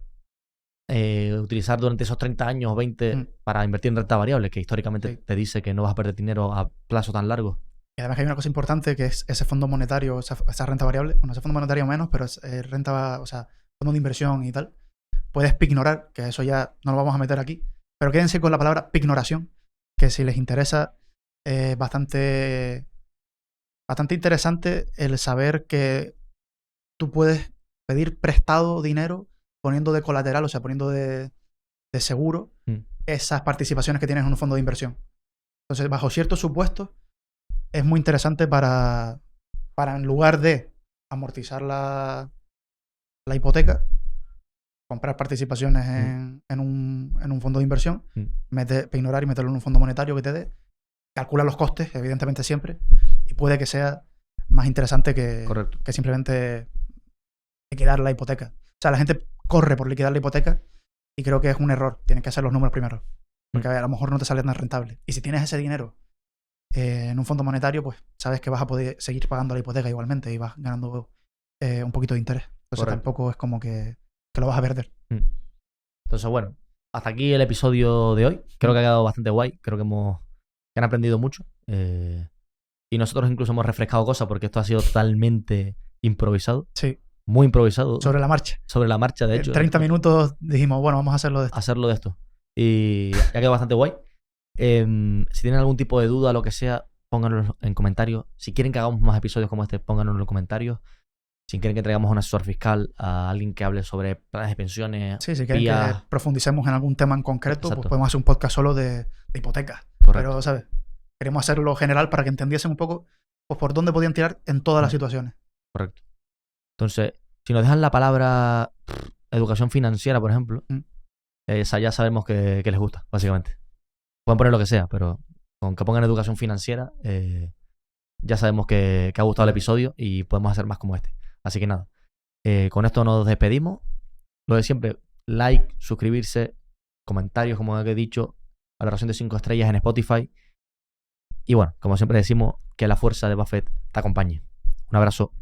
utilizar durante esos 30 años o 20 para invertir en renta variable, que históricamente te dice que no vas a perder dinero a plazo tan largo. Y además hay una cosa importante que es ese fondo monetario, esa renta variable. Bueno, ese fondo monetario menos, pero es renta, o sea, fondo de inversión y tal. Puedes pignorar, que eso ya no lo vamos a meter aquí. Pero quédense con la palabra pignoración, que si les interesa es bastante interesante el saber que tú puedes pedir prestado dinero poniendo de colateral, o sea, poniendo de seguro esas participaciones que tienes en un fondo de inversión. Entonces, bajo ciertos supuestos, es muy interesante para para, en lugar de amortizar la hipoteca, comprar participaciones en un fondo de inversión, ignorar y meterlo en un fondo monetario que te dé, calcula los costes, evidentemente siempre, y puede que sea más interesante que simplemente liquidar la hipoteca. O sea, la gente corre por liquidar la hipoteca y creo que es un error. Tienes que hacer los números primero, porque a lo mejor no te sale tan rentable. Y si tienes ese dinero en un fondo monetario, pues sabes que vas a poder seguir pagando la hipoteca igualmente y vas ganando un poquito de interés. Entonces tampoco es como que lo vas a perder. Entonces, bueno, hasta aquí el episodio de hoy. Creo que ha quedado bastante guay. Creo que han aprendido mucho. Y nosotros incluso hemos refrescado cosas porque esto ha sido totalmente improvisado. Sí. Muy improvisado. Sobre la marcha. Sobre la marcha, de hecho. En 30 minutos dijimos, bueno, vamos a hacerlo de esto. Y ha quedado bastante guay. Si tienen algún tipo de duda, lo que sea, pónganlo en comentarios. Si quieren que hagamos más episodios como este, pónganlo en los comentarios. Si quieren que traigamos un asesor fiscal, a alguien que hable sobre planes de pensiones. Sí, si quieren que profundicemos en algún tema en concreto, pues podemos hacer un podcast solo de hipotecas. Correcto. Pero, ¿sabes? Queremos hacerlo general para que entendiesen un poco pues, por dónde podían tirar en todas las situaciones. Correcto. Entonces, si nos dejan la palabra educación financiera, por ejemplo, esa ya sabemos que les gusta, básicamente. Pueden poner lo que sea, pero con que pongan educación financiera, ya sabemos que ha gustado el episodio y podemos hacer más como este. Así que nada, con esto nos despedimos. Lo de siempre, like, suscribirse, comentarios, como he dicho, valoración de 5 estrellas en Spotify. Y bueno, como siempre decimos, que la fuerza de Buffett te acompañe. Un abrazo.